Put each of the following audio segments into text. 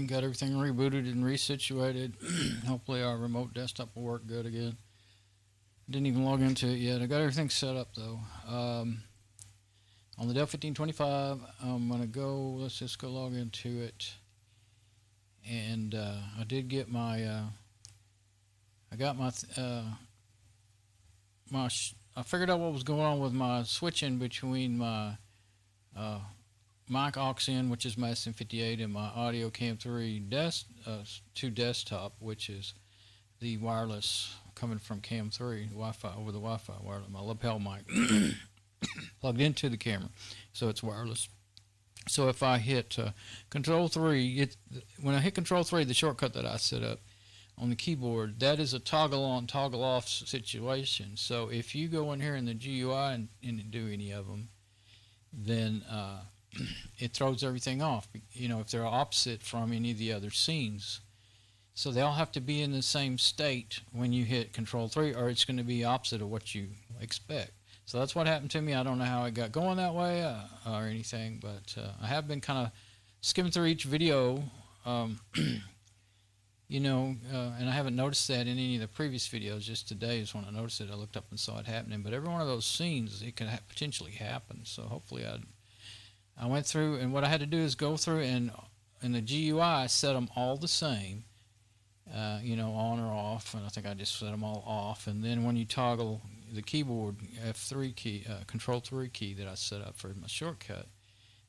morning, got everything rebooted and resituated. Hopefully our remote desktop will work good again. Didn't even log into it yet. I got everything set up though. On the Dell 1525, I'm gonna go. Let's just go log into it. And I did get my. I got my. I figured out what was going on with my switching between my mic aux in, which is my SM58, and my audio Cam 3 to desktop, which is the wireless coming from Cam 3 Wi-Fi over the Wi-Fi wireless. My lapel mic plugged into the camera, so it's wireless. So if I hit Control 3, when I hit Control 3, the shortcut that I set up on the keyboard, that is a toggle on, toggle off situation. So if you go in here in the GUI and do any of them, then it throws everything off. You know, if they're opposite from any of the other scenes. So they all have to be in the same state when you hit Control 3, or it's going to be opposite of what you expect. So that's what happened to me. I don't know how it got going that way or anything, but I have been kind of skimming through each video, you know, and I haven't noticed that in any of the previous videos. Just today is when I noticed it. I looked up and saw it happening. But every one of those scenes, it could potentially happen. So hopefully I went through, and what I had to do is go through and in the GUI, I set them all the same. You know, on or off, and I think I just set them all off. And then when you toggle the keyboard F3 key, Control 3 key that I set up for my shortcut,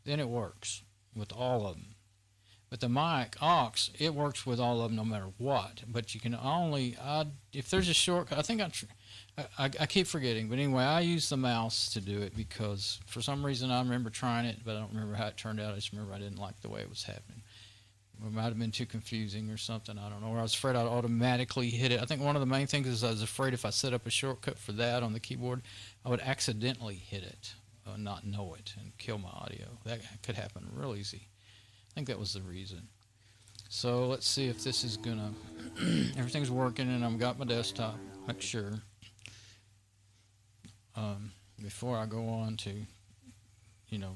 then it works with all of them. But the mic aux, it works with all of them no matter what. But you can only if there's a shortcut. I think I keep forgetting, but anyway, I use the mouse to do it because for some reason I remember trying it, but I don't remember how it turned out. I just remember I didn't like the way it was happening. It might have been too confusing or something. I don't know. Or I was afraid I'd automatically hit it. I think one of the main things is I was afraid if I set up a shortcut for that on the keyboard, I would accidentally hit it, not know it, and kill my audio. That could happen real easy. I think that was the reason. So let's see if this is gonna. Everything's working, and I've got my desktop. Make sure before I go on to, you know,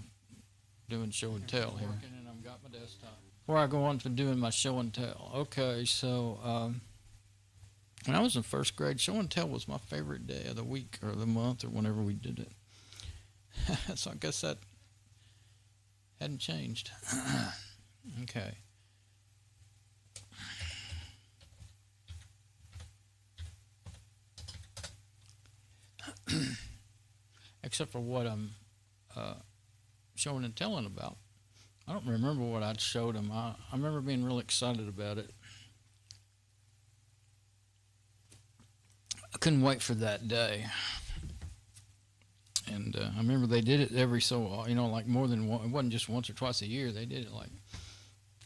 doing show and tell here. And I've got my desktop. Before I go on to doing my show and tell. Okay, so when I was in first grade, show and tell was my favorite day of the week or the month or whenever we did it. So I guess that hadn't changed. Okay. Except for what I'm showing and telling about. I don't remember what I showed him. I remember being real excited about it. I couldn't wait for that day. And I remember they did it every so, you know, like more than one. It wasn't just once or twice a year. They did it like,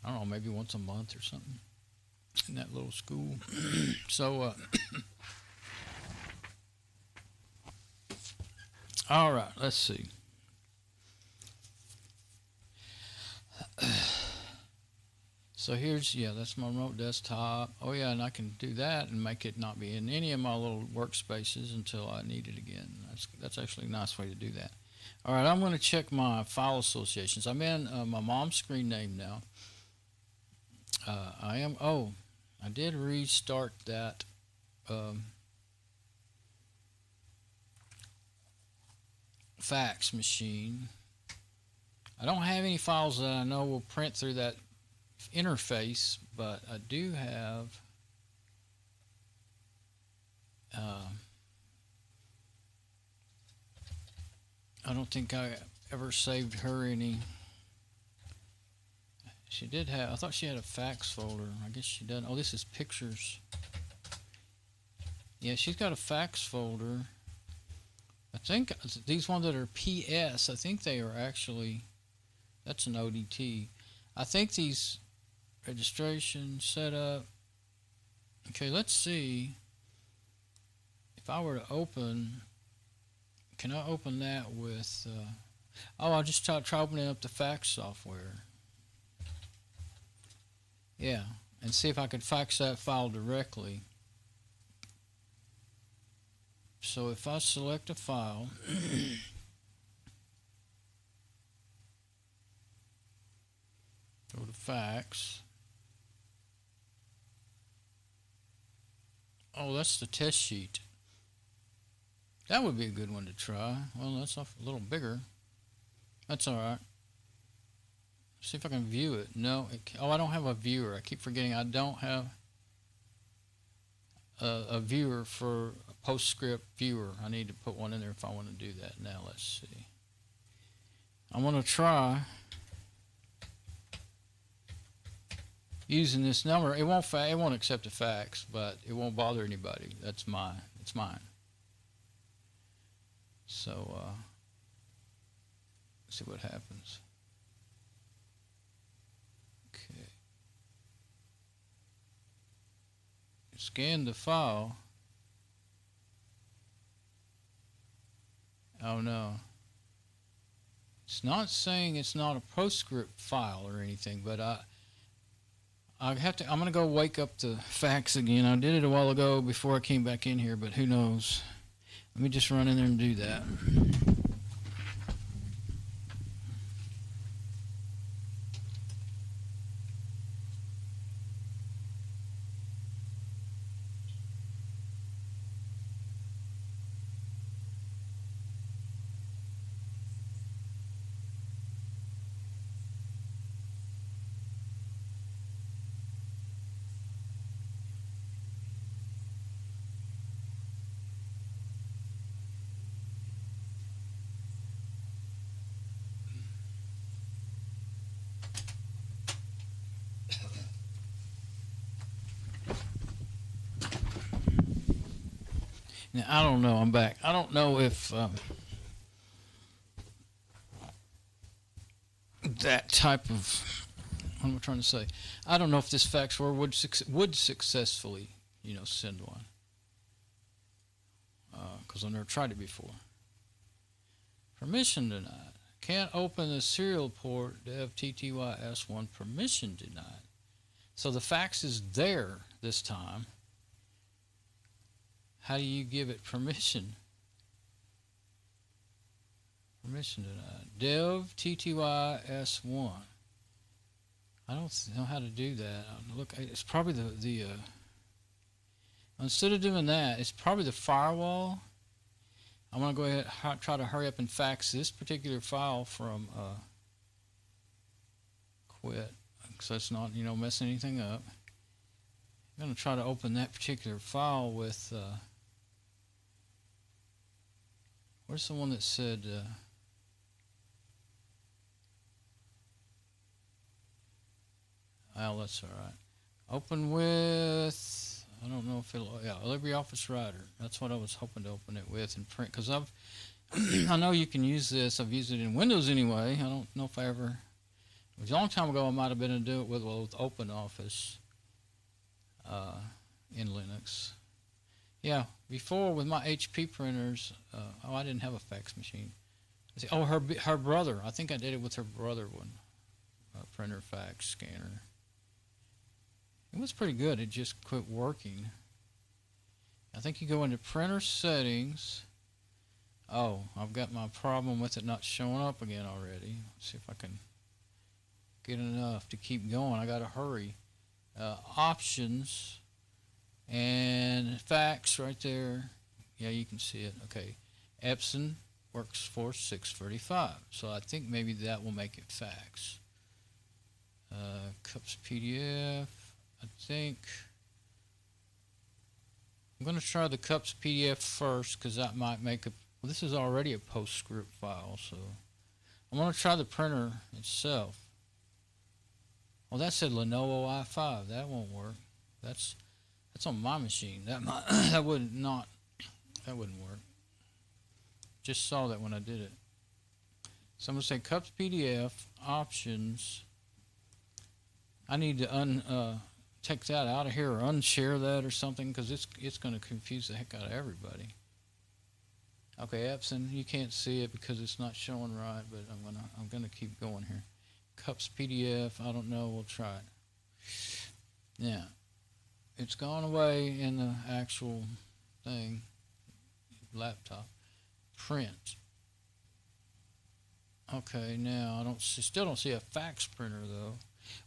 I don't know, maybe once a month or something in that little school. So, all right, let's see. So here's, yeah, that's my remote desktop. Oh yeah, and I can do that and make it not be in any of my little workspaces until I need it again. That's actually a nice way to do that. All right, I'm going to check my file associations. I'm in my mom's screen name now. I did restart that fax machine. I don't have any files that I know will print through that interface, but I do have I don't think I ever saved her any. She did have, I thought she had a fax folder. I guess she doesn't. Oh, this is pictures. Yeah, she's got a fax folder. I think these ones that are PS, I think they are actually, that's an ODT. I think these registration setup. Okay, let's see if I were to open. Can I open that with? I'll just try opening up the fax software. Yeah, and see if I could fax that file directly. So if I select a file. Go to fax. Oh, that's the test sheet. That would be a good one to try. Well, that's a little bigger. That's all right. See if I can view it. No. I don't have a viewer. I keep forgetting I don't have a viewer for a PostScript viewer. I need to put one in there if I want to do that. Now, let's see. I want to try using this number. It won't accept a fax, but it won't bother anybody. That's mine. It's mine. So let's see what happens. Okay. Scan the file. Oh no. It's not saying it's not a PostScript file or anything, but I'm gonna go wake up the fax again. I did it a while ago before I came back in here, but who knows? Let me just run in there and do that. Now, I don't know. I'm back. I don't know if that type of, what am I trying to say? I don't know if this fax would successfully, send one. Because I've never tried it before. Permission denied. Can't open the serial port. Dev TTYS1 permission denied. So the fax is there this time. How do you give it permission? Permission denied. Dev TTYS1. I don't know how to do that. Look, it's probably the instead of doing that, it's probably the firewall. I'm going to go ahead and try to hurry up and fax this particular file from quit, so it's not, messing anything up. I'm going to try to open that particular file with where's the one that said oh, that's all right. Open with, I don't know if it'll, yeah, LibreOffice Writer. That's what I was hoping to open it with and print, because I know you can use this. I've used it in Windows anyway. I don't know if I ever, it was a long time ago. I might have been able to do it with OpenOffice in Linux. Yeah, before with my HP printers, I didn't have a fax machine. Oh, her brother. I think I did it with her brother one, printer fax scanner. It was pretty good. It just quit working. I think you go into printer settings. Oh, I've got my problem with it not showing up again already. Let's see if I can get enough to keep going. I got to hurry. Options and fax right there. Yeah, you can see it. Okay. Epson works for 635. So I think maybe that will make it fax. Cups PDF. I think I'm going to try the Cups PDF first, because that might make a, well, this is already a PostScript file, so I'm going to try the printer itself. Well, that said Lenovo i5. That won't work. That's on my machine. That wouldn't work. Just saw that when I did it. So I'm going to say Cups PDF options. I need to take that out of here or unshare that or something, because it's going to confuse the heck out of everybody. Okay, Epson, you can't see it because it's not showing right, but I'm gonna keep going here. Cups PDF, I don't know, we'll try it. Yeah, it's gone away in the actual thing. Laptop print. Okay, now still don't see a fax printer though.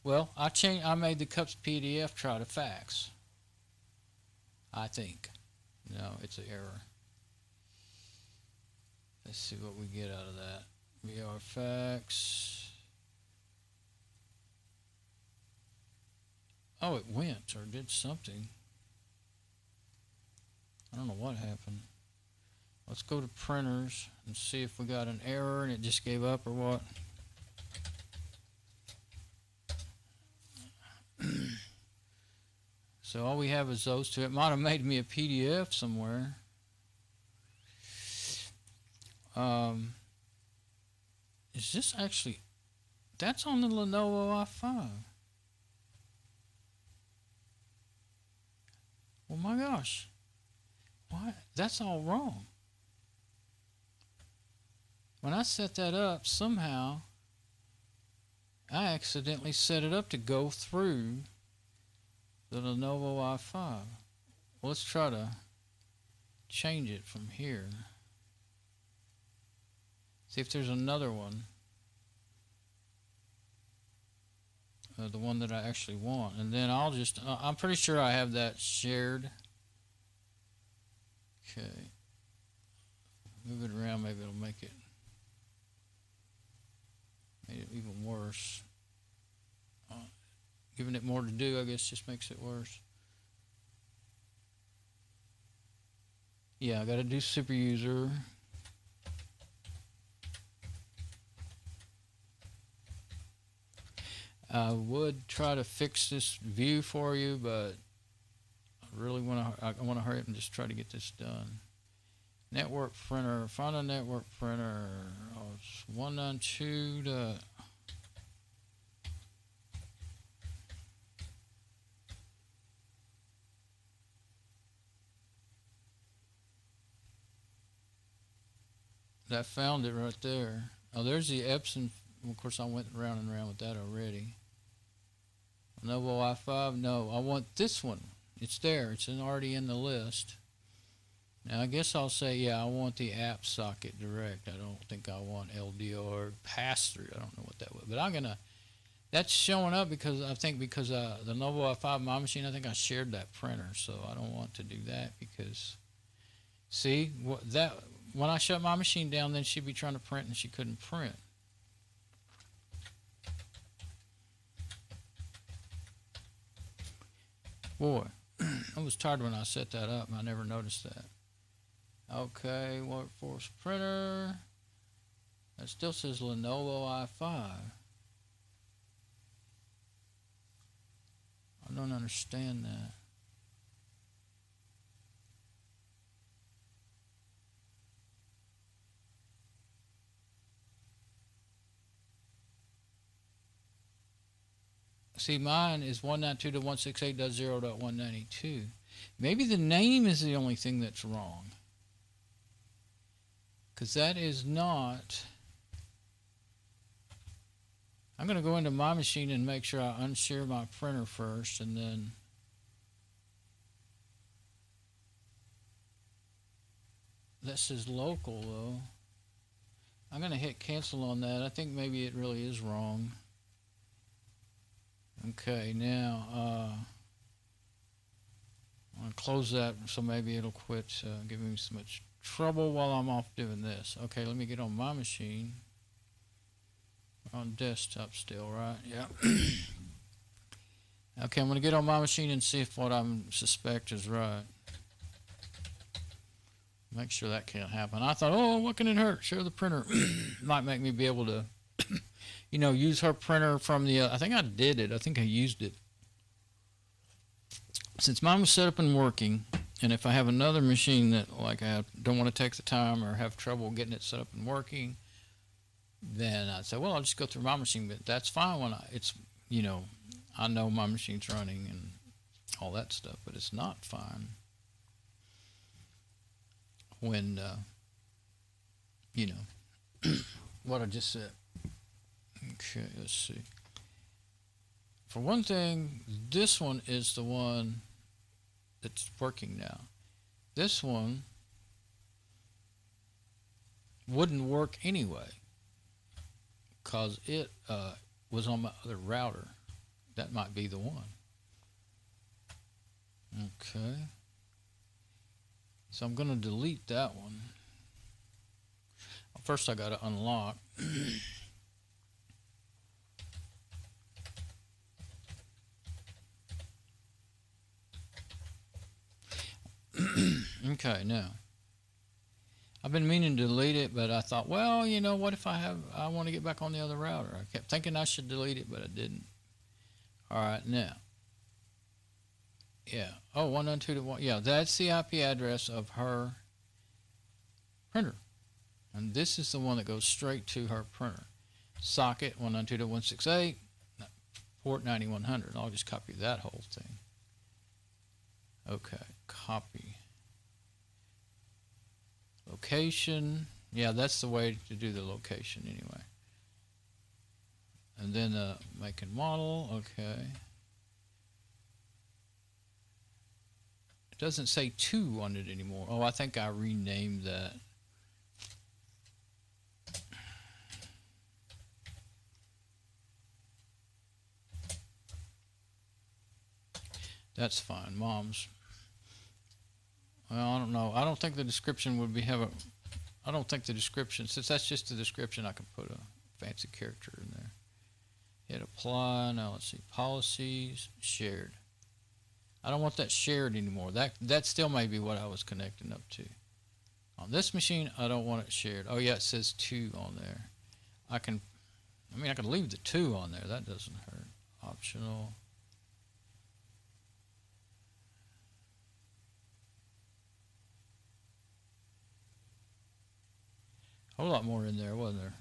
Well, I made the Cups PDF try to fax. I think. No, it's an error. Let's see what we get out of that. VR fax. Oh, it went or did something. I don't know what happened. Let's go to printers and see if we got an error and it just gave up or what. So all we have is those two. It might have made me a PDF somewhere. Is this actually... That's on the Lenovo i5. Oh my gosh. Why? That's all wrong. When I set that up, somehow I accidentally set it up to go through the Lenovo i5. Let's try to change it from here. See if there's another one. The one that I actually want. And then I'll just, I'm pretty sure I have that shared. Okay. Move it around, maybe it'll make it even worse. Giving it more to do, I guess, just makes it worse. Yeah, I got to do super user. I would try to fix this view for you, but I really want to hurry up and just try to get this done. Network printer, find a network printer. Oh, it's 192 to... I found it right there. Oh, there's the Epson. Of course, I went round and round with that already. Lenovo i5. No, I want this one. It's there. It's already in the list. Now, I guess I'll say, yeah, I want the app socket direct. I don't think I want LDO or pass-through. I don't know what that was. But I'm going to... That's showing up because I think the Lenovo i5, my machine, I think I shared that printer. So I don't want to do that because... See, when I shut my machine down, then she'd be trying to print and she couldn't print. Boy, I was tired when I set that up and I never noticed that. Okay, workforce printer. That still says Lenovo i5. I don't understand that. See, mine is 192.168.0.192. Maybe the name is the only thing that's wrong. Because that is not... I'm going to go into my machine and make sure I unshare my printer first, and then... This is local, though. I'm going to hit cancel on that. I think maybe it really is wrong. Okay, now I'm going to close that so maybe it'll quit giving me so much trouble while I'm off doing this. Okay, let me get on my machine. We're on desktop still, right? Yeah. Okay, I'm going to get on my machine and see if what I suspect is right. Make sure that can't happen. I thought, oh, what can it hurt? Share the printer. Might make me be able to... You know, use her printer from the... I think I did it. I think I used it. Since mine was set up and working, and if I have another machine that, like, I don't want to take the time or have trouble getting it set up and working, then I'd say, well, I'll just go through my machine. But that's fine when it's, you know, I know my machine's running and all that stuff. But it's not fine when, you know, what I just said. Okay, let's see. For one thing, this one is the one that's working now. This one wouldn't work anyway because it was on my other router. That might be the one. Okay. So I'm going to delete that one. First I got to unlock. Okay, now I've been meaning to delete it, but I thought, well, you know, what if I want to get back on the other router? I kept thinking I should delete it, but I didn't. All right, now. Yeah. Oh, 192.1. Yeah, that's the IP address of her printer. And this is the one that goes straight to her printer. Socket 192.168, port 9100. I'll just copy that whole thing. Okay, copy. Location. Yeah, that's the way to do the location anyway. And then make and model. Okay. It doesn't say 2 on it anymore. Oh, I think I renamed that. That's fine. Mom's. Well, I don't know. I don't think the description would be I don't think the description, since that's just the description, I can put a fancy character in there. Hit apply. Now let's see. Policies, shared. I don't want that shared anymore. That still may be what I was connecting up to. On this machine, I don't want it shared. Oh yeah, it says 2 on there. I can leave the 2 on there. That doesn't hurt. Optional. A whole lot more in there, wasn't there?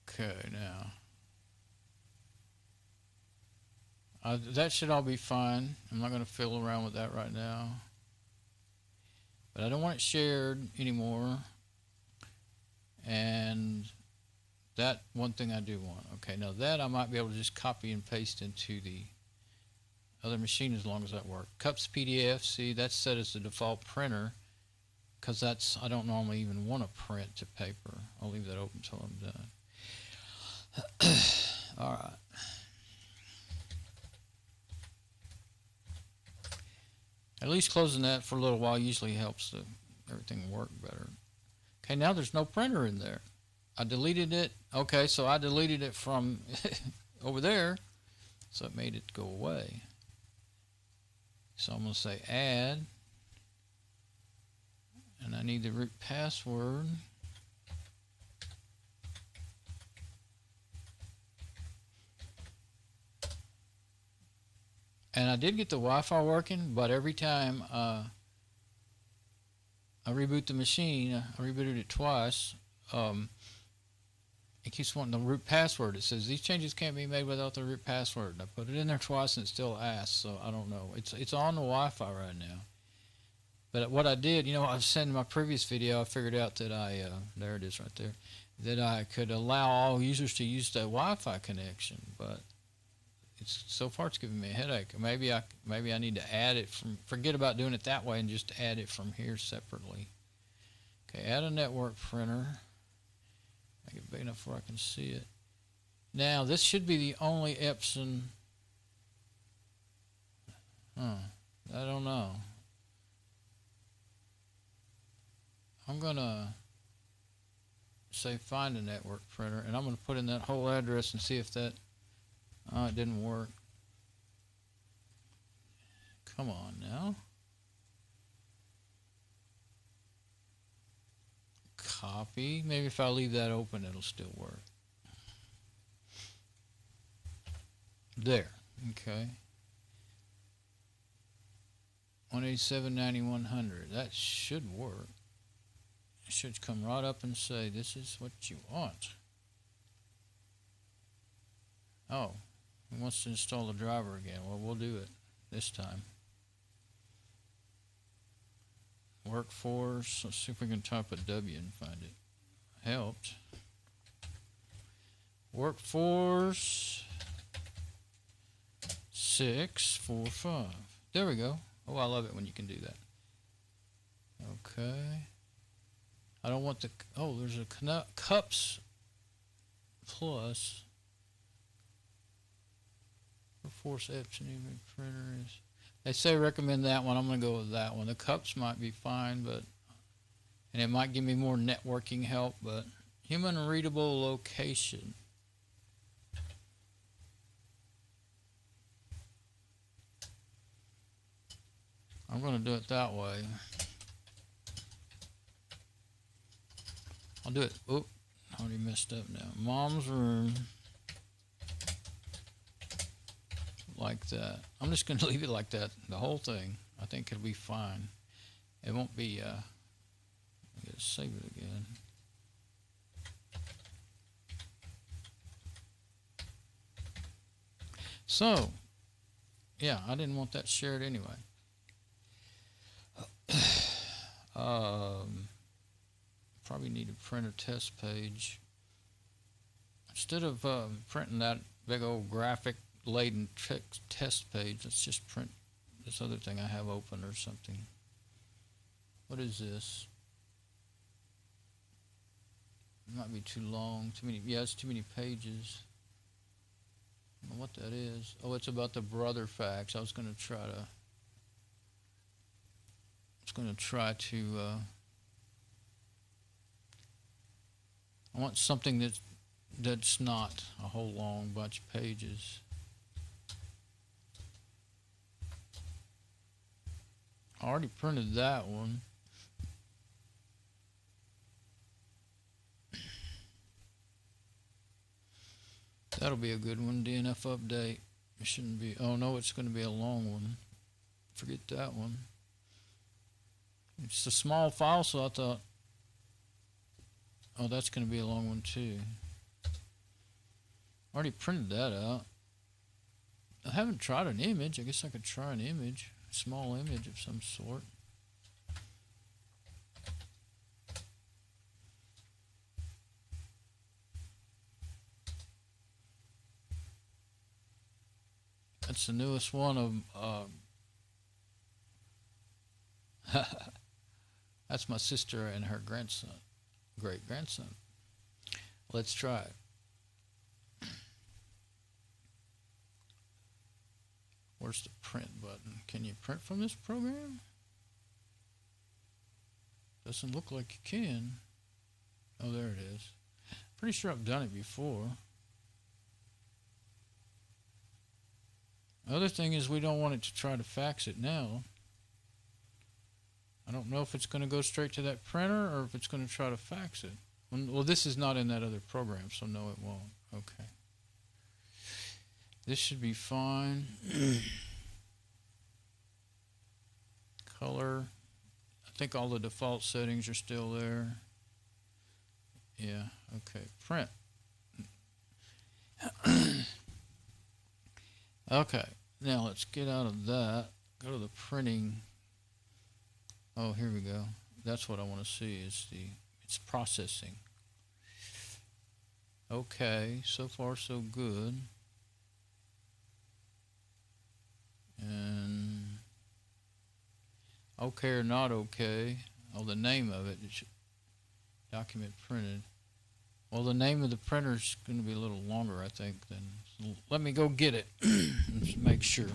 Okay, now. That should all be fine. I'm not going to fiddle around with that right now. But I don't want it shared anymore. And that one thing I do want. Okay, now that I might be able to just copy and paste into the other machine as long as that works. Cups PDF, see, that's set as the default printer. Because I don't normally even want to print to paper. I'll leave that open until I'm done. Alright. At least closing that for a little while usually helps everything work better. Okay, now there's no printer in there. I deleted it. Okay, so I deleted it from over there. So it made it go away. So I'm going to say add. And I need the root password. And I did get the Wi-Fi working, but every time I reboot the machine, I rebooted it twice, it keeps wanting the root password. It says these changes can't be made without the root password. I put it in there twice and it still asks, so I don't know. It's on the Wi-Fi right now. But what I did, you know, I was saying in my previous video, I figured out that there it is right there, that I could allow all users to use the Wi-Fi connection, but so far it's giving me a headache. Maybe I need to add it forget about doing it that way and just add it from here separately. Okay, add a network printer. Make it big enough where I can see it. Now this should be the only Epson. I don't know. I'm gonna say find a network printer, and I'm gonna put in that whole address and see if that. It didn't work. Come on now. Copy. Maybe if I leave that open, it'll still work. There. Okay. 187.90.100. That should work. It should come right up and say, this is what you want. Oh, it wants to install the driver again. Well, we'll do it this time. Workforce. Let's see if we can type a W and find it. Helped. Workforce 645. There we go. Oh, I love it when you can do that. Okay. I don't want the. Oh, there's a cups plus. Workforce Epson image printer is. They say recommend that one. I'm going to go with that one. The cups might be fine, and it might give me more networking help, but human readable location. I'm going to do it that way. I'll do it. Oop, I already messed up now. Mom's room. Like that. I'm just going to leave it like that, the whole thing. I think it'll be fine. It won't be, I gotta save it again. So, yeah, I didn't want that shared anyway. Probably need to print a test page. Instead of printing that big old graphic laden test page, let's just print this other thing I have open or something. What is this? It might be too long. Too many. Yeah, it's too many pages. I don't know what that is. Oh, it's about the brother fax. I was going to try to. I want something that's not a whole long bunch of pages. I already printed that one. That'll be a good one. DNF update. It shouldn't be. Oh no, it's going to be a long one. Forget that one. It's a small file, so I thought, oh, that's going to be a long one too. Already printed that out. I haven't tried an image. I guess I could try an image. A small image of some sort. That's the newest one of that's my sister and her grandson, great-grandson. Let's try it. Where's the print button? Can you print from this program? Doesn't look like you can. Oh, there it is. Pretty sure I've done it before. Other thing is we don't want it to try to fax it now. I don't know if it's going to go straight to that printer or if it's going to try to fax it. Well, this is not in that other program, so no, it won't. Okay. This should be fine. Color. I think all the default settings are still there. Yeah, okay. Print. Okay, now let's get out of that. Go to the printing. Oh, here we go. That's what I want to see is it's processing. Okay, so far so good. And okay or not okay. Oh, the name of it. Document printed. Well, the name of the printer is going to be a little longer, I think. So let me go get it. Let's make sure.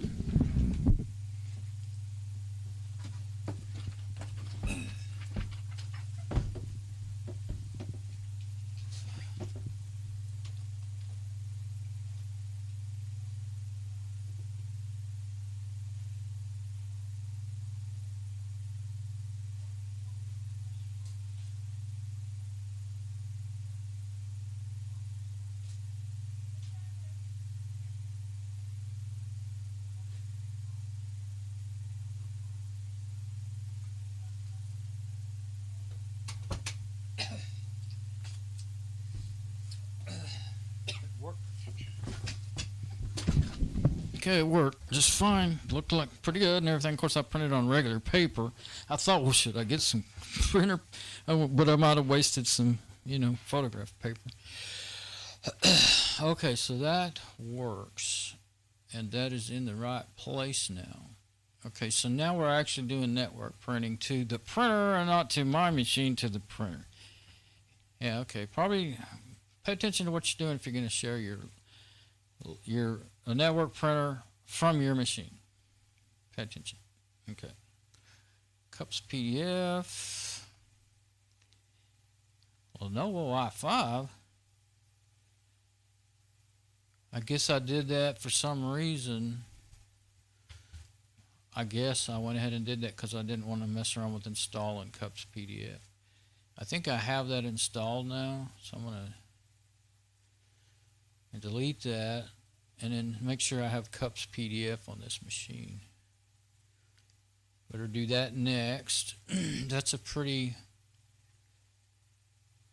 Okay, it worked just fine. Looked like pretty good and everything. Of course, I printed on regular paper. I thought, well, should I get some printer? But I might have wasted some, photograph paper. Okay, so that works. And that is in the right place now. Okay, so now we're actually doing network printing to the printer and not to my machine, to the printer. Yeah, okay. Probably pay attention to what you're doing if you're going to share a network printer from your machine. Pay attention. Okay. Cups PDF. Lenovo i5. I guess I did that for some reason. I guess I went ahead and did that because I didn't want to mess around with installing Cups PDF. I think I have that installed now, so I'm going to delete that and then make sure I have Cups PDF on this machine. Better do that next. That's a pretty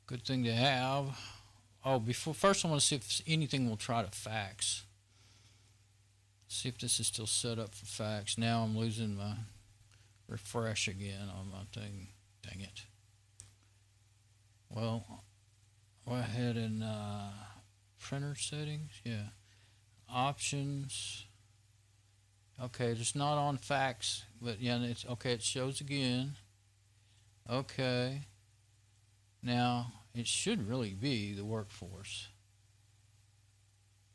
good thing to have. Oh, first I want to see if anything will try to fax. See if this is still set up for fax. Now I'm losing my refresh again on my thing. Dang it. Well, go ahead and printer settings. Yeah. Options. Okay, it's not on fax, but yeah, it's okay. It shows again. Okay. Now it should really be the workforce.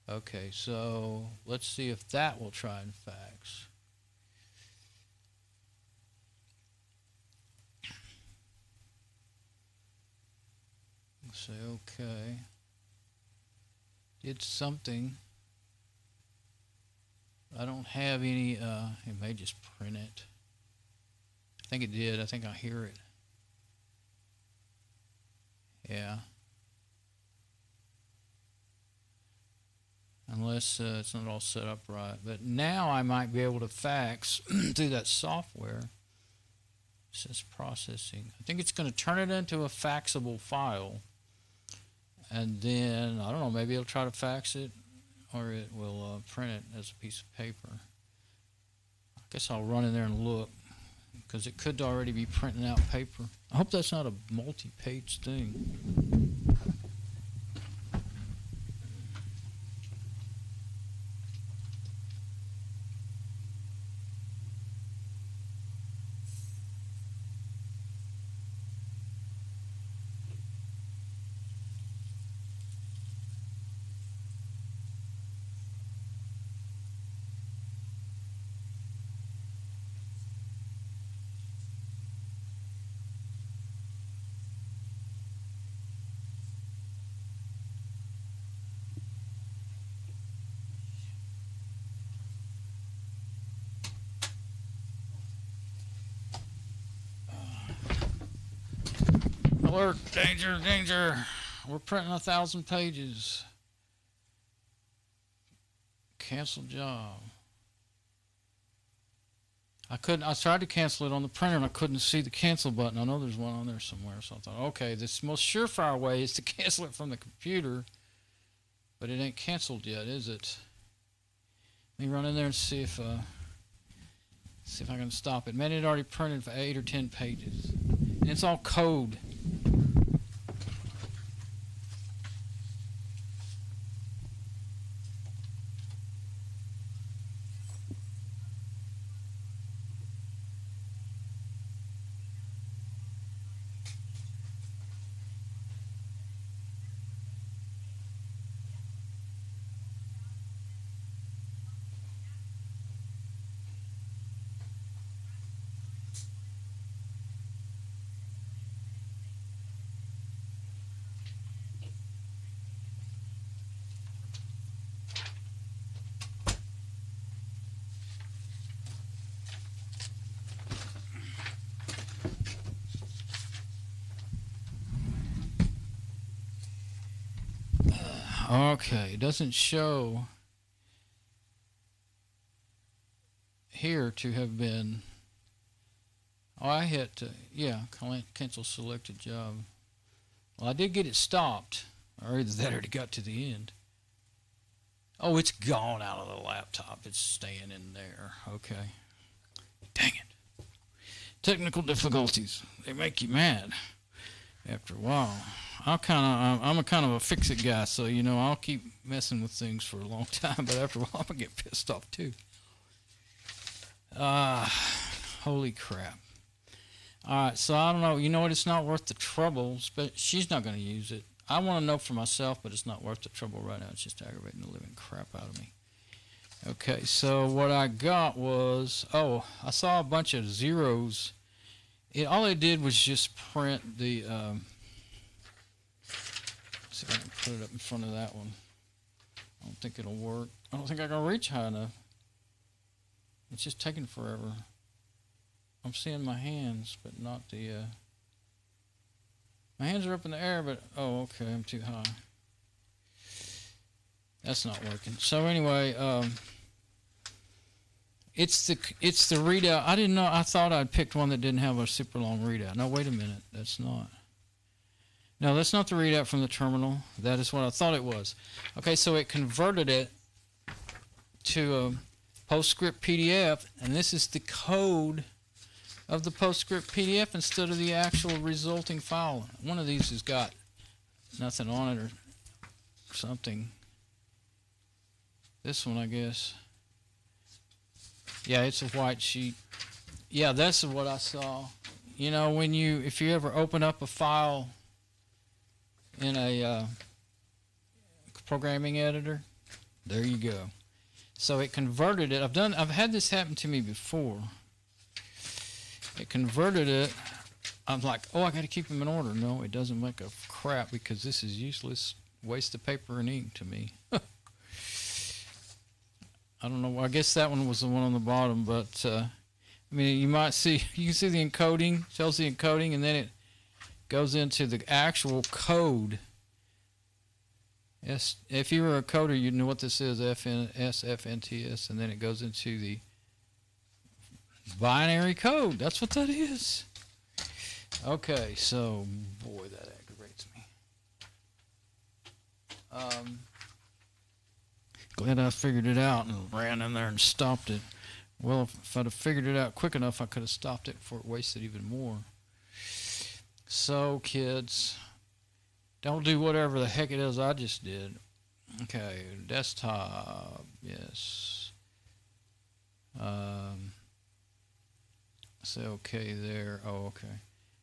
Okay, so let's see if that will try and fax. Let's say okay. Did something. I don't have any, it may just print it. I think it did. I think I hear it. Yeah. Unless it's not all set up right. But now I might be able to fax through that software. It says processing. I think it's going to turn it into a faxable file. And then, I don't know, maybe it'll try to fax it. Or it will print it as a piece of paper. I guess I'll run in there and look, because it could already be printing out paper. I hope that's not a multi-page thing. Alert, danger, danger. We're printing 1,000 pages. Cancel job. I tried to cancel it on the printer and I couldn't see the cancel button. I know there's one on there somewhere, so I thought, okay, this most surefire way is to cancel it from the computer, but it ain't canceled yet, is it? Let me run in there and see if I can stop it. Man, it already printed for 8 or 10 pages. And it's all code. Okay, it doesn't show here to have been. Oh, I hit, yeah, cancel selected job. Well, I did get it stopped, or either that or it got to the end. Oh, it's gone out of the laptop. It's staying in there. Okay. Dang it. Technical difficulties. They make you mad after a while. I'm a kind of a fix-it guy, so, you know, I'll keep messing with things for a long time, but after a while I'm going to get pissed off, too. Holy crap. Alright, so I don't know. You know what? It's not worth the trouble, but she's not going to use it. I want to know for myself, but it's not worth the trouble right now. It's just aggravating the living crap out of me. Okay, so what I got was, oh, I saw a bunch of zeros. All it did was just print the, see if I can put it up in front of that one. I don't think it'll work. I don't think I can reach high enough. It's just taking forever. I'm seeing my hands, but not the, my hands are up in the air, but, oh, okay, I'm too high. That's not working. So anyway, it's the readout. I didn't know. I thought I'd picked one that didn't have a super long readout. No, wait a minute. That's not. No, that's not the readout from the terminal. That is what I thought it was. Okay, so it converted it to a PostScript PDF, and this is the code of the PostScript PDF instead of the actual resulting file. One of these has got nothing on it or something. This one, I guess. Yeah, it's a white sheet. Yeah, that's what I saw. You know, if you ever open up a file in a programming editor, there you go. So it converted it. I've had this happen to me before. It converted it. I'm like, oh, I got to keep them in order. No, it doesn't make a crap because this is useless waste of paper and ink to me. I don't know. I guess that one was the one on the bottom, but I mean, you can see the encoding, tells the encoding, and then it goes into the actual code. Yes, if you were a coder, you'd know what this is, FNTS, and then it goes into the binary code. That's what that is. Okay, so, boy, that aggravates me. Glad I figured it out and ran in there and stopped it. Well, if I'd have figured it out quick enough, I could have stopped it before it wasted even more. So, kids, don't do whatever the heck it is I just did. Okay, desktop, yes. Say okay there. Oh, okay.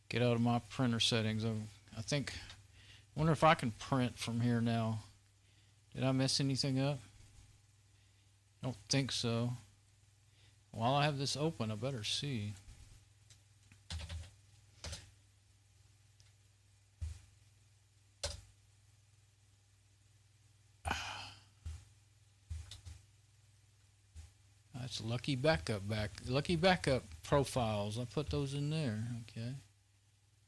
Get out of my printer settings. I think, wonder if I can print from here now. Did I mess anything up? I don't think so. While I have this open, I better see. That's Lucky Backup Lucky Backup profiles. I put those in there. Okay.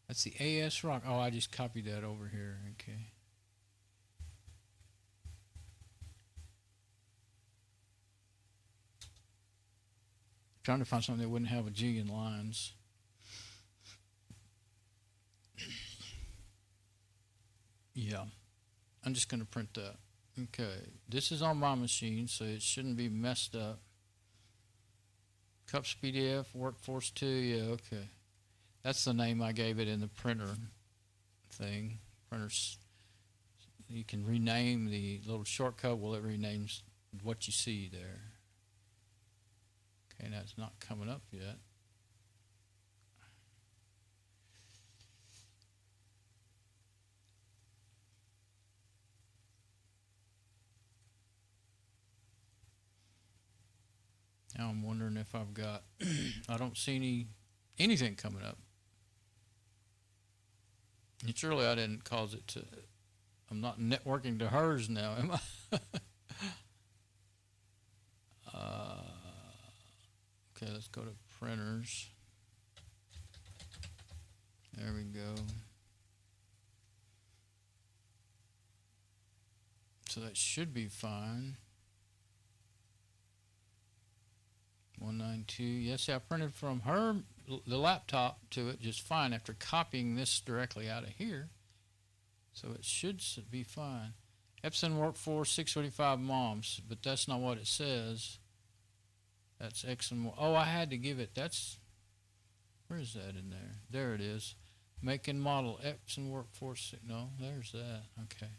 That's the AS Rock. Oh, I just copied that over here. Okay. Trying to find something that wouldn't have a G in lines. Yeah, I'm just going to print that. Okay, this is on my machine, so it shouldn't be messed up. Cups PDF, Workforce 2, yeah, okay. That's the name I gave it in the printer thing. Printers, you can rename the little shortcut. Well, it renames what you see there. Okay, now it's not coming up yet. Now I'm wondering if I've got, I don't see anything coming up. And surely I didn't cause it to, I'm not networking to hers now, am I? Okay, let's go to printers. There we go. So that should be fine. 192. Yes, I printed from her, the laptop, to it just fine after copying this directly out of here. So it should be fine. Epson Workforce 625 moms, but that's not what it says. That's X and Y. Oh, I had to give it. That's, where is that in there? There it is. Make and model Epson Workforce. No, there's that. Okay.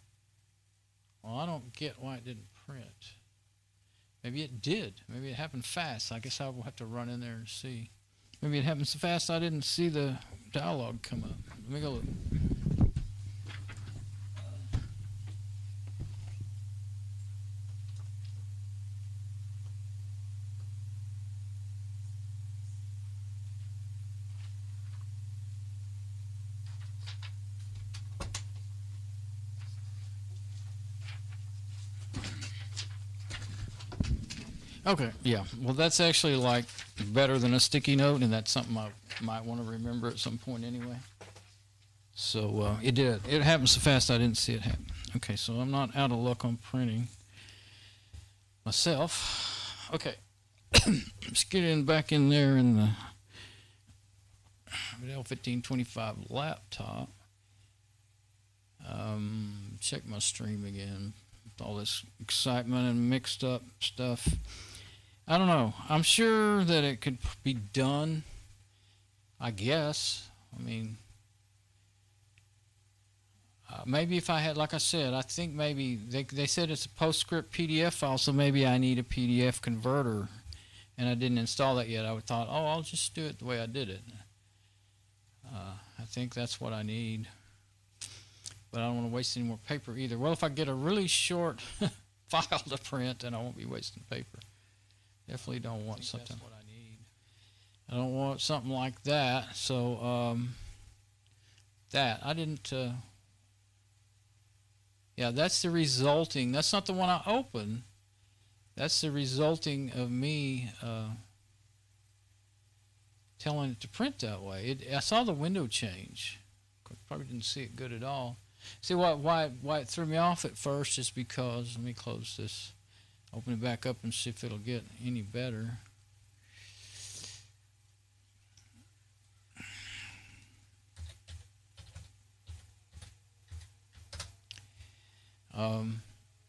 Well, I don't get why it didn't print. Maybe it did. Maybe it happened fast. I guess I will have to run in there and see. Maybe it happened so fast I didn't see the dialogue come up. Let me go look. Okay, yeah. Well, that's actually like better than a sticky note, and that's something I might want to remember at some point anyway. So it did. It happened so fast I didn't see it happen. Okay, so I'm not out of luck on printing myself. Okay, let's get in back in there in the Dell 1525 laptop. Check my stream again. With all this excitement and mixed up stuff. I don't know. I'm sure that it could be done. I guess. I mean, maybe if I had, like I said, I think maybe they said it's a PostScript PDF file, so maybe I need a PDF converter, and I didn't install that yet. I thought, oh, I'll just do it the way I did it. I think that's what I need. But I don't want to waste any more paper either. Well, if I get a really short file to print, then I won't be wasting paper. Definitely don't want something. That's what I need. I don't want something like that. So that I didn't. Yeah, that's the resulting. That's not the one I opened. That's the resulting of me telling it to print that way. I saw the window change. Probably didn't see it good at all. See why it threw me off at first is because, let me close this, open it back up and see if it'll get any better.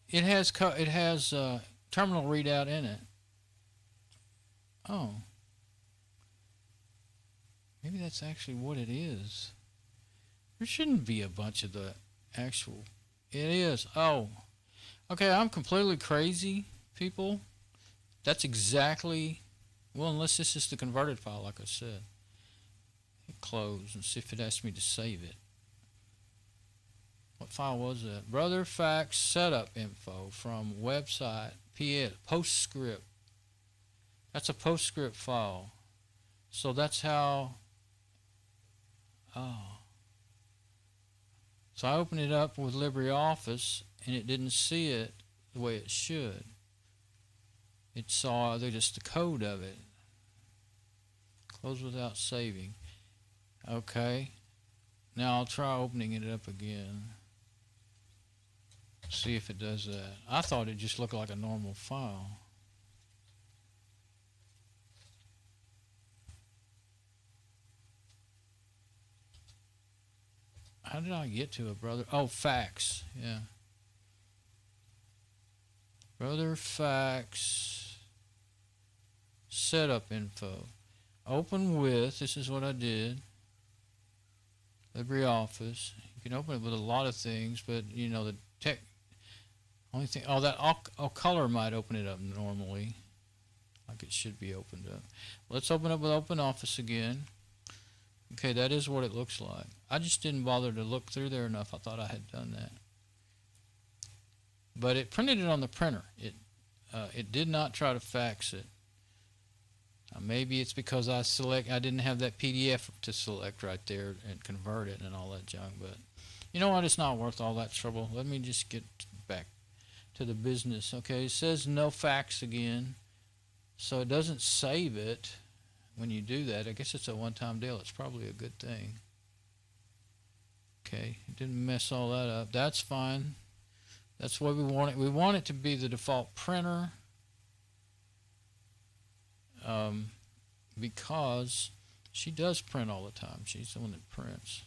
It has terminal readout in it. Oh, maybe that's actually what it is. There shouldn't be a bunch of the actual. It is. Oh, okay. I'm completely crazy, people. That's exactly. Well, unless this is the converted file, like I said. Hit close and see if it asks me to save it. What file was that? Brother Fax setup info from website PostScript. That's a PostScript file. So that's how. Oh. So I opened it up with LibreOffice and it didn't see it the way it should. It saw just the code of it. Close without saving. Okay. Now I'll try opening it up again. See if it does that. I thought it just looked like a normal file. How did I get to it, brother? Oh, fax. Yeah. Brother Fax setup info. Open with, this is what I did. LibreOffice. You can open it with a lot of things, but you know the tech. Only thing. Oh, that color might open it up normally, like it should be opened up. Let's open up with OpenOffice again. Okay, that is what it looks like. I just didn't bother to look through there enough. I thought I had done that. But it printed it on the printer. It did not try to fax it. Maybe it's because I didn't have that PDF to select right there and convert it and all that junk. But you know what? It's not worth all that trouble. Let me just get back to the business. Okay, it says no fax again. So it doesn't save it. When you do that, I guess it's a one-time deal. It's probably a good thing. Okay, it didn't mess all that up. That's fine. That's what we want it. We want it to be the default printer because she does print all the time. She's the one that prints.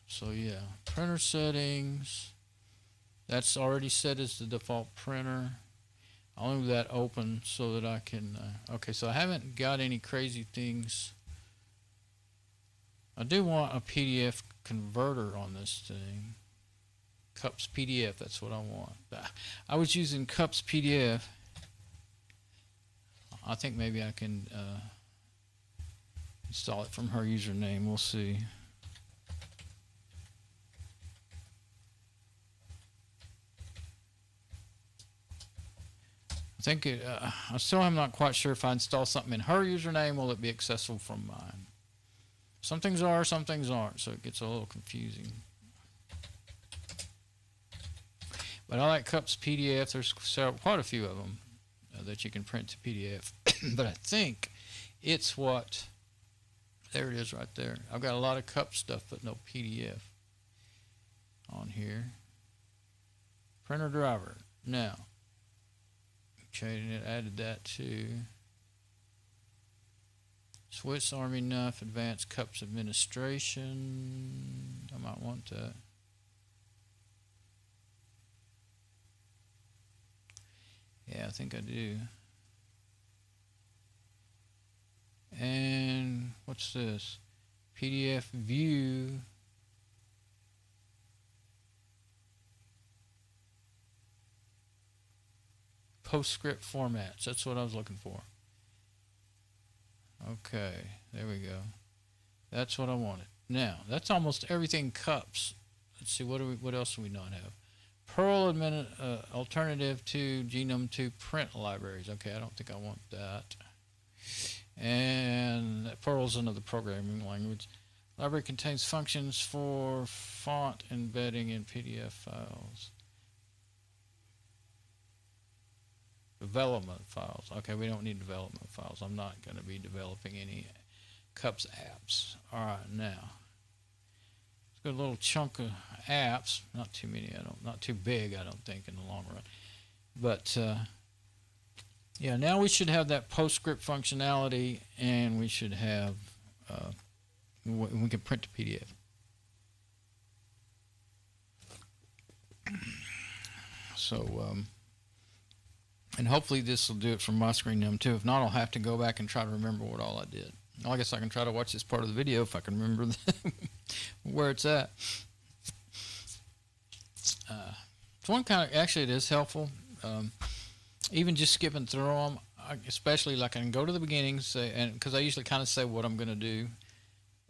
So yeah, printer settings. That's already set as the default printer. I'll leave that open so that I can, okay, so I haven't got any crazy things. I do want a PDF converter on this thing. Cups PDF, that's what I want. I was using Cups PDF. I think maybe I can install it from her username. We'll see. I think I still am not quite sure if I install something in her username, will it be accessible from mine? Some things are, some things aren't, so it gets a little confusing. But I like Cups PDF. There's quite a few of them that you can print to PDF. But I think it's what, there it is right there. I've got a lot of Cup stuff, but no PDF on here. Printer driver. Now, okay, and it added that to Swiss Army Knife Advanced Cups Administration. I might want that. Yeah, I think I do. And what's this? PDF view. PostScript formats. That's what I was looking for. Okay, there we go. That's what I wanted. Now, that's almost everything Cups. Let's see, what else do we not have? Perl alternative to Genome 2 print libraries. Okay, I don't think I want that. And Perl's another programming language. Library contains functions for font embedding in PDF files. Development files. Okay, we don't need development files. I'm not going to be developing any Cups apps. All right, now let's go a little chunk of apps. Not too many. Not too big. I don't think in the long run. But yeah, now we should have that PostScript functionality, and we should have we can print to PDF. So. And hopefully this will do it from my screen now too. If not, I'll have to go back and try to remember what all I did. Well, I guess I can try to watch this part of the video if I can remember where it's at. It's one kind of, actually it is helpful. Even just skipping through them, especially like I can go to the beginning, say, and because I usually kind of say what I'm going to do,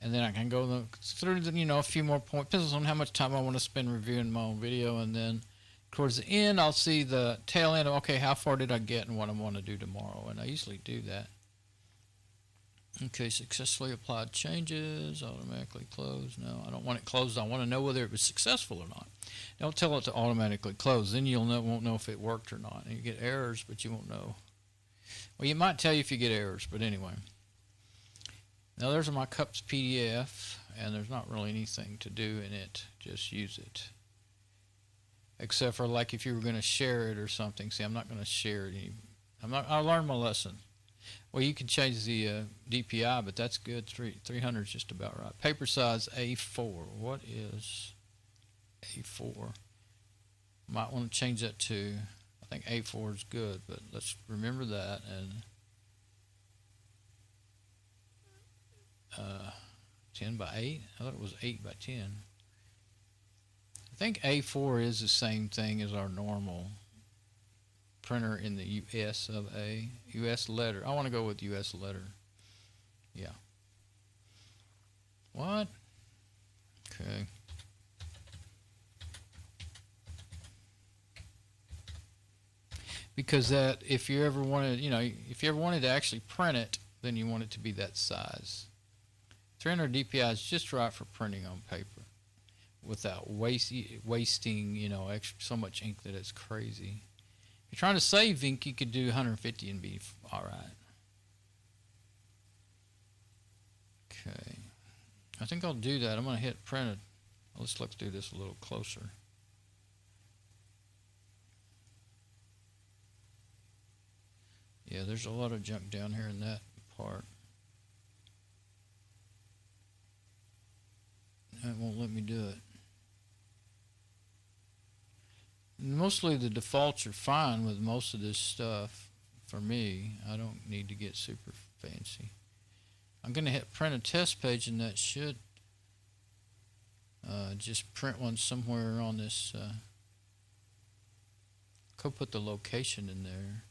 and then I can go through a few more points. Depends on how much time I want to spend reviewing my own video, and then towards the end, I'll see the tail end of, okay, how far did I get and what I want to do tomorrow, and I usually do that. Okay, successfully applied changes, automatically close. No, I don't want it closed. I want to know whether it was successful or not. Don't tell it to automatically close. Then won't know if it worked or not. And you get errors, but you won't know. Well, you might tell you if you get errors, but anyway. Now there's my Cups PDF, and there's not really anything to do in it. Just use it. Except for like if you were going to share it or something. See, I'm not going to share it. I learned my lesson. Well, you can change the DPI, but that's good. 300 is just about right. Paper size A4. What is A4? Might want to change that to, I think A4 is good, but let's remember that. And 10 by 8? I thought it was 8 by 10. I think A4 is the same thing as our normal printer in the US of A. US letter. I want to go with US letter. Yeah. What? Okay. Because that, if you ever wanted, if you ever wanted to actually print it, then you want it to be that size. 300 DPI is just right for printing on paper, without wasting, so much ink that it's crazy. If you're trying to save ink, you could do 150 and be all right. Okay. I think I'll do that. I'm going to hit printed. Let's look through this a little closer. Yeah, there's a lot of junk down here in that part. It won't let me do it. Mostly the defaults are fine with most of this stuff for me. I don't need to get super fancy. I'm going to hit print a test page, and that should just print one somewhere on this. Go put the location in there.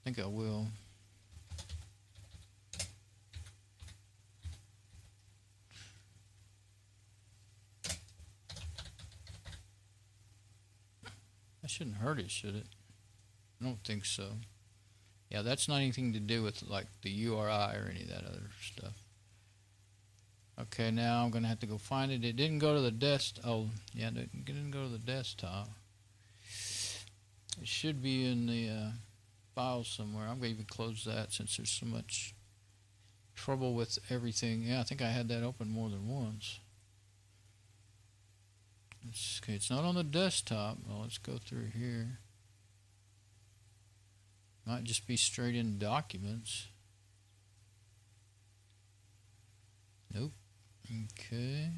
I think I will. That shouldn't hurt it, should it? I don't think so. Yeah, that's not anything to do with like the URI or any of that other stuff. Okay, now I'm going to have to go find it. It didn't go to the desktop. Oh, yeah, it didn't go to the desktop. It should be in the files somewhere. I'm going to even close that since there's so much trouble with everything. Yeah, I think I had that open more than once. Okay, it's not on the desktop. Well, let's go through here. Might just be straight in Documents. Nope. Okay.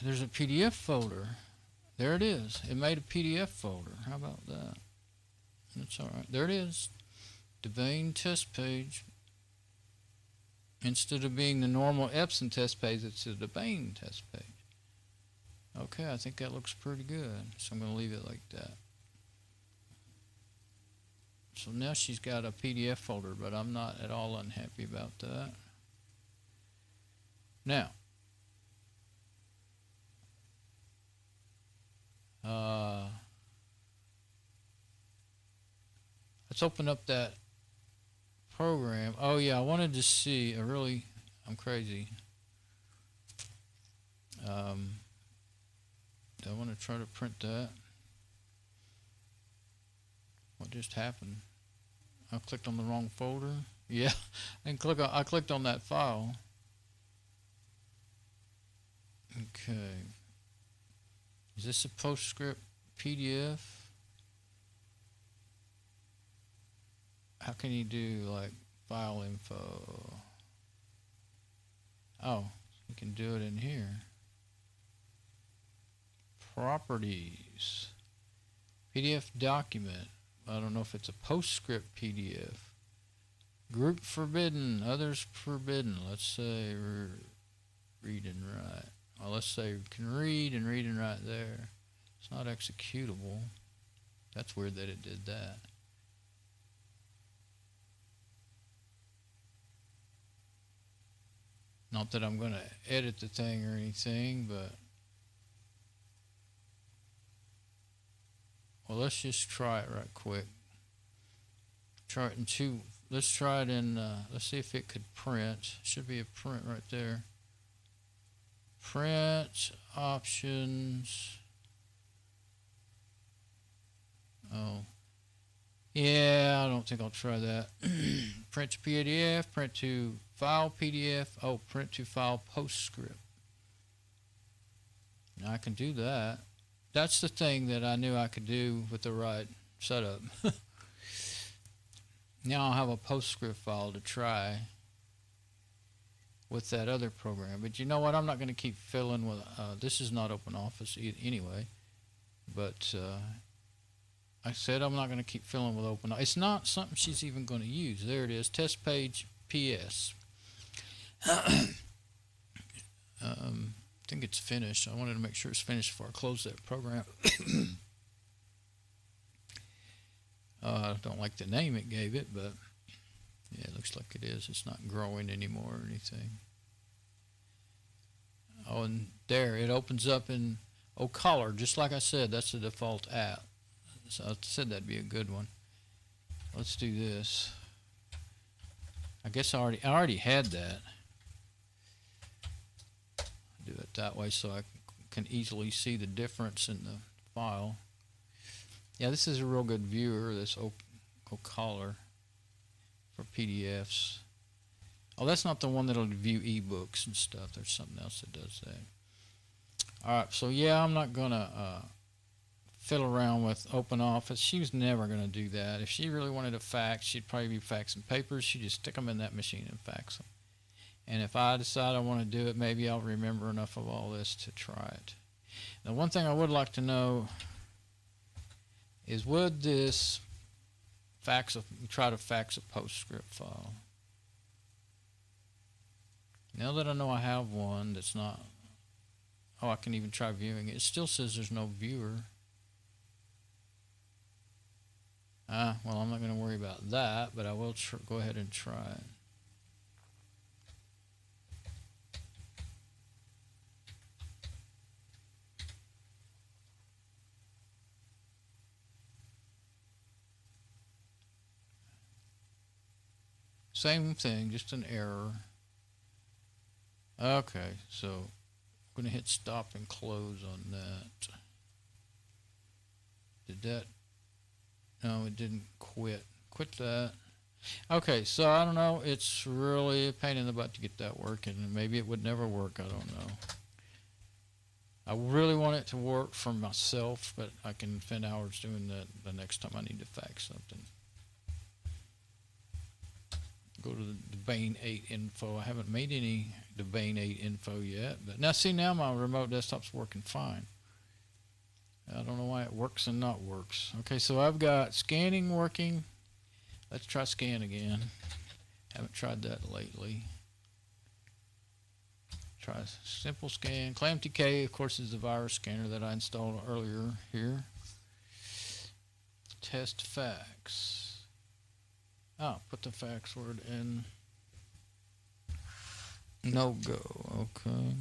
There's a PDF folder. There it is. It made a PDF folder. How about that? That's alright. There it is. Debian test page. Instead of being the normal Epson test page, it's a Debian test page. Okay, I think that looks pretty good. So I'm going to leave it like that. So now she's got a PDF folder, but I'm not at all unhappy about that. Now, let's open up that program. Oh yeah, I wanted to see I'm crazy. I want to try to print that. What just happened? I clicked on the wrong folder. Yeah, I clicked on that file. Okay. Is this a PostScript PDF? How can you do like file info? Oh, you can do it in here. Properties. PDF document. I don't know if it's a PostScript PDF. Group forbidden, others forbidden. Let's say read and write. Well, let's say we can read and write there. It's not executable. That's weird that it did that. Not that I'm going to edit the thing or anything, but well, let's just try it right quick. Try it in two. Let's try it in. Let's see if it could print. Should be a print right there. Print options. Oh, yeah. I don't think I'll try that. Print to PDF. Print to file PDF. Oh, print to file PostScript. Now I can do that. That's the thing that I knew I could do with the right setup. Now I'll have a PostScript file to try with that other program. But you know what? I'm not going to keep filling with... this is not OpenOffice anyway. But I said I'm not going to keep filling with OpenOffice. It's not something she's even going to use. There it is. Test page PS. I think it's finished. I wanted to make sure it's finished before I close that program. I don't like the name it gave it, but yeah, it looks like it is. It's not growing anymore or anything. Oh, and there, it opens up in Color, just like I said. That's the default app. So I said that'd be a good one. Let's do this. I guess I already had that. Do it that way so I can easily see the difference in the file. Yeah, this is a real good viewer, this Color for PDFs. Oh, that's not the one that'll view ebooks and stuff. There's something else that does that. Alright, so yeah, I'm not gonna fiddle around with OpenOffice. She was never gonna do that. If she really wanted to fax, she'd probably be faxing papers. She'd just stick them in that machine and fax them. And if I decide I want to do it, maybe I'll remember enough of all this to try it. Now, one thing I would like to know is, would this try to fax a PostScript file? Now that I know I have one that's not... Oh, I can even try viewing it. It still says there's no viewer. Well, I'm not going to worry about that, but I will go ahead and try it. same thing, just an error. Okay, so I'm going to hit stop and close on that. Did that? No, it didn't quit. Quit that. Okay, so I don't know. It's really a pain in the butt to get that working, and maybe it would never work. I don't know. I really want it to work for myself, but I can spend hours doing that the next time I need to fax something. Go to the Debian 8 info. I haven't made any Debian 8 info yet, but now see, now my remote desktop's working fine. I don't know why it works and not works. Okay, so I've got scanning working. Let's try scan again. Haven't tried that lately. Try simple scan. ClamTK, of course, is the virus scanner that I installed earlier here. Test fax. Oh, put the fax word in. No go. Okay.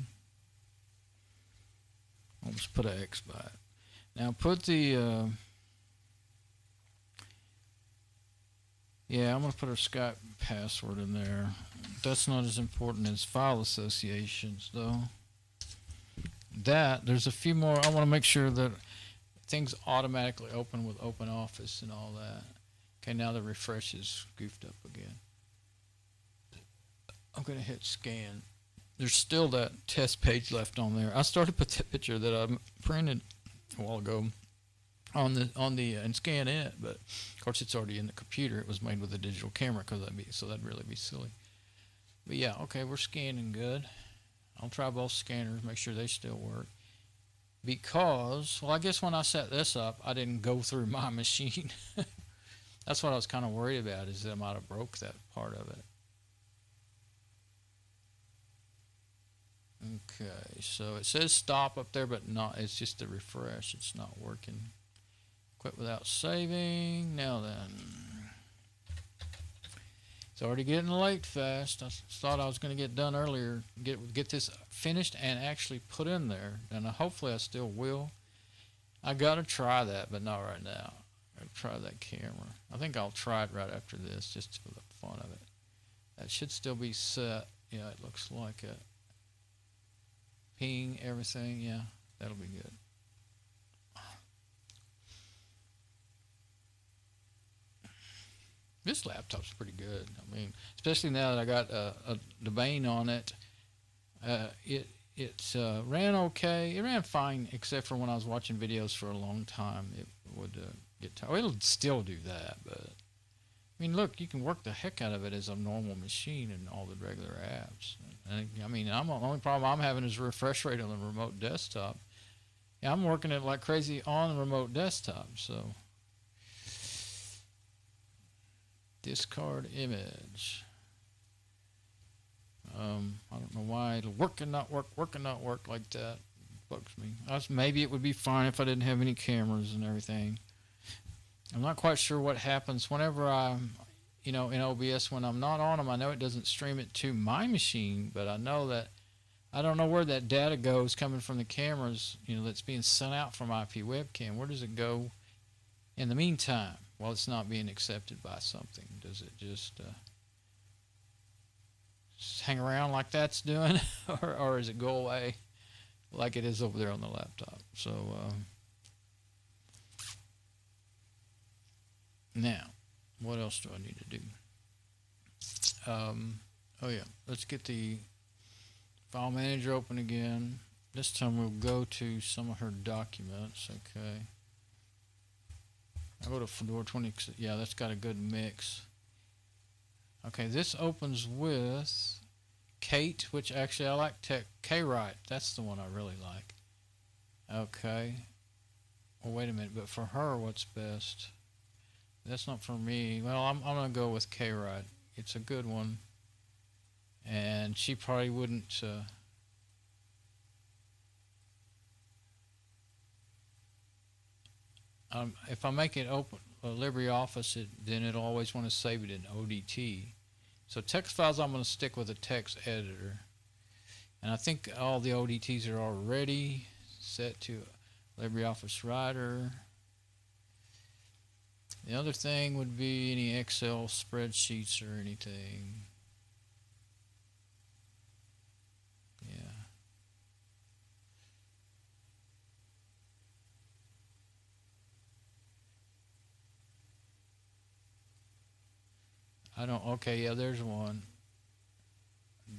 I'll just put an X by it. Now put the yeah, I'm going to put our Skype password in there. That's not as important as file associations, though. There's a few more. I want to make sure that things automatically open with OpenOffice and all that. Okay, now the refresh is goofed up again. I'm going to hit scan. There's still that test page left on there. I started to put that picture that I printed a while ago on the and scan it, but of course it's already in the computer. It was made with a digital camera, so that'd really be silly. But yeah, okay, we're scanning good. I'll try both scanners, make sure they still work. Because, well, I guess when I set this up, I didn't go through my machine. That's what I was kind of worried about, is that I might have broke that part of it. Okay, so it says stop up there, but not. It's just a refresh. It's not working. Quit without saving. Now then, it's already getting late fast. I thought I was going to get done earlier, get this finished and actually put in there, and hopefully I still will. I got to try that, but not right now. I'll try that camera. I think I'll try it right after this, just for the fun of it. That should still be set. Yeah, it looks like it. Ping everything. Yeah, that'll be good. This laptop's pretty good. I mean, especially now that I got a Debian on it. It ran okay. It ran fine, except for when I was watching videos for a long time. It would get tired. Well, it'll still do that, but I mean, look, you can work the heck out of it as a normal machine and all the regular apps. And, I mean, the only problem I'm having is refresh rate on the remote desktop. Yeah, I'm working it like crazy on the remote desktop, so. Discard image. I don't know why it'll work and not work like that. Bugs me. Maybe it would be fine if I didn't have any cameras and everything. I'm not quite sure what happens whenever I'm, in OBS when I'm not on them. I know it doesn't stream it to my machine, but I know that I don't know where that data goes coming from the cameras, that's being sent out from IP webcam. Where does it go in the meantime while it's not being accepted by something? Does it just hang around like that's doing, or does it go away like it is over there on the laptop? So now, what else do I need to do? Oh yeah, let's get the file manager open again. This time we'll go to some of her documents. Okay, I'll go to Fedora 20. Yeah, that's got a good mix. Okay, this opens with Kate, which actually I like. K-Write, that's the one I really like. Okay. Well, wait a minute, but for her, what's best? That's not for me. Well, I'm going to go with K-Write. It's a good one. And she probably wouldn't... if I make it open LibreOffice, then it'll always want to save it in ODT. So text files, I'm going to stick with a text editor. And I think all the ODTs are already set to LibreOffice Writer. The other thing would be any Excel spreadsheets or anything. Yeah. I don't, okay, yeah, there's one.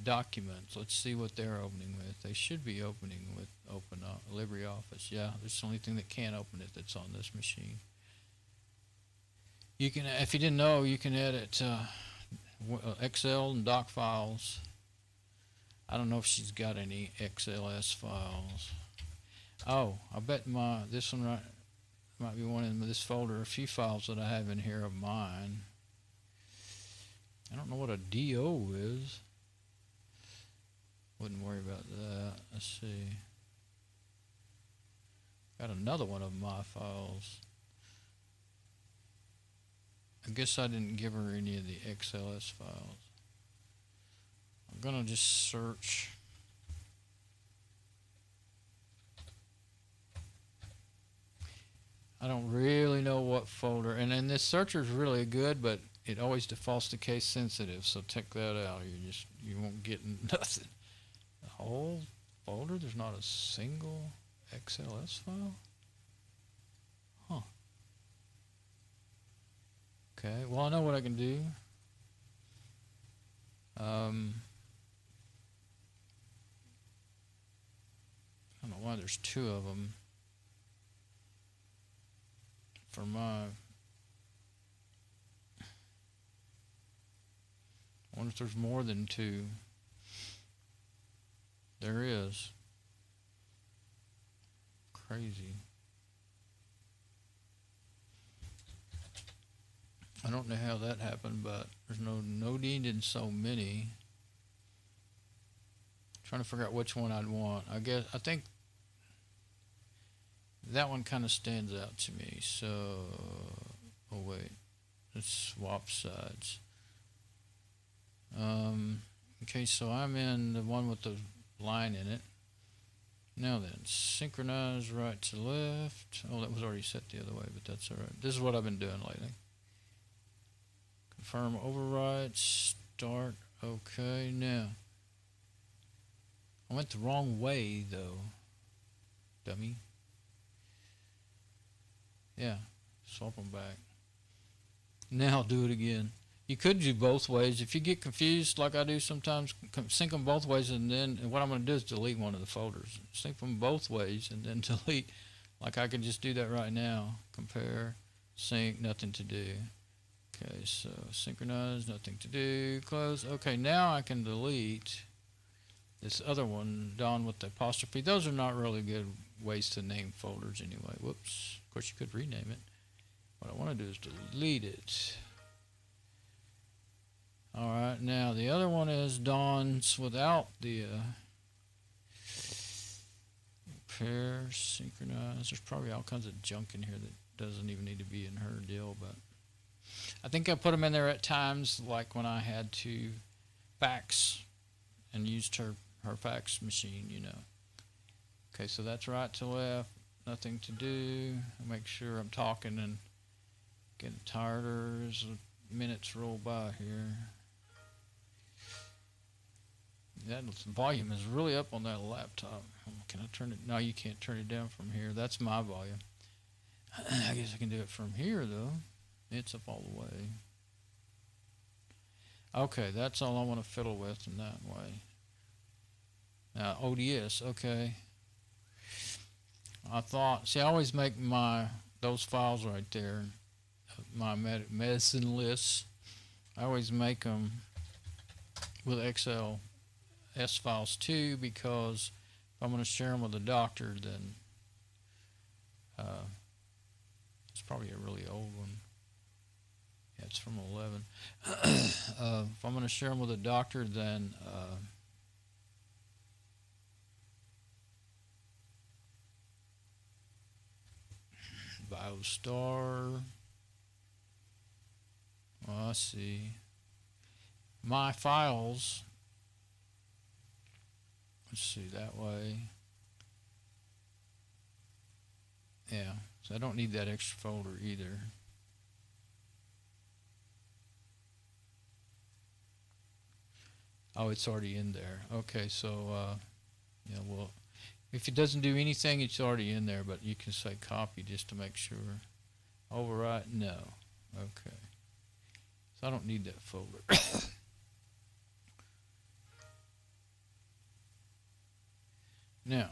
Documents. Let's see what they're opening with. They should be opening with LibreOffice. Yeah, that's the only thing that can't open it that's on this machine. You can, if you didn't know, you can edit Excel and doc files. I don't know if she's got any XLS files. Oh, I bet this one right might be one in this folder. A few files that I have in here of mine. I don't know what a DO is. Wouldn't worry about that. Let's see. Got another one of my files. I guess I didn't give her any of the XLS files. I'm gonna just search. I don't really know what folder, and then this searcher is really good, but it always defaults to case sensitive, so check that out. You won't get nothing. The whole folder, there's not a single XLS file? Huh. Okay, well, I know what I can do. I don't know why there's two of them. For my, I wonder if there's more than two. There is. Crazy. I don't know how that happened, but there's no need in so many. Trying to figure out which one I'd want. I think that one kind of stands out to me. So, oh wait, let's swap sides. Okay, so I'm in the one with the line in it. Now then, synchronize right to left. Oh, that was already set the other way, but that's alright. This is what I've been doing lately. Confirm override, start. Okay, now. I went the wrong way, though. Dummy. Yeah, swap them back. Now do it again. You could do both ways. If you get confused, like I do sometimes, sync them both ways, and then what I'm going to do is delete one of the folders. Sync them both ways, and then delete. Like I can just do that right now. Compare, sync, nothing to do. Okay, so synchronize, nothing to do, close. Okay, now I can delete this other one, Don with the apostrophe. Those are not really good ways to name folders anyway. Whoops. Of course, you could rename it. What I want to do is delete it. Alright, now the other one is Don's without the pair, synchronize. There's probably all kinds of junk in here that doesn't even need to be in her deal, but I think I put them in there at times, like when I had to fax and used her fax machine, you know. Okay, so that's right to left, nothing to do. I'll make sure I'm talking and getting tired as minutes roll by here. That volume is really up on that laptop. Can I turn it? No, you can't turn it down from here. That's my volume. I guess I can do it from here, though. It's up all the way. Okay, that's all I want to fiddle with in that way. Now, ODS, okay. I thought, see, I always make those files right there, my medicine lists. I always make them with XLS files too, because if I'm going to share them with a doctor, then it's probably a really old one. Yeah, it's from 11. If I'm going to share them with a doctor, then BioStar. Well, I see. My files. Let's see that way. Yeah, so I don't need that extra folder either. Oh, it's already in there. Okay, so yeah, well, if it doesn't do anything, it's already in there, but you can say copy just to make sure. Overwrite, no. Okay. So I don't need that folder. Now,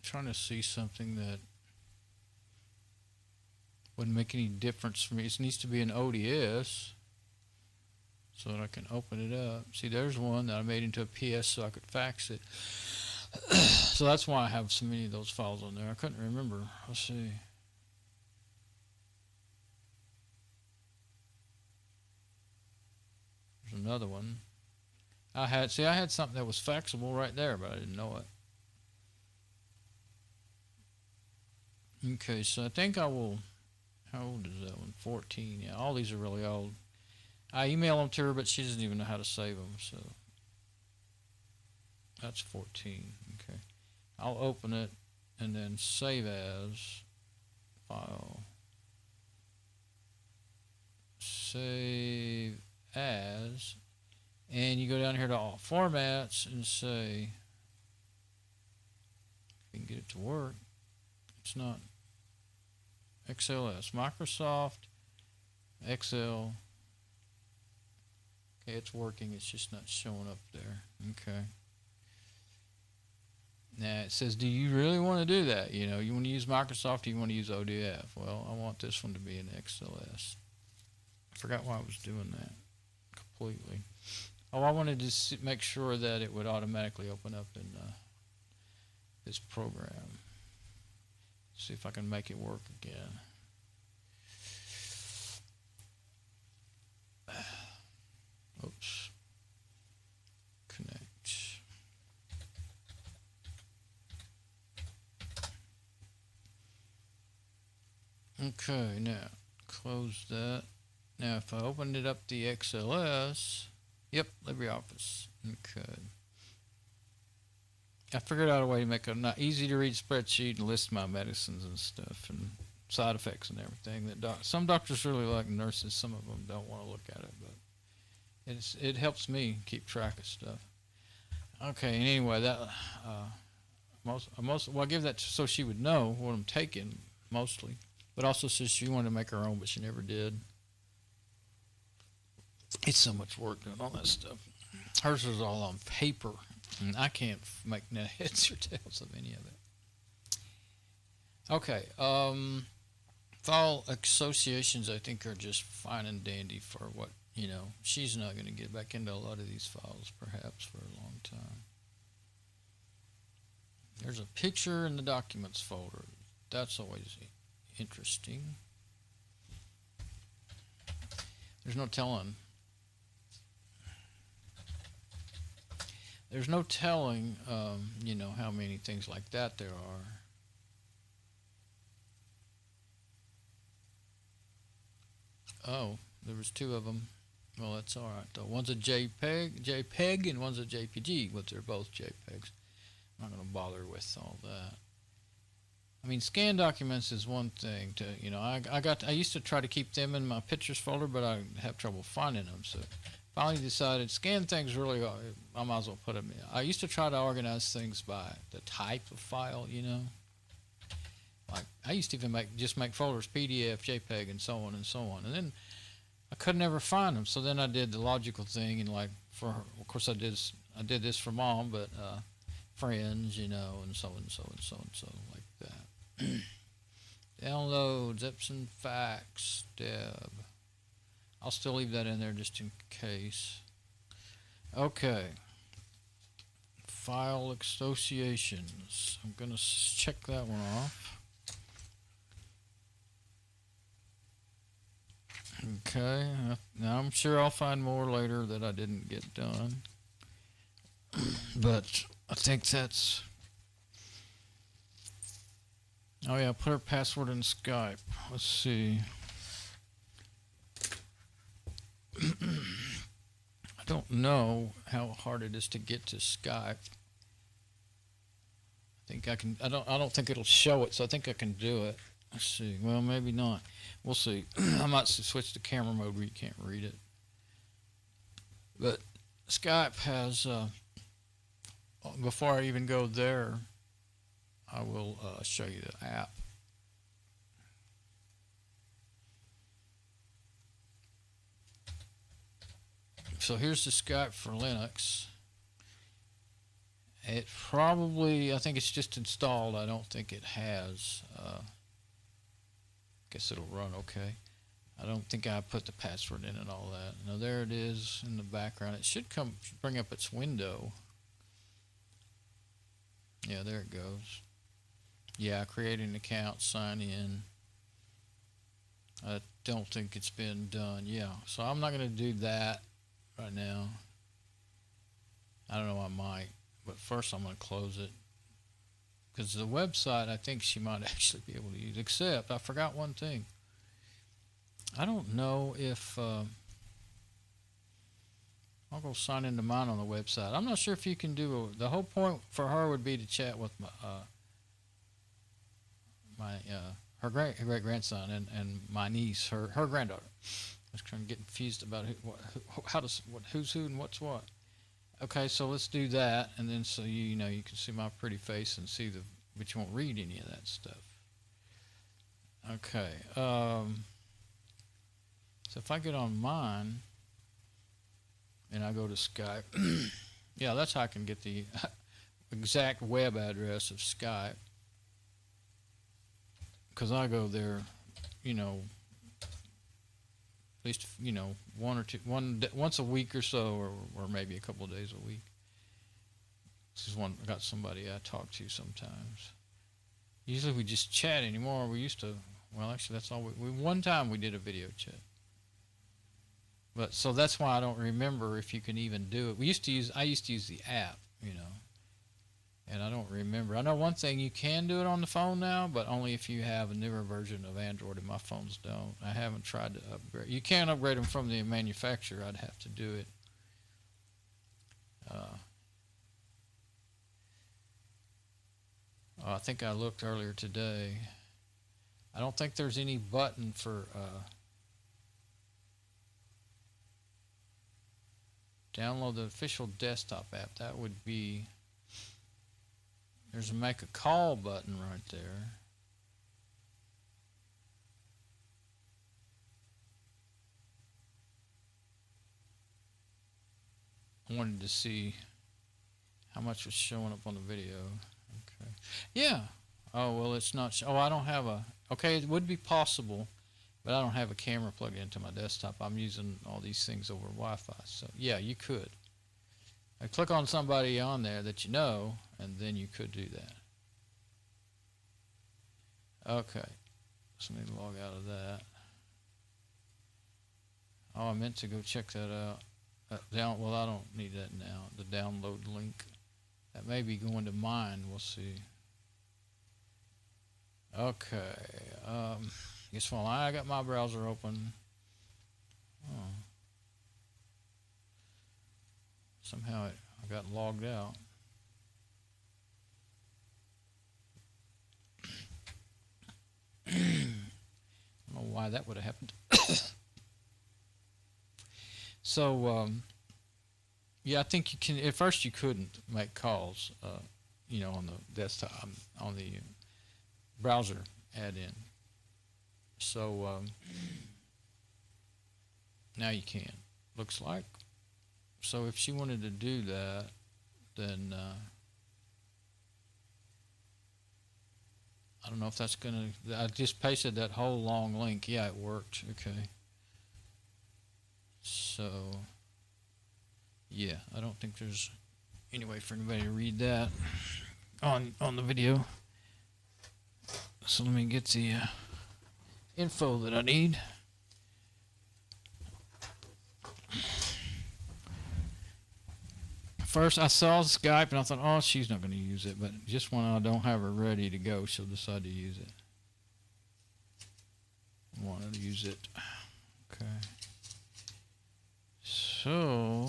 trying to see something that wouldn't make any difference for me. It needs to be an ODS so that I can open it up. See, there's one that I made into a PS so I could fax it. So that's why I have so many of those files on there. I couldn't remember. Let's see. There's another one. I had something that was faxable right there, but I didn't know it. Okay, so I think I will. How old is that one? 14. Yeah, all these are really old. I email them to her, but she doesn't even know how to save them. So that's 14. Okay, I'll open it and then save as file. Save as, and you go down here to all formats and say, if you can get it to work. It's not XLS, Microsoft Excel. Okay, it's working. It's just not showing up there. Okay. Now it says, do you really want to do that? You know, you want to use Microsoft or you want to use ODF? Well, I want this one to be an XLS. I forgot why I was doing that completely. Oh, I wanted to make sure that it would automatically open up in this program. See if I can make it work again. Oops. Connect. Okay, now close that. Now if I opened it up the XLS, yep, LibreOffice. Okay. I figured out a way to make a not easy to read spreadsheet and list my medicines and stuff and side effects and everything. That some doctors really like, nurses, some of them don't want to look at it, but it helps me keep track of stuff. Okay, and anyway, that well, I give that so she would know what I'm taking mostly, but also says she wanted to make her own, but she never did. It's so much work doing all that stuff. Hers is all on paper, and I can't make no heads or tails of any of it. Okay, file associations I think are just fine and dandy for what, you know, she's not going to get back into a lot of these files perhaps for a long time. There's a picture in the documents folder. That's always interesting. There's no telling. There's no telling, you know, how many things like that there are. Oh, there was two of them. Well, that's all right, though. One's a JPEG, and one's a JPG, but they're both JPEGs. I'm not going to bother with all that. I mean, scan documents is one thing to, you know, I used to try to keep them in my pictures folder, but I have trouble finding them, so finally decided scan things really, I might as well put them in. I used to try to organize things by the type of file, you know. Like, I used to even make folders, PDF, JPEG, and so on and so on. And then I could never find them, so then I did the logical thing, and like, for her, of course I did this for Mom, but friends, you know, and so and so and so and so, like that. Downloads, Epson Fax, Deb. I'll still leave that in there just in case. Okay. File associations. I'm going to check that one off. Okay. Now I'm sure I'll find more later that I didn't get done. But I think that's... Oh yeah, put her password in Skype. Let's see. I don't know how hard it is to get to Skype. think I can. I don't think it'll show it, so I think I can do it. Let's see. Well, maybe not. We'll see. I might switch to camera mode where you can't read it. But Skype has. Before I even go there, I will show you the app. So here's the Skype for Linux. It probably, I think it's just installed. I don't think it has. Guess it'll run okay. I don't think I put the password in and all that. Now there it is in the background. It should bring up its window. Yeah, there it goes. Yeah, create an account, sign in. I don't think it's been done. Yeah, so I'm not going to do that right now. I don't know, I might. But first I'm going to close it. Because the website, I think she might actually be able to use. Except, I forgot one thing. I don't know if... I'll go sign into mine on the website. I'm not sure if you can do... the whole point for her would be to chat with her great-grandson and my niece, her granddaughter. I was trying to get confused about who's who and what's what. Okay, so let's do that, and then so you know you can see my pretty face and see but you won't read any of that stuff. Okay, so if I get on mine and I go to Skype, yeah, that's how I can get the exact web address of Skype, because I go there, you know, at least, you know, once a week or so, or maybe a couple of days a week. This is one I got somebody I talk to sometimes. Usually we just chat anymore. We used to, well, actually that's all one time we did a video chat. But so that's why I don't remember if you can even do it. I used to use the app, you know. And I don't remember. I know one thing, you can do it on the phone now, but only if you have a newer version of Android, and my phones don't. I haven't tried to upgrade. You can upgrade them from the manufacturer. I'd have to do it. I think I looked earlier today. I don't think there's any button for download the official desktop app. That would be... There's a make a call button right there. I wanted to see how much was showing up on the video. Okay. Yeah. Oh, well, it's not. Oh, I don't have a... Okay, it would be possible, but I don't have a camera plugged into my desktop. I'm using all these things over Wi-Fi. So, yeah, you could. I click on somebody on there that you know, and then you could do that. Okay, so let me log out of that. Oh, I meant to go check that out. Well, I don't need that now. The download link. That may be going to mine. We'll see. Okay. Guess while I got my browser open. Oh. Somehow I got logged out. I don't know why that would have happened. So, yeah, I think you can. At first, you couldn't make calls, you know, on the desktop, on the browser add-in. So now you can. Looks like. So if she wanted to do that, then I don't know if that's gonna. I just pasted that whole long link. Yeah, it worked. Okay. So yeah, I don't think there's any way for anybody to read that on the video. So let me get the info that I need. First, I saw Skype and I thought, oh, she's not going to use it. But just when I don't have her ready to go, she'll decide to use it. I want her to use it. Okay. So,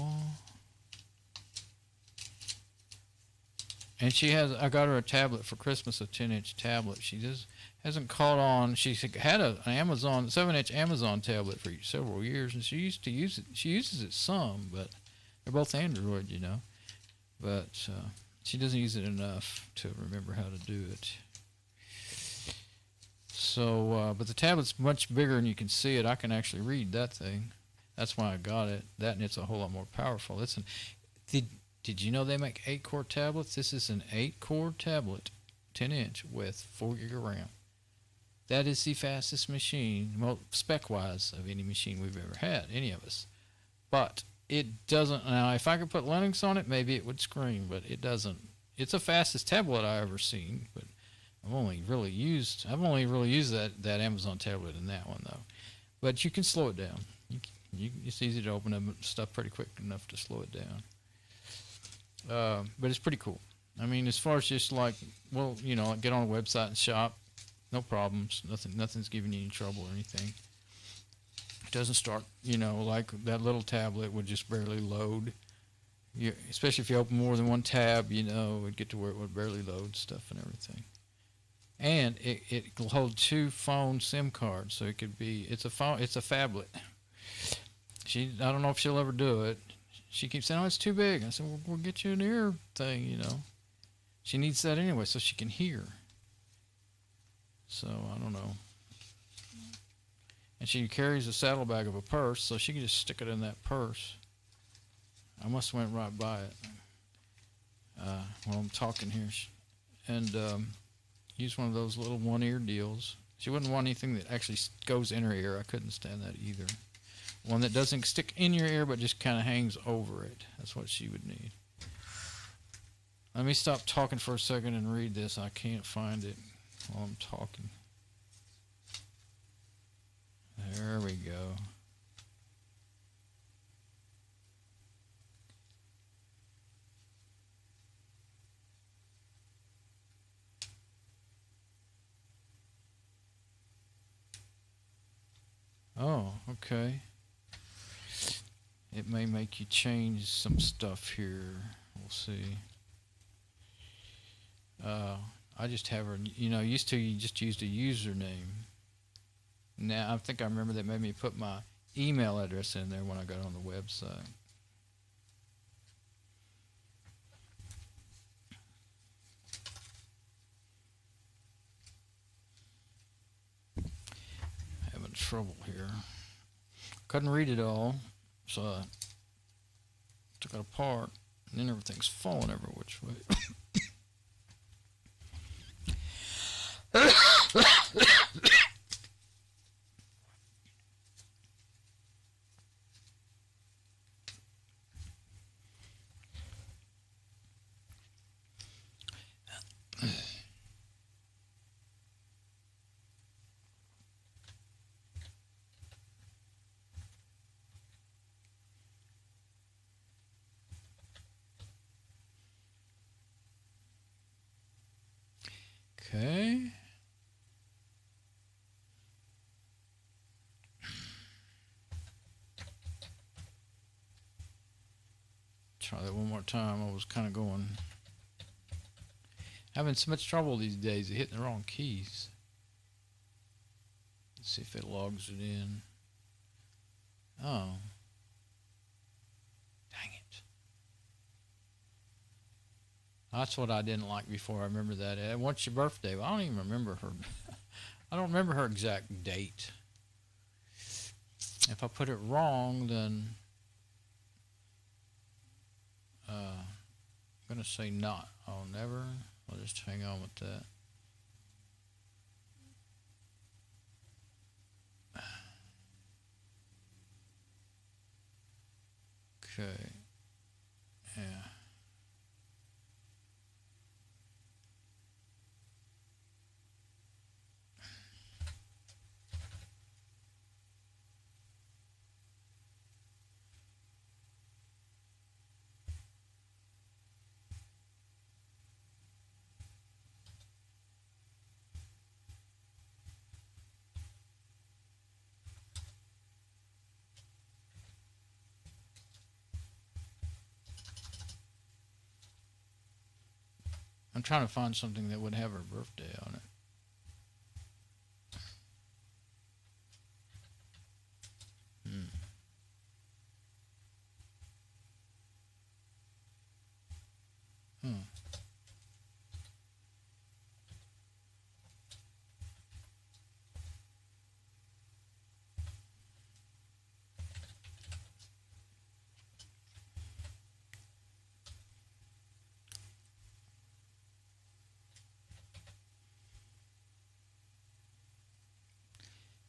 And she has. I got her a tablet for Christmas, a 10-inch tablet. She just hasn't caught on. She had an Amazon 7-inch Amazon tablet for several years, and she used to use it. She uses it some, but they're both Android, you know. But she doesn't use it enough to remember how to do it. So, but the tablet's much bigger, and you can see it. I can actually read that thing. That's why I got it. That, and it's a whole lot more powerful. It's an. Did you know they make 8-core tablets? This is an 8-core tablet, 10-inch, with 4 gig of RAM. That is the fastest machine, well, spec-wise, of any machine we've ever had, any of us. But it doesn't. Now, if I could put Linux on it, maybe it would scream, but it doesn't. It's the fastest tablet I've ever seen, but I've only really used that Amazon tablet in that one, though. But you can slow it down. It's easy to open up stuff pretty quick enough to slow it down. But it's pretty cool. I mean, as far as just like, well, you know, get on a website and shop, no problems. Nothing's giving you any trouble or anything. It doesn't start, you know, like that little tablet would just barely load. Especially if you open more than one tab, you know, it'd get to where it would barely load stuff and everything. And it will hold 2 phone SIM cards, so it could be. It's a phablet. I don't know if she'll ever do it. She keeps saying, "Oh, it's too big." I said, "Well, we'll get you an ear thing, you know." She needs that anyway, so she can hear. So, I don't know. And she carries a saddlebag of a purse, so she can just stick it in that purse. I must have went right by it while I'm talking here. And use one of those little one-ear deals. She wouldn't want anything that actually goes in her ear. I couldn't stand that either. One that doesn't stick in your ear but just kind of hangs over it. That's what she would need. Let me stop talking for a second and read this. I can't find it while I'm talking. There we go. Oh, okay. It may make you change some stuff here. We'll see. I just have her, you know, you just used a username. Now, I think I remember they made me put my email address in there when I got on the website. Having trouble here. Couldn't read it all, so I took it apart, and then everything's falling every which way. Okay. Try that one more time. I was kind of having so much trouble these days at hitting the wrong keys. Let's see if it logs it in. Oh. Dang it. That's what I didn't like before. I remember that. What's your birthday? Well, I don't even remember her. I don't remember her exact date. If I put it wrong, then I'm going to say not. I'll never. I'll just hang on with that. Okay. Yeah. I'm trying to find something that would have her birthday on it.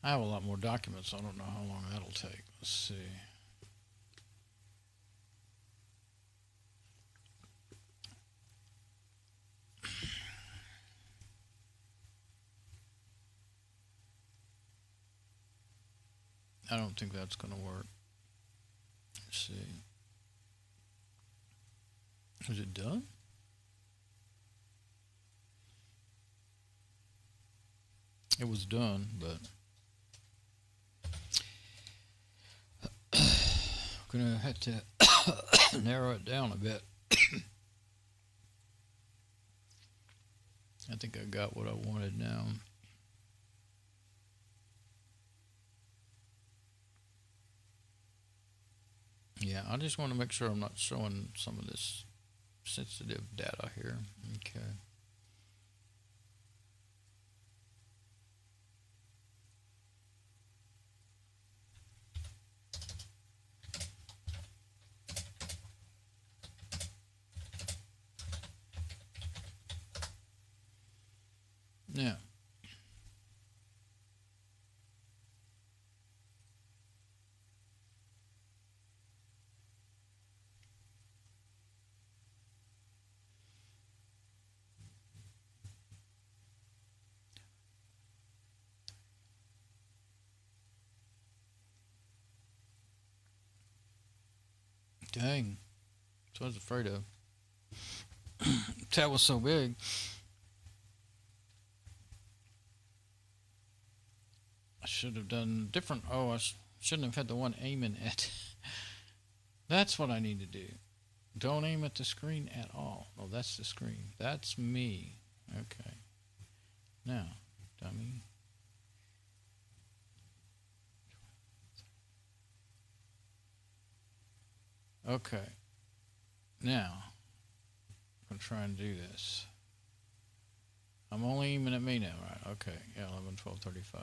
I have a lot more documents. I don't know how long that'll take. Let's see. I don't think that's going to work. Let's see. Is it done? It was done, but I'm going to have to narrow it down a bit. I think I got what I wanted now. Yeah, I just want to make sure I'm not showing some of this sensitive data here. Okay. Now, dang, that's what I was afraid of. That was so big. I should have done different. Oh, I shouldn't have had the one aiming at. That's what I need to do. Don't aim at the screen at all. Oh, that's the screen. That's me. Okay. Now, dummy. Okay. Now, I'm going to try and do this. I'm only aiming at me now, right? Okay. Yeah, 11, 12, 35.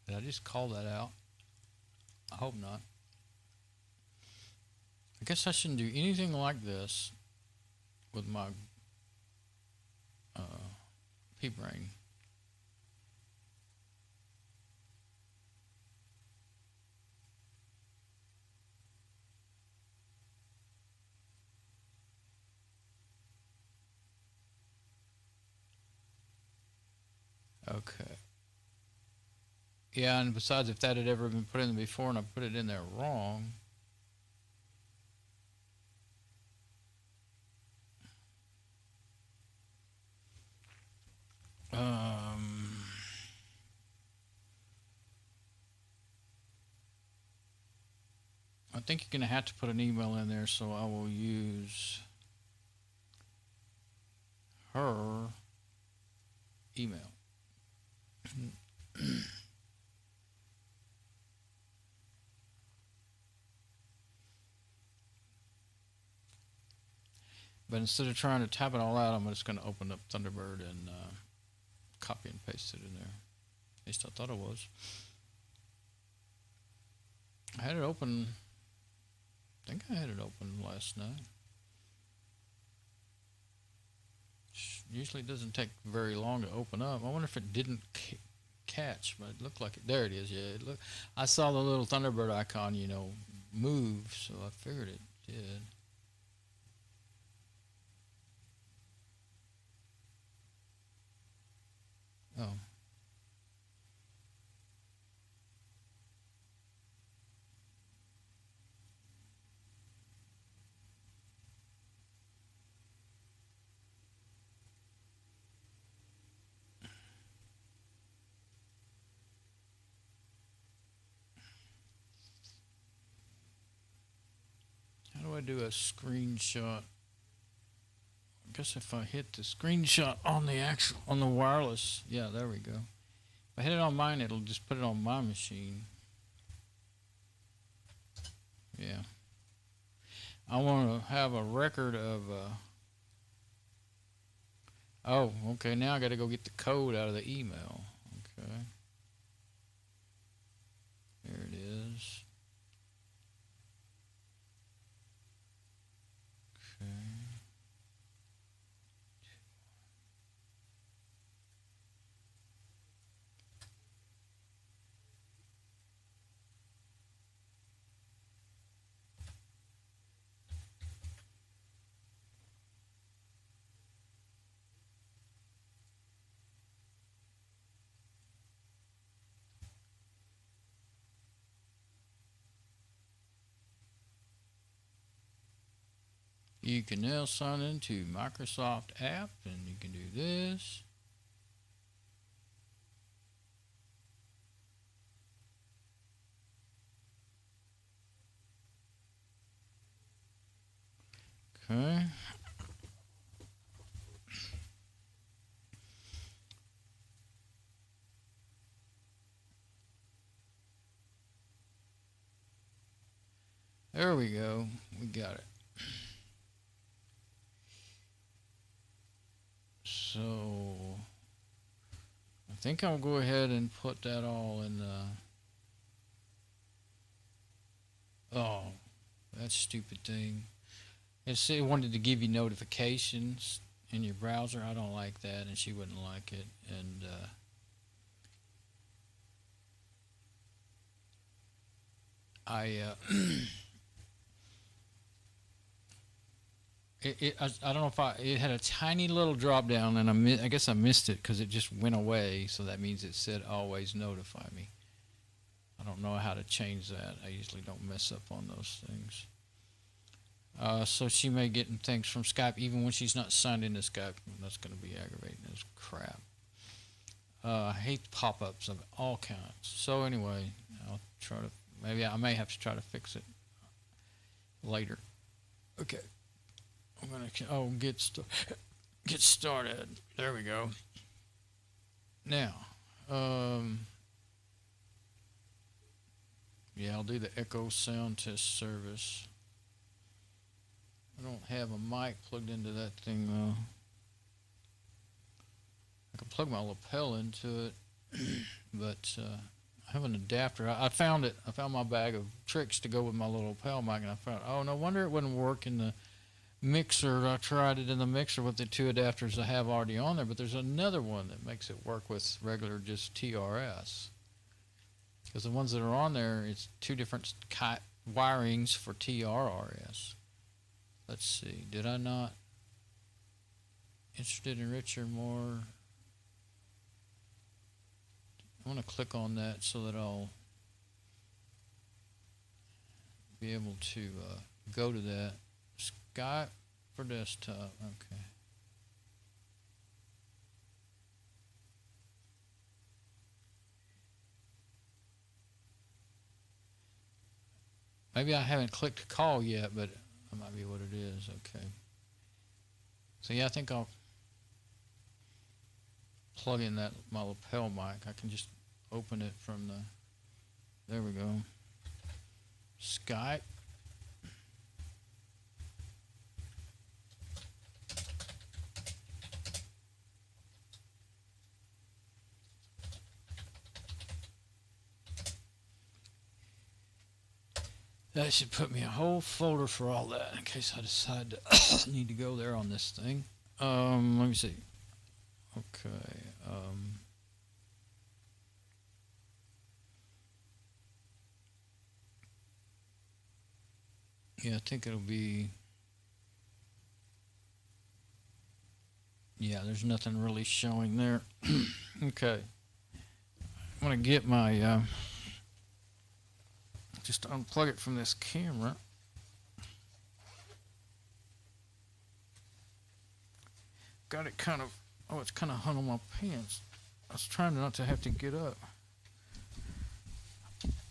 Did I just call that out? I hope not. I guess I shouldn't do anything like this with my P-brain. Okay. Yeah, and besides, if that had ever been put in there before and I put it in there wrong, I think you're going to have to put an email in there, so I will use her email. But instead of trying to type it all out, I'm just going to open up Thunderbird and copy and paste it in there. At least I thought it was. I had it open. I think I had it open last night. Usually it doesn't take very long to open up. I wonder if it didn't catch, but it looked like it. There it is. Yeah, it looked. I saw the little Thunderbird icon, you know, move, so I figured it did. Oh. do a screenshot. I guess if I hit the screenshot on the wireless, yeah, there we go. If I hit it on mine, it'll just put it on my machine. Yeah. I want to have a record of. Oh, okay. Now I got to go get the code out of the email. Okay. There it is. Okay. You can now sign into Microsoft app, and you can do this. Okay. There we go. We got it. So I think I'll go ahead and put that all in the. Oh, that stupid thing. It wanted to give you notifications in your browser. I don't like that, and she wouldn't like it. And I don't know if it had a tiny little drop down, and I guess I missed it because it just went away. So that means it said always notify me. I don't know how to change that. I usually don't mess up on those things. So she may get things from Skype even when she's not signed into Skype. That's going to be aggravating as crap. I hate pop-ups of all kinds. So anyway, I'll try to. Maybe I may have to try to fix it later. Okay. I'm gonna get started. There we go. Now, yeah, I'll do the echo sound test service. I don't have a mic plugged into that thing though. I can plug my lapel into it, but I have an adapter. I found it. I found my bag of tricks to go with my little lapel mic, and I found, oh, no wonder it wouldn't work in the mixer. I tried it in the mixer with the two adapters I have already on there, but there's another one that makes it work with regular just TRS. Because the ones that are on there, it's two different wirings for TRRS. Let's see. Did I not? Interested in richer, more. I want to click on that so that I'll be able to go to that. Skype for desktop. Okay. Maybe I haven't clicked call yet, but that might be what it is. Okay. So yeah, I think I'll plug in my lapel mic. I can just open it from the. There we go. Skype. That should put me a whole folder for all that in case I decide to need to go there on this thing. Let me see. Okay. Yeah, I think it'll be. Yeah, there's nothing really showing there. Okay. I'm going to get my. Just unplug it from this camera. Got it kind of, oh, it's kind of hung on my pants. I was trying not to have to get up.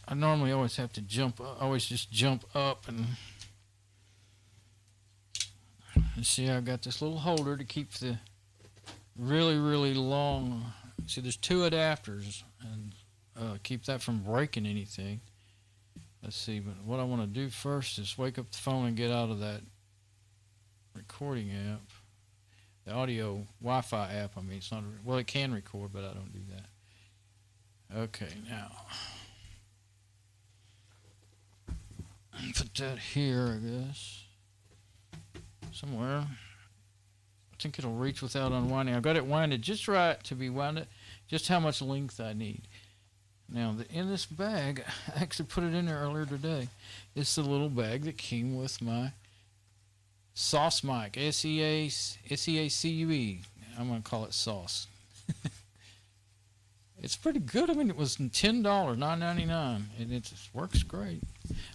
I normally always have to jump up, always just jump up and And see, I've got this little holder to keep the really long. See, there's two adapters, and keep that from breaking anything. Let's see, but what I want to do first is wake up the phone and get out of that recording app. The audio Wi-Fi app, I mean, it's not, well, it can record, but I don't do that. Okay, now, put that here, I guess, somewhere. I think it'll reach without unwinding. I've got it winded just right to be wound, just how much length I need. Now, in this bag, I actually put it in there earlier today. It's the little bag that came with my Sauce mic, S-E-A-C-U-E. I'm going to call it Sauce. It's pretty good. I mean, it was $10, $9.99, and it works great.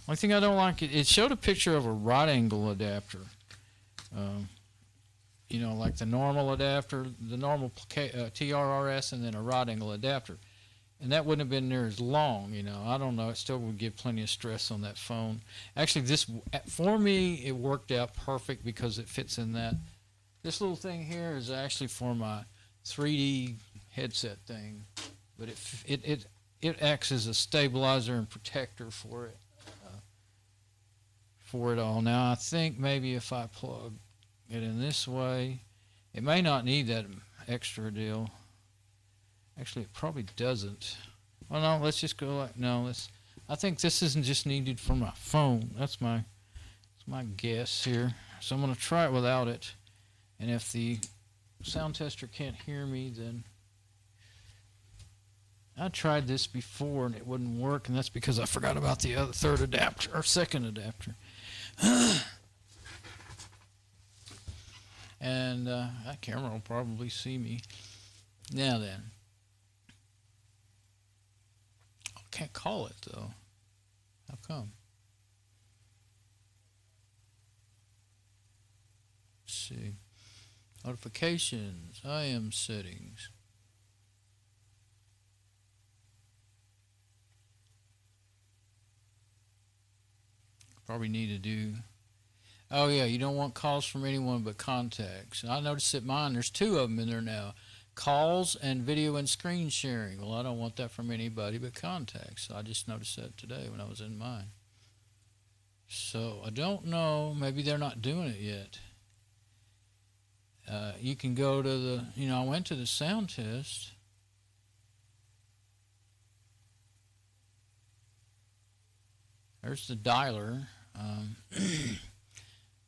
Only thing I don't like, it showed a picture of a right angle adapter. You know, like the normal adapter, the normal TRRS, and then a right angle adapter. And that wouldn't have been near as long, you know. I don't know. It still would give plenty of stress on that phone. Actually, this, for me, it worked out perfect because it fits in that. This little thing here is actually for my 3D headset thing, but it acts as a stabilizer and protector for it all. Now, I think maybe if I plug it in this way, it may not need that extra deal. Actually, it probably doesn't. Well, no, let's just go like, no, I think this isn't just needed for my phone. That's my guess here. So I'm going to try it without it. And if the sound tester can't hear me, then I tried this before and it wouldn't work, and that's because I forgot about the other third adapter, or second adapter. And that camera will probably see me. Now then. Can't call it though. How come? Let's see. Notifications. IM settings. Probably need to do. Oh yeah, you don't want calls from anyone but contacts. And I noticed that mine, there's two of them in there now. Calls and video and screen sharing. Well, I don't want that from anybody but contacts. I just noticed that today when I was in mine. So I don't know. Maybe they're not doing it yet. You can go to the, you know, I went to the sound test. There's the dialer. I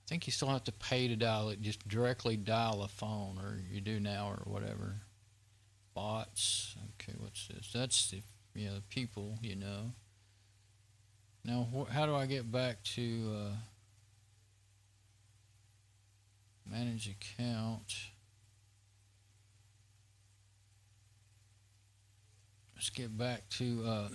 think you still have to pay to dial it. Just directly dial a phone, or you do now, or whatever. Bots. Okay, what's this? That's the, you know, the people, you know. Now, how do I get back to manage account? Let's get back to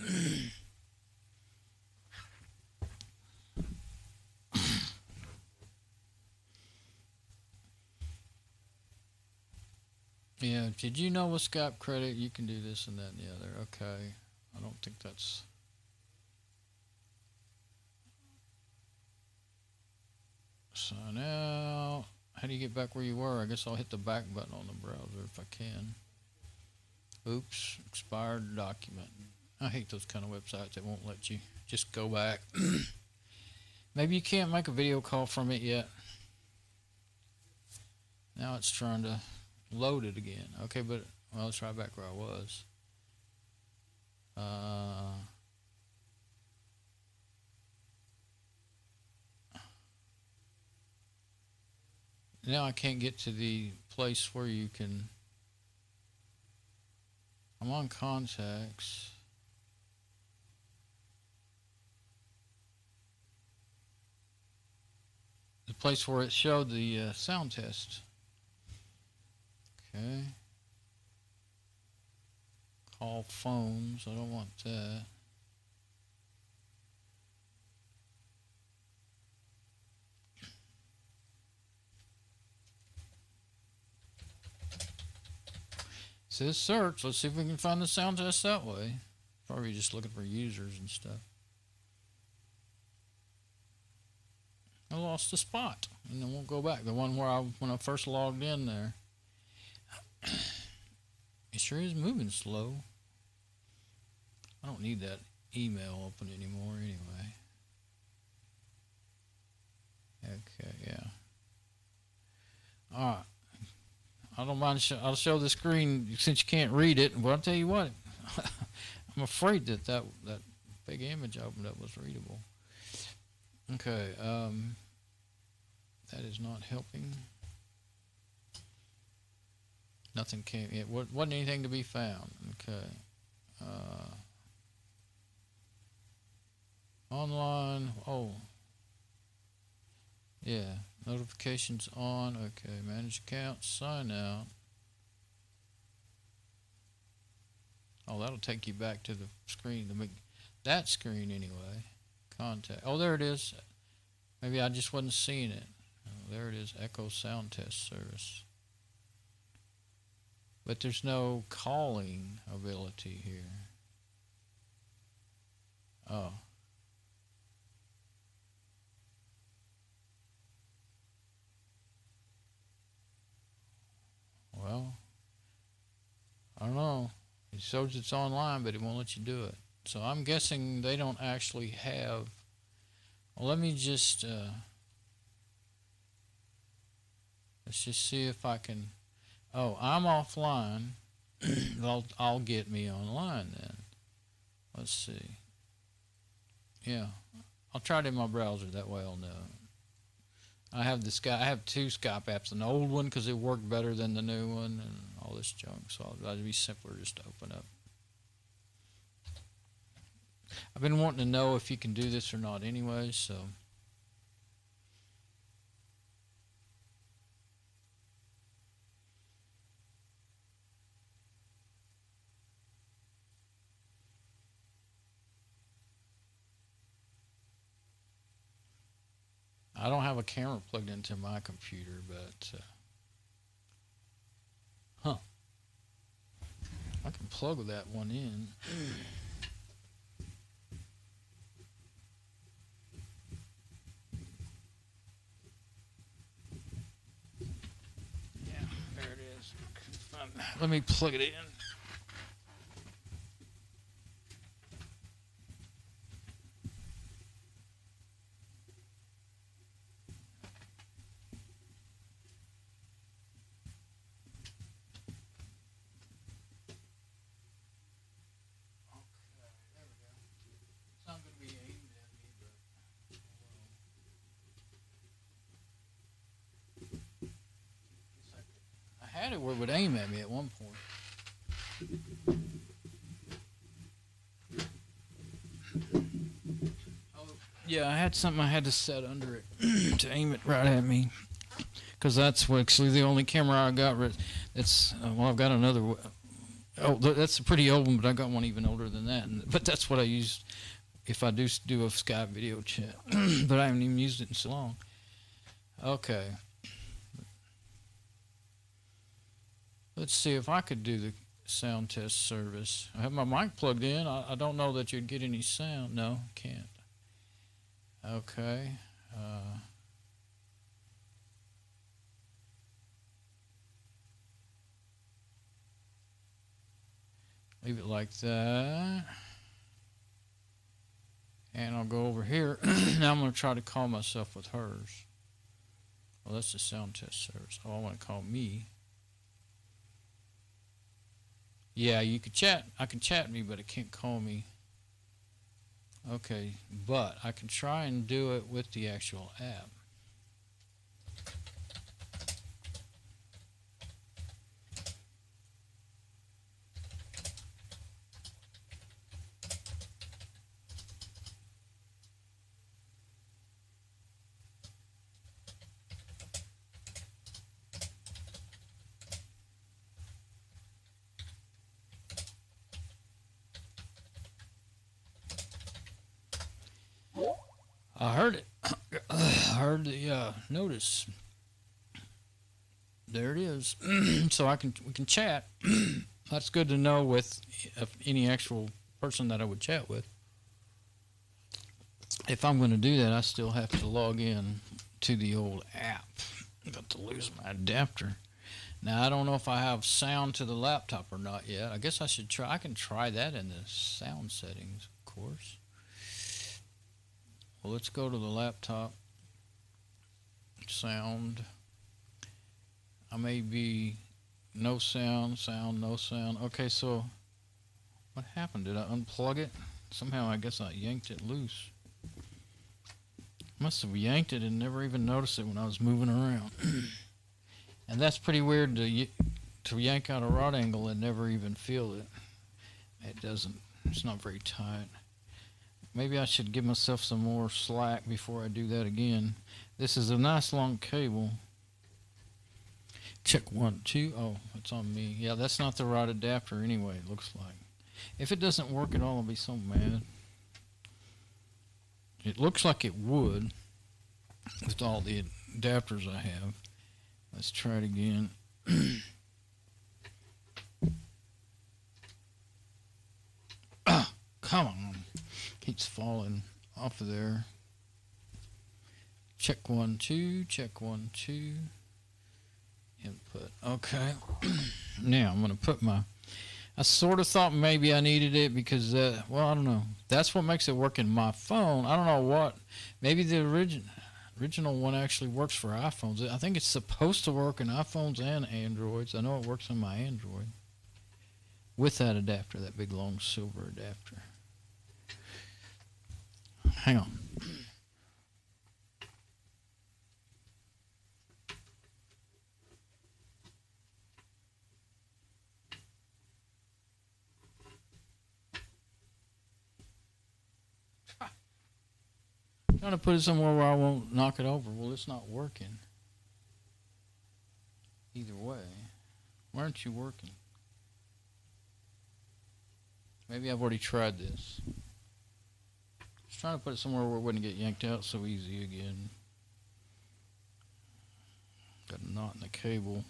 yeah, did you know with Skype credit you can do this and that and the other? Okay, I don't think that's... Sign out. How do you get back where you were? I guess I'll hit the back button on the browser if I can. Oops, expired document. I hate those kind of websites that won't let you just go back. Maybe you can't make a video call from it yet. Now it's trying to load it again. Okay, but well, let's try back where I was. Now I can't get to the place where you can... I'm on contacts. The place where it showed the sound test. Okay. Call phones. I don't want that. It says search. Let's see if we can find the sound test that way. Probably just looking for users and stuff. I lost the spot, and then we'll go back. The one where when I first logged in there. It sure is moving slow. I don't need that email open anymore anyway. Okay, yeah. Alright. I don't mind. I'll show the screen since you can't read it. But I'll tell you what. I'm afraid that big image I opened up was readable. Okay. That is not helping. Nothing came. It wasn't anything to be found. Okay. Online. Oh. Yeah. Notifications on. Okay. Manage account. Sign out. Oh, that'll take you back to the screen. That screen anyway. Contact. Oh, there it is. Maybe I just wasn't seeing it. Oh, there it is. Echo Sound Test Service. But there's no calling ability here. Oh. Well, I don't know. It shows it's online, but it won't let you do it. So I'm guessing they don't actually have. Well, let me just let's just see if I can. Oh, I'm offline. I'll get me online then. Let's see. Yeah, I'll try it in my browser. That way I'll know. I have I have two Skype apps. An old one because it worked better than the new one, and all this junk. So it'd be simpler just to open up. I've been wanting to know if you can do this or not anyway, so. I don't have a camera plugged into my computer, but I can plug that one in. Yeah, there it is. Let me plug it in. I had it where it would aim at me at one point. Oh, yeah, I had something I had to set under it to aim it right at me, because that's actually the only camera I got. It's well, I've got another. Oh, that's a pretty old one, but I got one even older than that. But that's what I used if I do a Skype video chat. But I haven't even used it in so long. Okay. Let's see if I could do the sound test service. I have my mic plugged in. I don't know that you'd get any sound. No, can't. Okay. Leave it like that. And I'll go over here. Now I'm going to try to call myself with hers. Well, that's the sound test service. Oh, I want to call me. Yeah, you could chat. I can chat me, but it can't call me. Okay, but I can try and do it with the actual app. I heard it. I heard the notice. There it is. So we can chat. That's good to know with any actual person that I would chat with. if I'm going to do that, I still have to log in to the old app. I'm about to lose my adapter. Now, I don't know if I have sound to the laptop or not yet. I guess I should try. I can try that in the sound settings, of course. Well, let's go to the laptop. Sound. I may be no sound, no sound. Okay, so what happened? Did I unplug it? Somehow I guess I yanked it loose. Must have yanked it and never even noticed it when I was moving around. And that's pretty weird to yank out a rod angle and never even feel it. It doesn't. It's not very tight. Maybe I should give myself some more slack before I do that again. This is a nice long cable. Check 1, 2. Oh, it's on me. Yeah, that's not the right adapter anyway, it looks like. If it doesn't work at all, I'll be so mad. It looks like it would with all the adapters I have. Let's try it again. Ah, come on. Keeps falling off of there. Check 1, 2. Check 1, 2. Input. Okay. Now I'm going to put my... I sort of thought maybe I needed it because, well, I don't know. That's what makes it work in my phone. I don't know what. Maybe the original one actually works for iPhones. I think it's supposed to work in iPhones and Androids. I know it works on my Android with that adapter, that big long silver adapter. Hang on. Trying to put it somewhere where I won't knock it over. Well, it's not working. Either way. Why aren't you working? Maybe I've already tried this. Just trying to put it somewhere where it wouldn't get yanked out so easy again. Got a knot in the cable.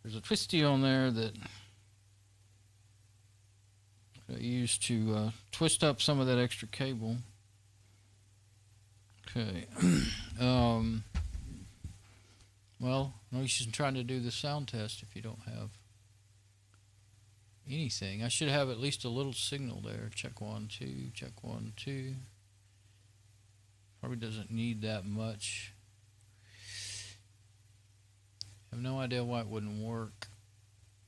There's a twisty on there that I used to twist up some of that extra cable. Okay. Well, no use in trying to do the sound test if you don't have anything. I should have at least a little signal there. Check 1, 2. Check 1, 2. Probably doesn't need that much. I have no idea why it wouldn't work.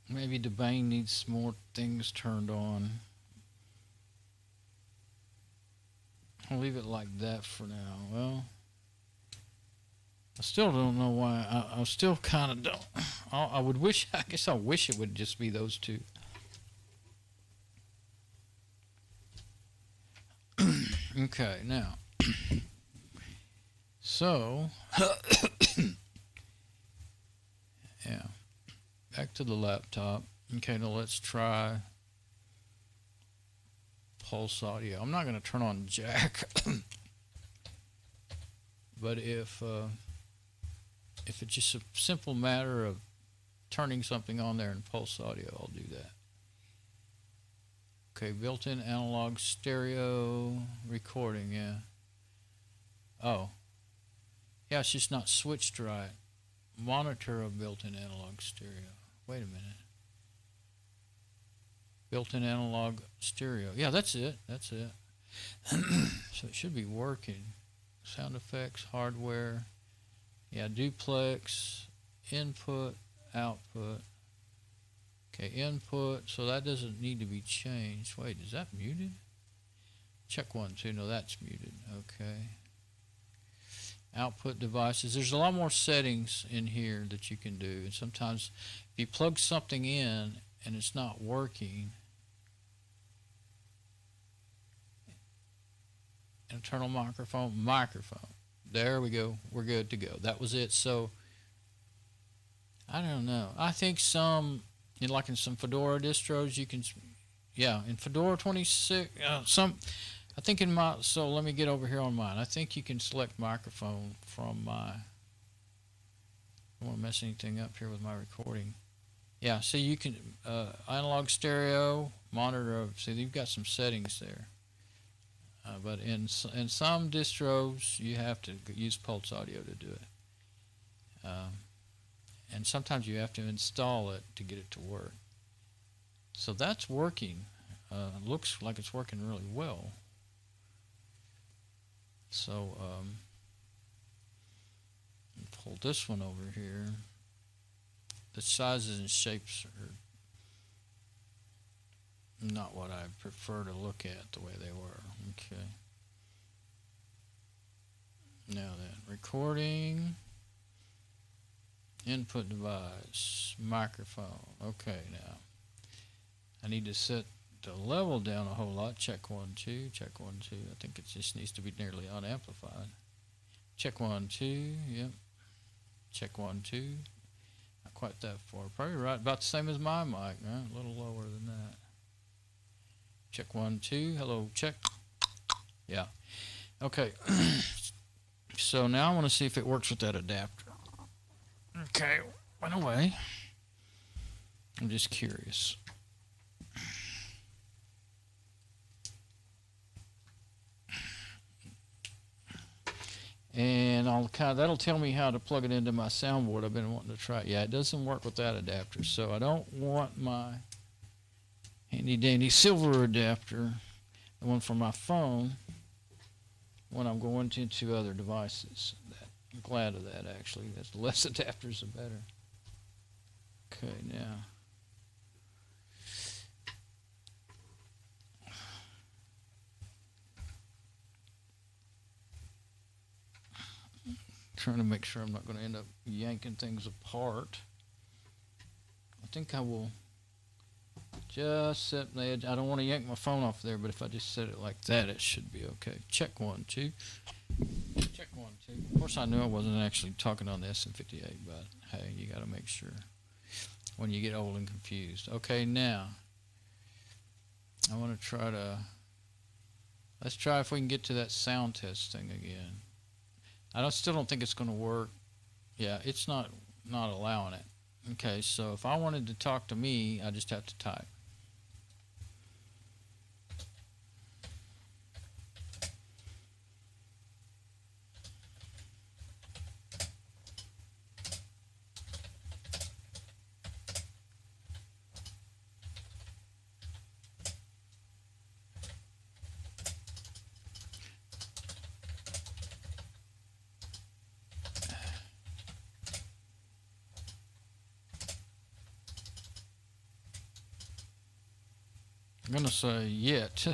Maybe Debian needs more things turned on. I'll leave it like that for now. Well, I still don't know why. I still kind of don't. I would wish, I guess I wish it would just be those two. Okay, now. So, yeah. Back to the laptop. Okay, now let's try Pulse audio. I'm not going to turn on jack, but if it's just a simple matter of turning something on there in Pulse audio, I'll do that. Okay, built-in analog stereo recording, yeah. Oh, yeah, it's just not switched right. Monitor of built-in analog stereo. Wait a minute. Built-in analog stereo. Yeah, that's it. That's it. So it should be working. Sound effects, hardware. Yeah, duplex, input, output. Okay, input. So that doesn't need to be changed. Wait, is that muted? Check 1, 2. No, that's muted. Okay. Output devices. There's a lot more settings in here that you can do. And sometimes if you plug something in and it's not working, internal microphone. There we go. We're good to go. That was it. So, I don't know. I think some, like in some Fedora distros, you can, yeah, in Fedora 26, I think in my, so let me get over here on mine. I think you can select microphone from my, I don't want to mess anything up here with my recording. Yeah, so you can, analog stereo, monitor, so you've got some settings there. But in some distros, you have to use Pulse Audio to do it. And sometimes you have to install it to get it to work. So that's working. Looks like it's working really well. So pull this one over here. The sizes and shapes are not what I prefer to look at the way they were. Okay. Now then, recording, input device, microphone. Okay, now I need to set the level down a whole lot. Check 1, 2, check 1, 2. I think it just needs to be nearly unamplified. Check 1, 2, yep. Check 1, 2. Not quite that far. Probably right about the same as my mic, right? A little lower than that. Check 1, 2. Hello, check. Yeah. Okay. So now I want to see if it works with that adapter. Okay, went away. I'm just curious. And that'll tell me how to plug it into my soundboard. I've been wanting to try it. Yeah, it doesn't work with that adapter, so I don't want my handy dandy silver adapter, the one for my phone, when I'm going into other devices. I'm glad of that, actually. The less adapters, the better. Okay, now. Trying to make sure I'm not going to end up yanking things apart. I think I will just set the edge. I don't want to yank my phone off there, but if I just set it like that, it should be okay. Check 1, 2. Check 1, 2. Of course, I knew I wasn't actually talking on the SM58, but hey, you got to make sure when you get old and confused. Okay, now I want to try to. Let's try if we can get to that sound test thing again. I still don't think it's going to work. Yeah, it's not allowing it. Okay, so if I wanted to talk to me, I just have to type. I'm going to say yet.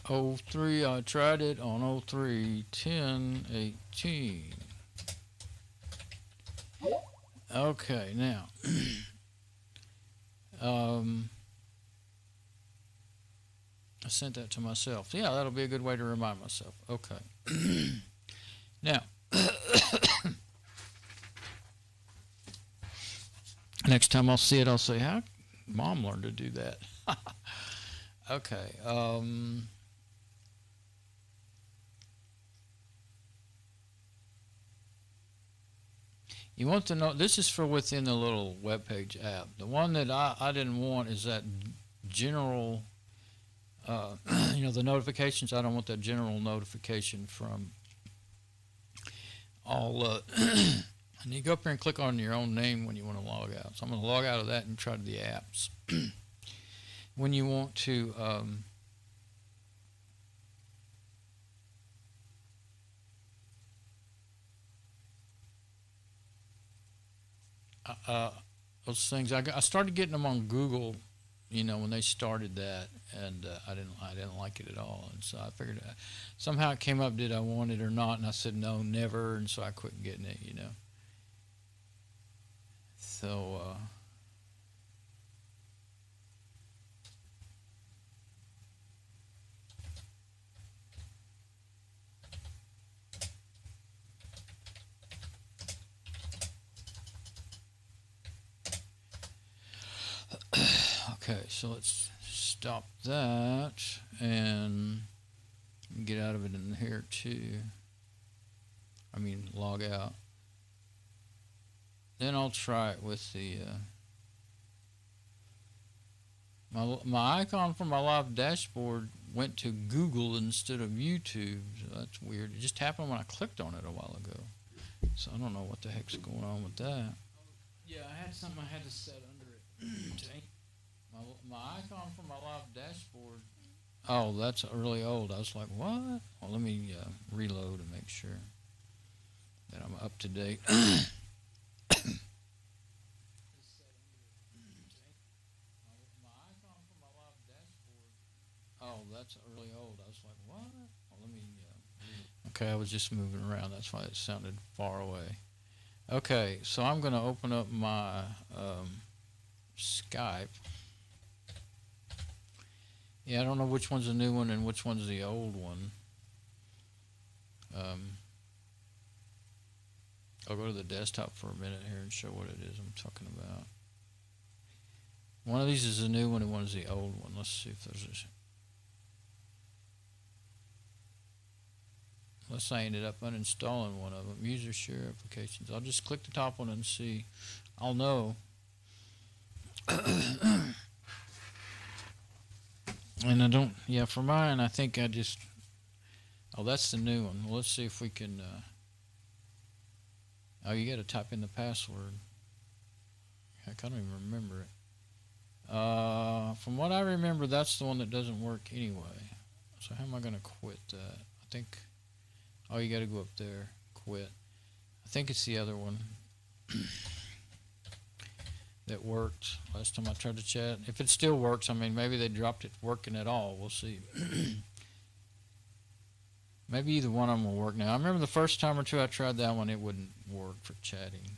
'03, I tried it on 03, 10, 18. Okay, now. I sent that to myself. Yeah, that'll be a good way to remind myself. Okay. Now, next time I'll see it, I'll say, how Mom learned to do that? Okay. You want to know, this is for within the little webpage app. The one that I didn't want is that general, the notifications. I don't want that general notification from all, and you go up here and click on your own name when you want to log out. So I'm going to log out of that and try the apps. When you want to, those things, I started getting them on Google, when they started that, and I didn't like it at all, and so I figured somehow it came up, did I want it or not, and I said no, never, and so I quit getting it, So okay, so let's stop that and get out of it in here too. Log out. Then I'll try it with the my icon for my live dashboard went to Google instead of YouTube. So that's weird. It just happened when I clicked on it a while ago. So I don't know what the heck's going on with that. Yeah, I had something I had to set under it. My icon for my live dashboard. Oh, that's really old. I was like, what? Well, let me reload and make sure that I'm up to date. Oh, that's really old. I was like, what? Well, let me. Okay, I was just moving around. That's why it sounded far away. Okay, so I'm going to open up my Skype. Yeah, I don't know which one's the new one and which one's the old one. I'll go to the desktop for a minute here and show what it is I'm talking about. One of these is the new one and one is the old one. Let's see if there's a... Unless I ended up uninstalling one of them. User share applications. I'll just click the top one and see. I'll know. And I don't, yeah, for mine, I think I just, oh, that's the new one. Well, let's see if we can, oh, you got to type in the password. Heck, I don't even remember it. From what I remember, that's the one that doesn't work anyway. So how am I going to quit that? I think, oh, you got to go up there, quit. I think it's the other one that worked last time I tried to chat. If it still works, I mean, maybe they dropped it working at all. We'll see. Maybe either one of them will work now. I remember the first time or two I tried that one, it wouldn't work for chatting.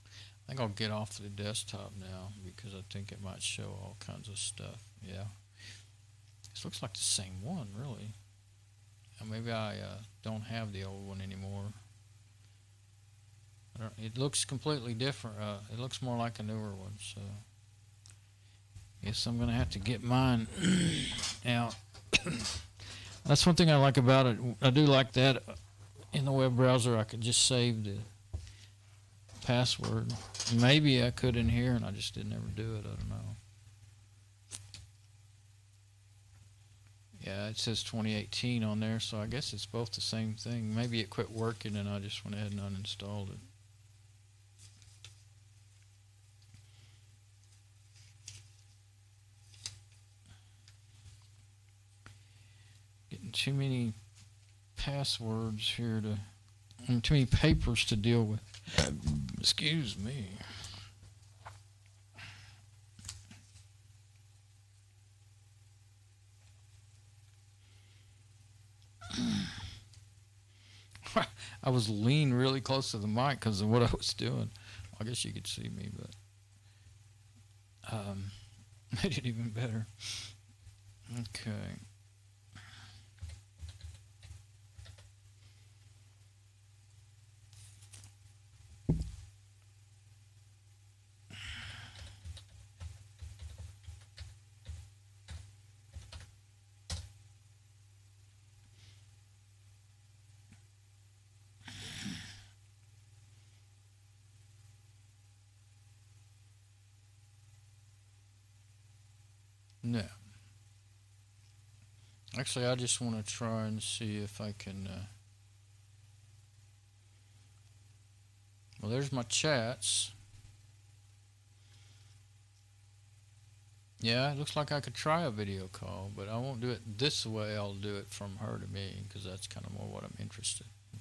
I think I'll get off the desktop now because I think it might show all kinds of stuff. Yeah. This looks like the same one, really. Maybe I don't have the old one anymore. It looks completely different. It looks more like a newer one, so guess I'm gonna have to get mine out. That's one thing I like about it. I do like that in the web browser I could just save the password. Maybe I could in here and I just didn't ever do it. I don't know. Yeah, it says 2018 on there, so I guess it's both the same thing. Maybe it quit working and I just went ahead and uninstalled it. Getting too many passwords here and too many papers to deal with. Excuse me. I was leaning really close to the mic because of what I was doing. I guess you could see me, but made it even better. Okay. No. Actually, I just want to try and see if I can... well, there's my chats. Yeah, it looks like I could try a video call, but I won't do it this way. I'll do it from her to me because that's kind of more what I'm interested in.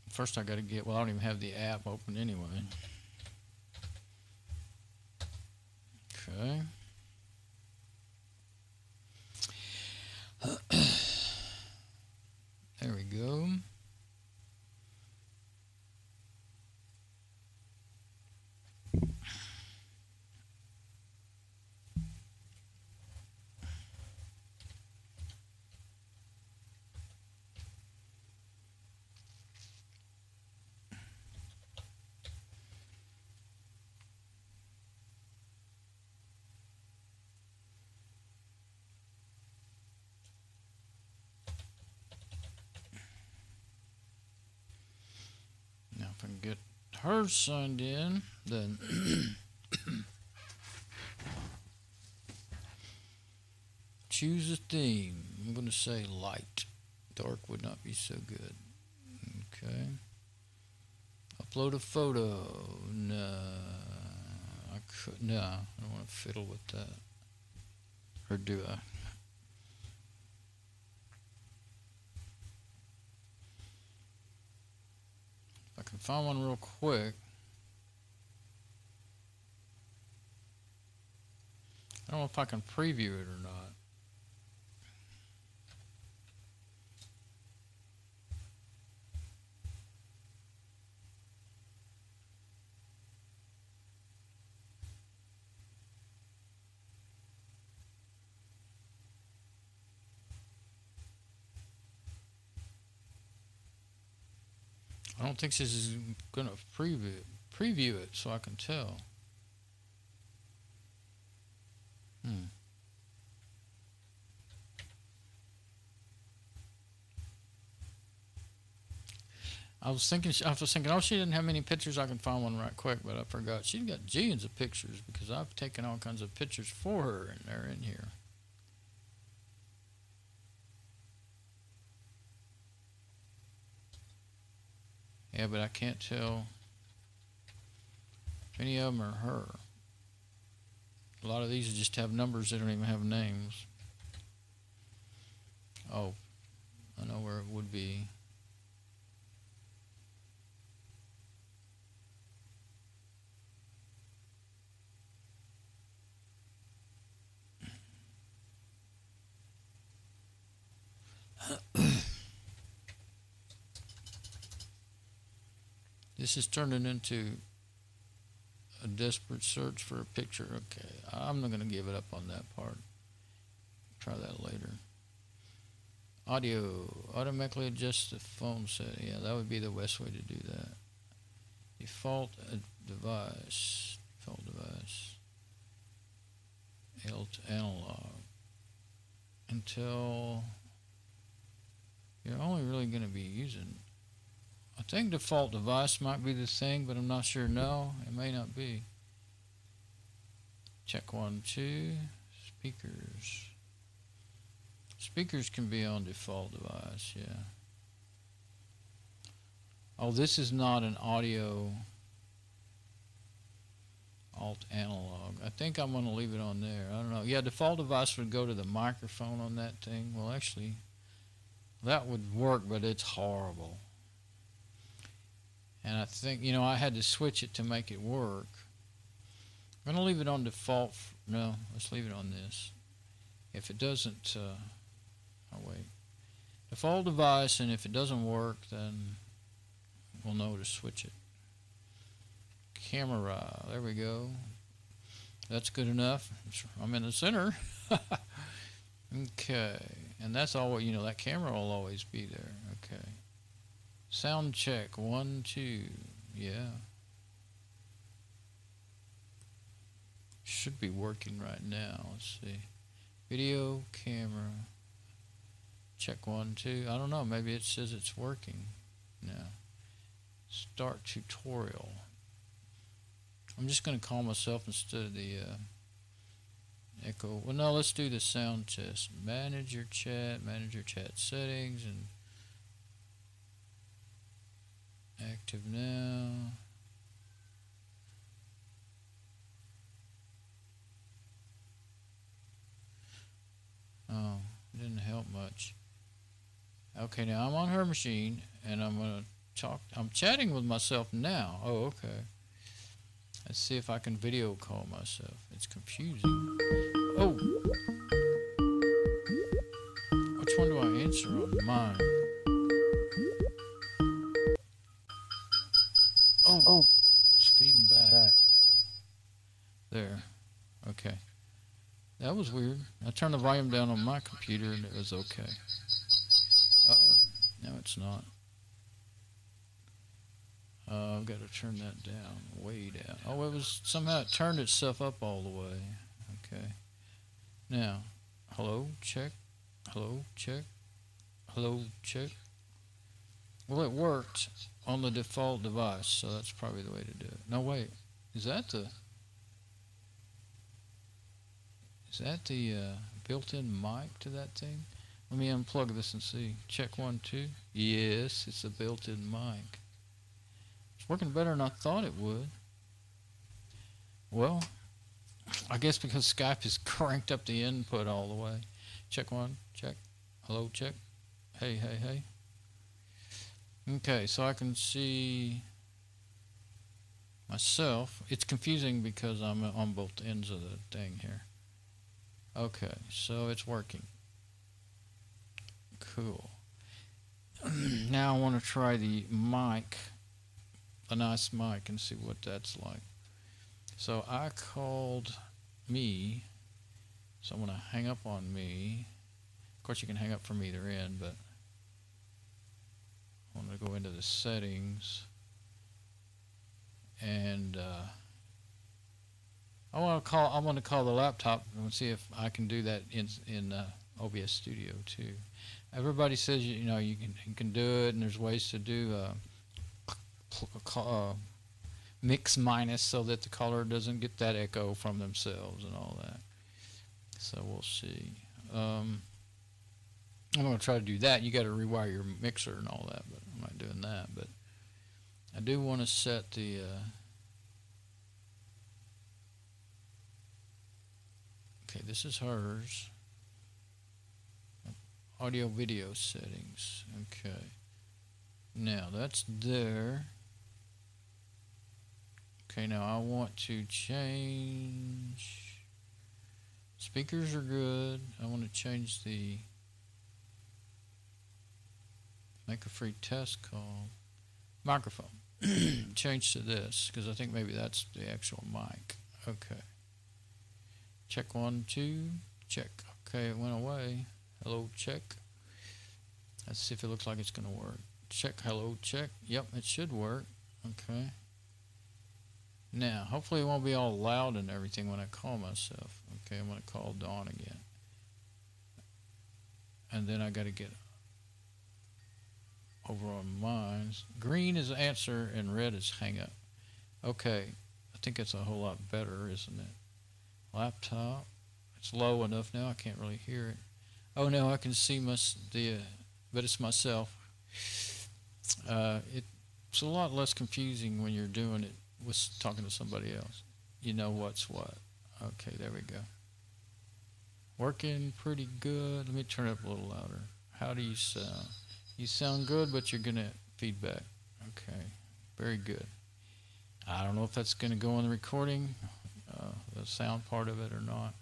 First, I got to get... well, I don't even have the app open anyway. Okay. There we go. her signed in, then choose a theme. I'm going to say light. Dark would not be so good. Okay. Upload a photo. No, I don't want to fiddle with that. Or do I? If I can find one real quick. I don't know if I can preview it or not. I don't think this is going to preview it so I can tell. I was thinking, oh, she didn't have many pictures. I can find one right quick, but I forgot. She's got millions of pictures because I've taken all kinds of pictures for her, and they're in here. Yeah, but I can't tell if any of them are her. A lot of these just have numbers. They don't even have names. Oh, I know where it would be. This is turning into a desperate search for a picture. Okay, I'm not going to give it up on that part. Try that later. Audio. Automatically adjust the phone setting. Yeah, that would be the best way to do that. Default device. Default device. Analog. Until you're only really going to be using. I think default device might be the thing, but I'm not sure. No, it may not be. Check 1, 2. Speakers. Speakers can be on default device, yeah. Oh, this is not an audio alt analog. I think I'm going to leave it on there. I don't know. Yeah, default device would go to the microphone on that thing. Well, actually, that would work, but it's horrible. And I think, I had to switch it to make it work. I'm going to leave it on default. No, let's leave it on this. If it doesn't, I'll wait. Default device, and if it doesn't work, then we'll know to switch it. Camera, there we go. That's good enough. I'm in the center. Okay, and that's all, that camera will always be there. Okay. Sound check, 1, 2, yeah. Should be working right now. Let's see. Video, camera, check 1, 2. I don't know, maybe it says it's working now. Start tutorial. I'm just going to call myself instead of the echo. Well, no, let's do the sound test. Manage your chat settings, and active now. Oh, it didn't help much. Okay, now I'm on her machine, and I'm going to talk. I'm chatting with myself now. Oh, okay. Let's see if I can video call myself. It's confusing. Oh! Which one do I answer on mine? Oh! It's feeding back. There. Okay. That was weird. I turned the volume down on my computer and it was okay. Uh-oh. No, it's not. I've got to turn that down, way down. Oh, somehow it turned itself up all the way. Okay. Now, hello, check. Hello, check. Hello, check. Well, it worked on the default device, so that's probably the way to do it. No, wait. Is that the built-in mic to that thing? Let me unplug this and see. Check 1, 2. Yes, it's a built-in mic. It's working better than I thought it would. Well, I guess because Skype has cranked up the input all the way. Check 1, check. Hello, check. Hey, hey, hey. Okay, so I can see myself. It's confusing because I'm on both ends of the thing here. Okay, so it's working. Cool. Now I want to try the mic, a nice mic, and see what that's like. So I called me, so I'm going to hang up on me. Of course you can hang up from either end, but I want to go into the settings, and I want to call the laptop and see if I can do that in OBS Studio too. Everybody says you know you can do it, and there's ways to do mix minus so that the caller doesn't get that echo from themselves and all that. So we'll see. I'm going to try to do that. You got to rewire your mixer and all that, but I'm not doing that. But I do want to set the okay, this is hers. Audio video settings. Okay. Now that's there. Okay, now I want to change. Speakers are good. I want to change the make a free test call. Microphone. Change to this because I think maybe that's the actual mic. Okay. Check 1, 2. Check. Okay, it went away. Hello, check. Let's see if it looks like it's going to work. Check. Hello, check. Yep, it should work. Okay. Now, hopefully it won't be all loud and everything when I call myself. Okay, I'm going to call Dawn again. And then I got to get over on mine. Green is answer and red is hang up. Okay, I think it's a whole lot better, isn't it? Laptop. It's low enough now I can't really hear it. Oh no, I can see but it's myself. It's a lot less confusing when you're doing it with talking to somebody else. You know what's what. Okay, there we go. Working pretty good. Let me turn it up a little louder. How do you sound? You sound good, but you're gonna feedback. Okay, very good. I don't know if that's gonna go on the recording, the sound part of it or not.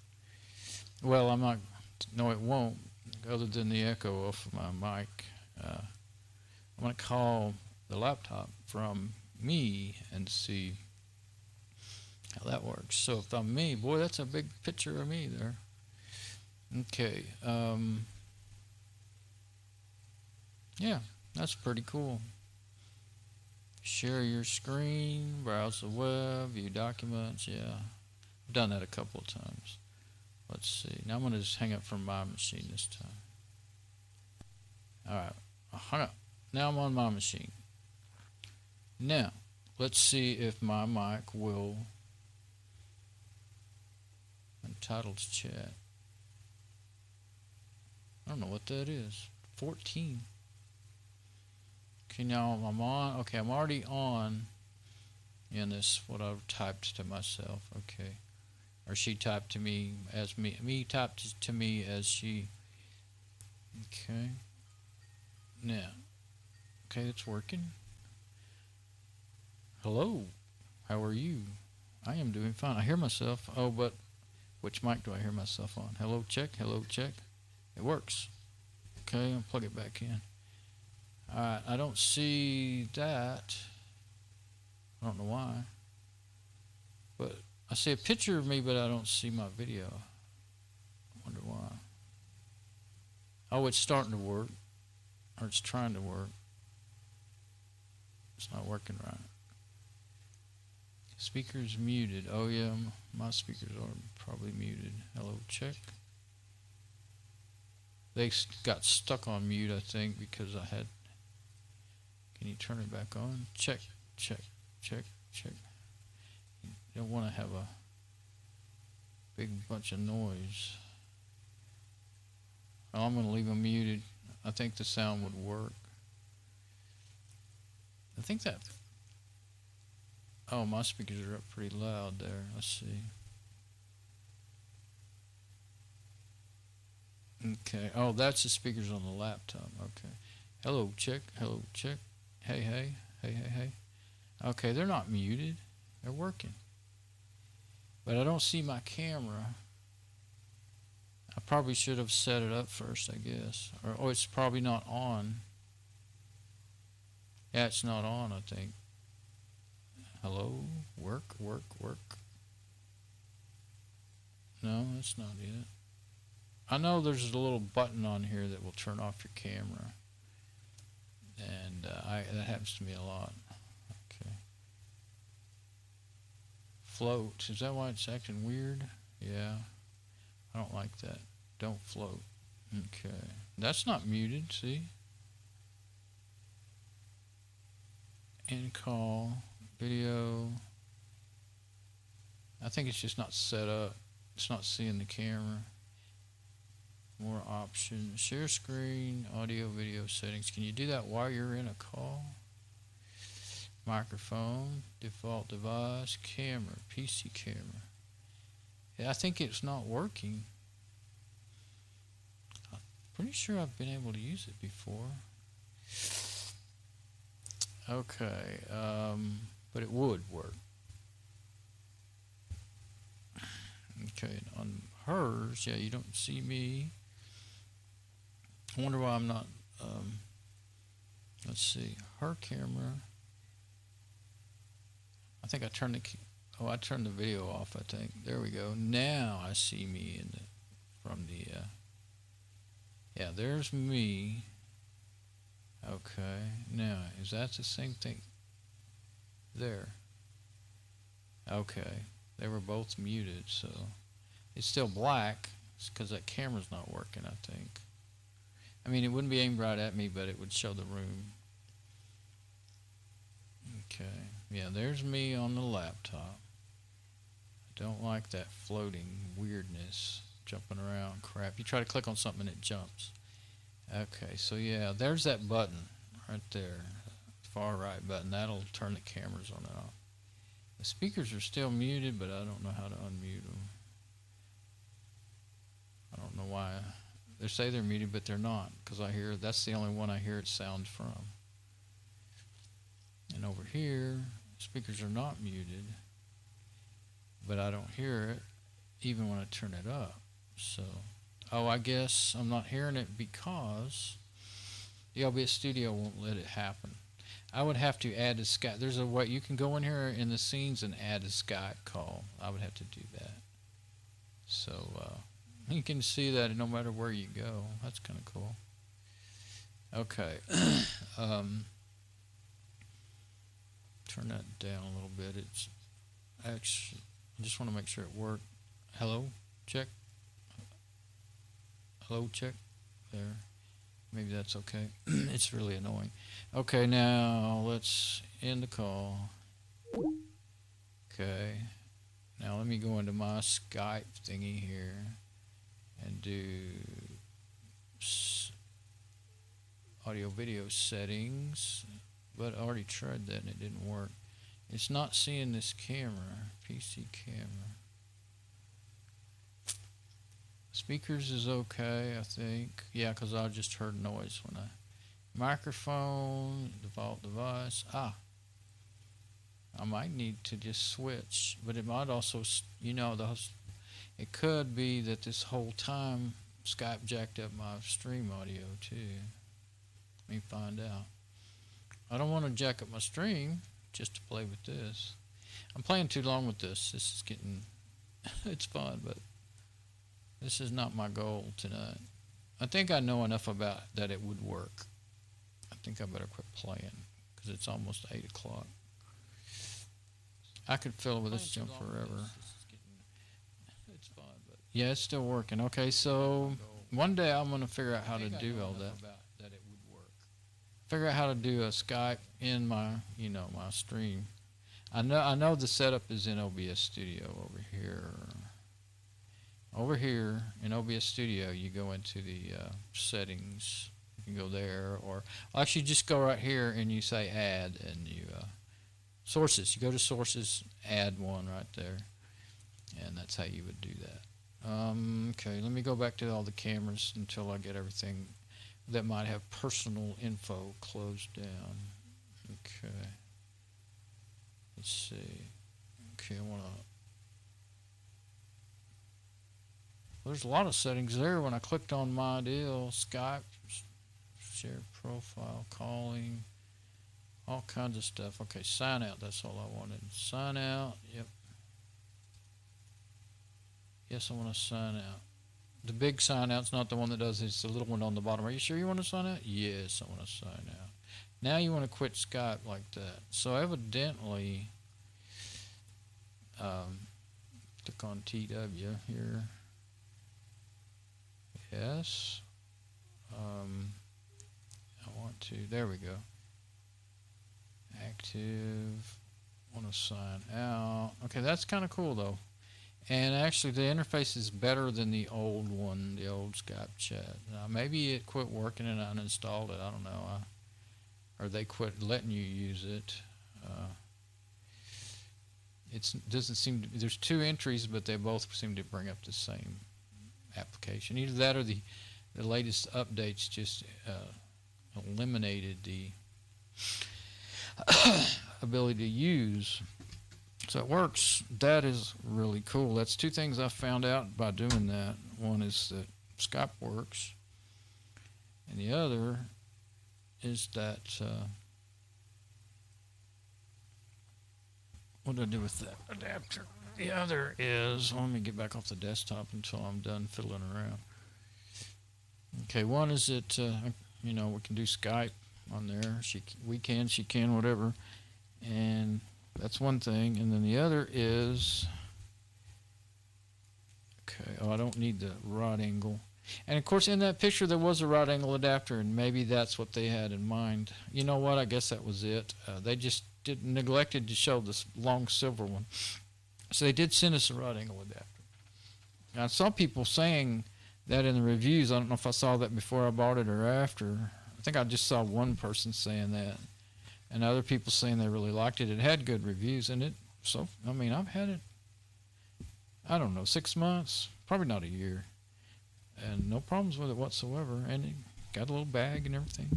Well, I'm not. No, it won't. Other than the echo off of my mic, I'm gonna call the laptop from me and see how that works. So if I'm me, boy, that's a big picture of me there. Okay. Yeah, that's pretty cool. Share your screen, browse the web, view documents. Yeah, I've done that a couple of times. Let's see. Now I'm going to just hang up from my machine this time. Alright, I hung up. Now I'm on my machine. Now, let's see if my mic will untitled chat. I don't know what that is. 14. Okay, now I'm on. Okay, I'm already on in this, what I've typed to myself. Okay. Or she typed to me as me typed to me as she. Okay. Now. Okay, it's working. Hello. How are you? I am doing fine. I hear myself. Oh, but which mic do I hear myself on? Hello, check. Hello, check. It works. Okay, I'll plug it back in. Alright, I don't see that. I don't know why. But I see a picture of me, but I don't see my video. I wonder why. Oh, it's starting to work. Or it's trying to work. It's not working right. Speakers muted. Oh yeah, my speakers are probably muted. Hello, check. They got stuck on mute, I think, because I had. Can you turn it back on? Check, check, check, check. You don't want to have a big bunch of noise. Oh, I'm going to leave them muted. I think the sound would work. I think that... Oh, my speakers are up pretty loud there. Let's see. Okay. Oh, that's the speakers on the laptop. Okay. Hello, check. Hello, check. Hey, hey. Hey, hey, hey. Okay, they're not muted. They're working. But I don't see my camera. I probably should have set it up first, I guess. Or, oh, it's probably not on. Yeah, it's not on, I think. Hello? Work, work, work. No, that's not it. I know there's a little button on here that will turn off your camera. And that happens to me a lot. Okay. Float. Is that why it's acting weird? Yeah. I don't like that. Don't float. Okay. That's not muted, see? In call. Video. I think it's just not set up. It's not seeing the camera. More options. Share screen, audio, video settings. Can you do that while you're in a call? Microphone, default device, camera, PC camera. Yeah, I think it's not working. I'm pretty sure I've been able to use it before. Okay, but it would work. Okay, on hers, yeah, you don't see me. I wonder why I'm not, let's see, her camera. I think I turned I turned the video off, I think. There we go. Now I see me from the, yeah, there's me. Okay, now, is that the same thing? There. Okay, they were both muted, so it's still black. It's because that camera's not working, I think. I mean, it wouldn't be aimed right at me, but it would show the room. Okay, yeah, there's me on the laptop. I don't like that floating weirdness, jumping around crap. You try to click on something and it jumps. Okay, so yeah, there's that button right there, far right button. That'll turn the cameras on and off. The speakers are still muted, but I don't know how to unmute them. I don't know why. They say they're muted, but they're not, because that's the only one I hear it sound from. And over here, speakers are not muted, but I don't hear it even when I turn it up. So, oh, I guess I'm not hearing it because the OBS Studio won't let it happen. I would have to add a Skype. There's a way you can go in here in the scenes and add a Skype call. I would have to do that. So you can see that no matter where you go. That's kind of cool. Okay. Turn that down a little bit. It's actually, I just want to make sure it worked. Hello, check. Hello, check. There. Maybe that's okay. It's really annoying. Okay, now let's end the call. Okay. Now let me go into my Skype thingy here and do audio video settings. But I already tried that and it didn't work. It's not seeing this camera, PC camera. Speakers is okay, I think. Yeah, because I just heard noise when I... Microphone, default device. I might need to just switch. But it might also, you know, it could be that this whole time Skype jacked up my stream audio too. Let me find out. I don't want to jack up my stream just to play with this. I'm playing too long with this. This is getting... it's fun, but... this is not my goal tonight. I think I know enough about that it would work. I think I better quit playing because it's almost 8 o'clock. I could fill with this jump forever. It's fun, but yeah, it's still working. Okay, so one day I'm going to figure out how to do all that. figure out how to do a Skype in my, my stream. I know the setup is in OBS Studio over here. Over here in OBS Studio, you go into the settings. You can go there, or actually just go right here and you say add, and you sources. You go to sources, add one right there, and that's how you would do that. Okay, let me go back to all the cameras until I get everything that might have personal info closed down. Okay. Let's see. Okay, there's a lot of settings there. When I clicked on my deal, Skype, share profile, calling, all kinds of stuff. Okay, sign out. That's all I wanted. Sign out. Yep. Yes, I want to sign out. The big sign out's not the one that does it. It's the little one on the bottom. Are you sure you want to sign out? Yes, I want to sign out. Now you want to quit Skype like that. So evidently, click on TW here. Yes. I want to. There we go. Active. Want to sign out. Okay, that's kind of cool though. And actually, the interface is better than the old one, the old Skype chat. Maybe it quit working and I uninstalled it. I don't know. Or they quit letting you use it. It doesn't seem to, there's two entries, but they both seem to bring up the same application. Either that or the latest updates just eliminated the ability to use. So it works. That is really cool. That's two things I found out by doing that. One is that Skype works, and the other is that what do I do with that adapter? The other is, let me get back off the desktop until I'm done fiddling around. Okay, one is that we can do Skype on there. She can, whatever, and that's one thing. And then the other is, okay, I don't need the rod angle. And of course, in that picture, there was a rod angle adapter, and maybe that's what they had in mind. You know what? I guess that was it. They just neglected to show this long silver one. So they did send us a rod angle adapter. Now, I saw people saying that in the reviews. I don't know if I saw that before I bought it or after. I think I just saw one person saying that, and other people saying they really liked it. It had good reviews in it. So, I mean, I've had it, I don't know, 6 months, probably not a year, and no problems with it whatsoever. And it got a little bag and everything.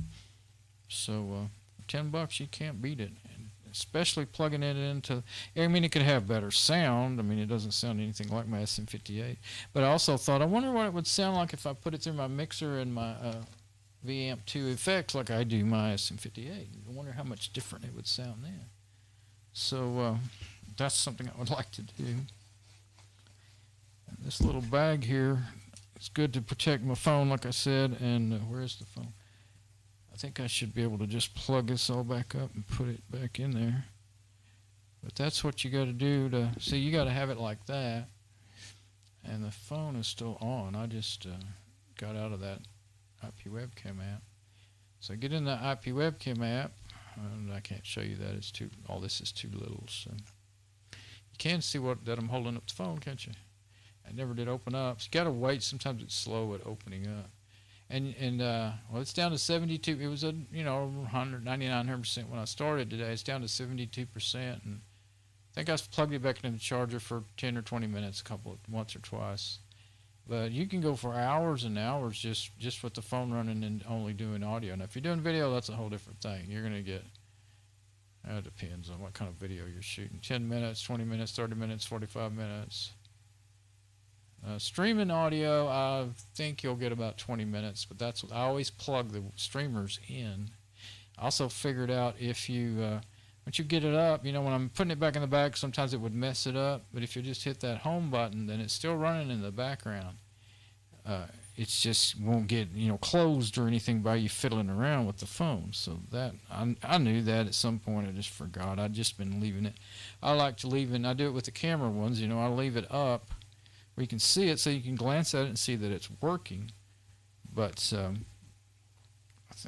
So, $10, you can't beat it. And especially plugging it into, I mean, it could have better sound. I mean, it doesn't sound anything like my SM58. But I also thought, I wonder what it would sound like if I put it through my mixer and my V-Amp 2 effects like I do my SM58. I wonder how much different it would sound then. So that's something I would like to do. And this little bag here is good to protect my phone, like I said. And where's the phone? I think I should be able to just plug this all back up and put it back in there. But that's what you got to do to see. You got to have it like that. And the phone is still on. I just got out of that IP webcam app. So get in the IP webcam app, and I can't show you that. It's too. All this is too little. So you can see that I'm holding up the phone, can't you? I never did open up. So you got to wait. Sometimes it's slow at opening up. And well, it's down to 72. It was 199% when I started today. It's down to 72%, and I think I plugged it back into the charger for 10 or 20 minutes, once or twice. But you can go for hours and hours just with the phone running and only doing audio. Now, if you're doing video, that's a whole different thing. You're going to get, it depends on what kind of video you're shooting. 10 minutes, 20 minutes, 30 minutes, 45 minutes. Streaming audio, I think you'll get about 20 minutes, but that's what I always plug the streamers in. I also figured out if you, once you get it up, when I'm putting it back in the bag, sometimes it would mess it up, but if you just hit that home button, then it's still running in the background. It just won't get, closed or anything by you fiddling around with the phone. So that, I knew that at some point. I just forgot. I'd just been leaving it. I like to leave it, I do it with the camera ones, I leave it up where you can see it so you can glance at it and see that it's working. But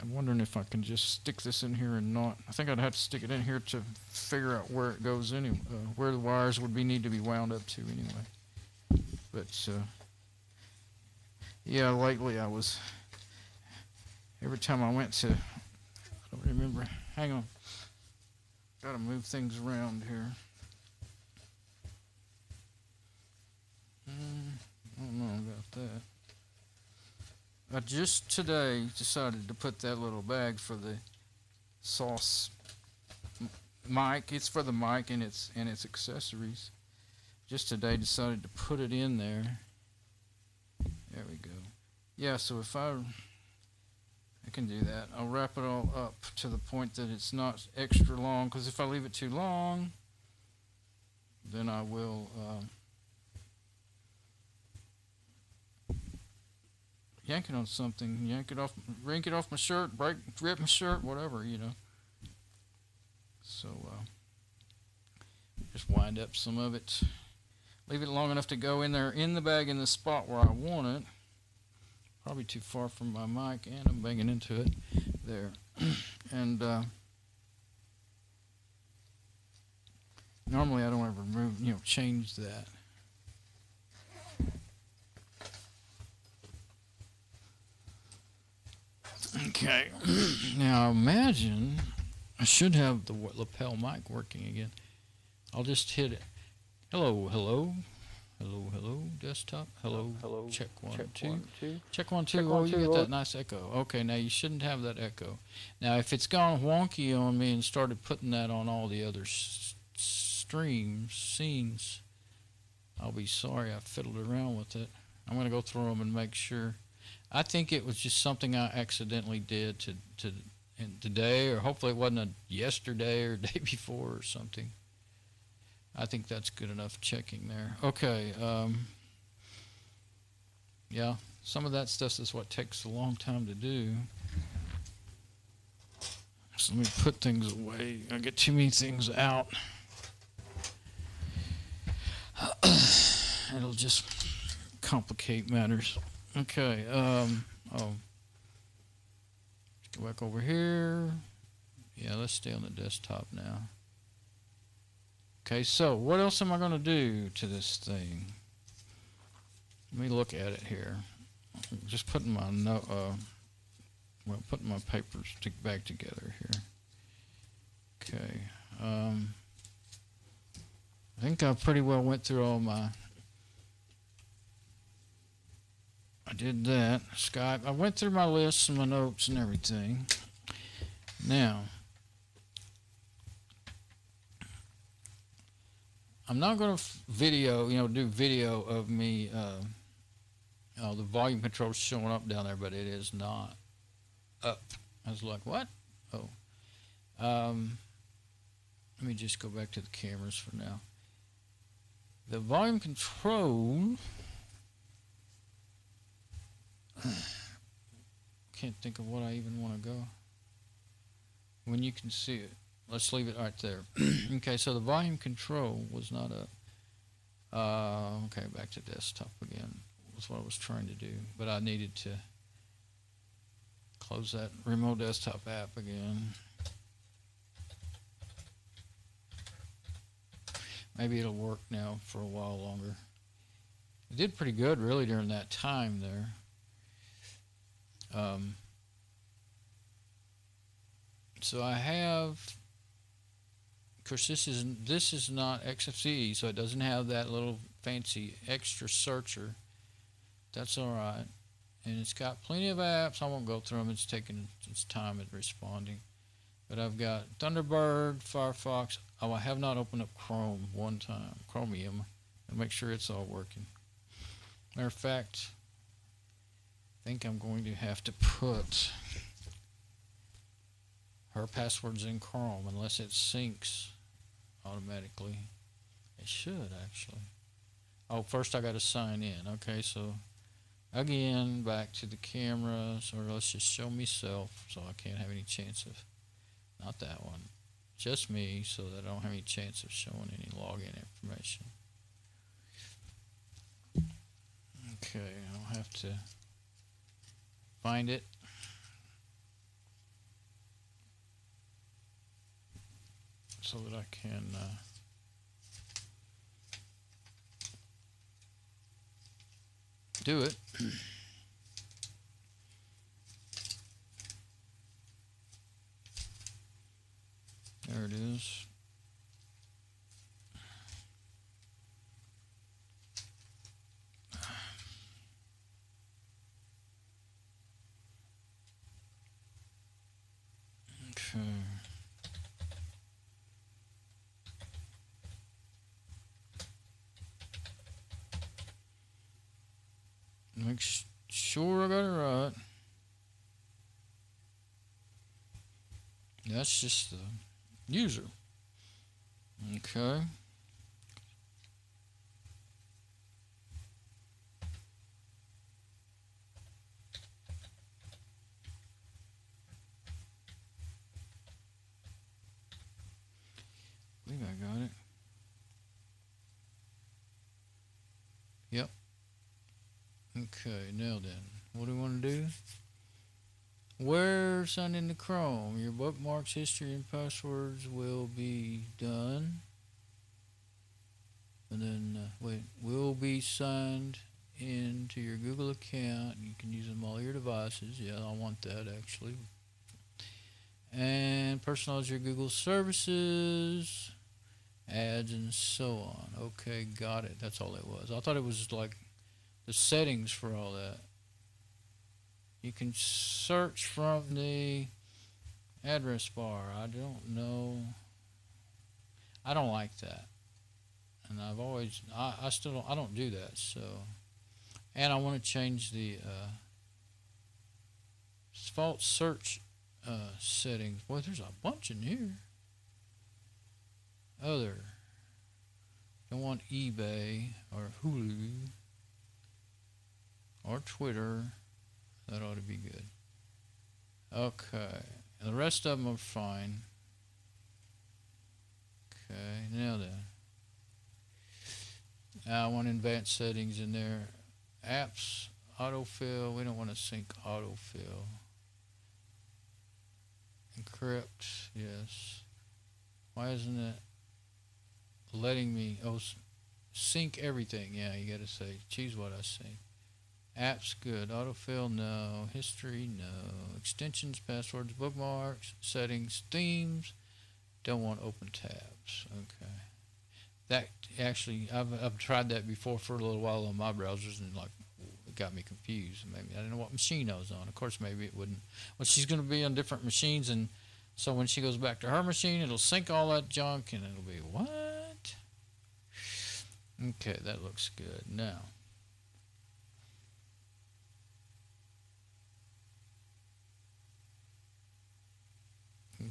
I'm wondering if I can just stick this in here and not. I think I'd have to stick it in here to figure out where it goes anyway, where the wires would need to be wound up to anyway. But yeah, lately every time I went to, I don't remember. Hang on, gotta move things around here. I don't know about that. I just today decided to put that little bag for the sauce mic. It's for the mic and its accessories. Just today decided to put it in there. There we go. Yeah, so if I can do that. I'll wrap it all up to the point that it's not extra long, because if I leave it too long, then I will yank it on something, yank it off my shirt, rip my shirt, whatever, you know. So just wind up some of it, leave it long enough to go in there in the bag in the spot where I want it. Probably too far from my mic, and I'm banging into it there. And normally I don't ever move, change that. Okay, now imagine I should have the lapel mic working again. I'll just hit it. Hello, hello, hello, hello, desktop. Hello, hello. Check one, two. Check one, two. Oh, you get that nice echo. Okay, now you shouldn't have that echo. Now, if it's gone wonky on me and started putting that on all the other scenes, I'll be sorry I fiddled around with it. I'm going to go through them and make sure. I think it was just something I accidentally did today, or hopefully it wasn't a yesterday or day before or something. I think that's good enough checking there. Okay. Yeah, some of that stuff is what takes a long time to do. So let me put things away. I get too many things out. It'll just complicate matters. Okay, go back over here. Yeah, let's stay on the desktop now. Okay, so what else am I going to do to this thing? Let me look at it here. Just putting my putting my papers back together here. Okay, I think I pretty well went through all my. I did that. Skype. I went through my lists and my notes and everything. Now, I'm not going to do video of me, the volume control showing up down there, but it is not up. I was like, what? Oh. Let me just go back to the cameras for now. The volume control... Can't think of what I even want to go. When you can see it. Let's leave it right there. Okay, so the volume control was not up. Okay, back to desktop again. Was what I was trying to do. But I needed to close that remote desktop app again. Maybe it'll work now for a while longer. It did pretty good really during that time there. So I have, of course, this is not XFCE, so it doesn't have that little fancy extra searcher. That's all right, and it's got plenty of apps. I won't go through them. It's taking its time at responding. But I've got Thunderbird, Firefox. Oh, I have not opened up Chrome one time, Chromium, and make sure it's all working. Matter of fact, I think I'm going to have to put her passwords in Chrome unless it syncs automatically. It should actually. Oh, first I got to sign in. Okay, so again, back to the camera. So let's just show myself so I can't have any chance of, not that one, just me, so that I don't have any chance of showing any login information. Okay, I'll have to find it. so that I can do it. There it is. Okay. Make sure I got it right. That's just the user. Okay. I think I got it. Yep. Okay, now then, what do we want to do? Where sign into Chrome? Your bookmarks, history, and passwords will be done. And then, will be signed into your Google account. You can use them on all your devices. Yeah, I want that actually. And personalize your Google services, ads, and so on. Okay, got it. That's all it was. I thought it was like the settings for all that. You can search from the address bar. I don't know. I don't like that. And I've always, I still don't, I don't do that. So, and I want to change the default search settings. Boy, there's a bunch in here. Other. Don't want eBay or Hulu or Twitter. That ought to be good. Okay. And the rest of them are fine. Okay. Now then. I want advanced settings in there. Apps, autofill. We don't want to sync autofill. Encrypt. Yes. Why isn't it letting me? Oh, sync everything. Yeah, you got to say, choose what I sync. Apps, good. Autofill, no. History, no. Extensions, passwords, bookmarks, settings, themes. Don't want open tabs. Okay. That actually, I've tried that before for a little while on my browsers, and like it got me confused. Maybe I didn't know what machine I was on. Of course, maybe it wouldn't. Well, she's going to be on different machines, and so when she goes back to her machine, it'll sync all that junk, and it'll be what? Okay, that looks good. Now.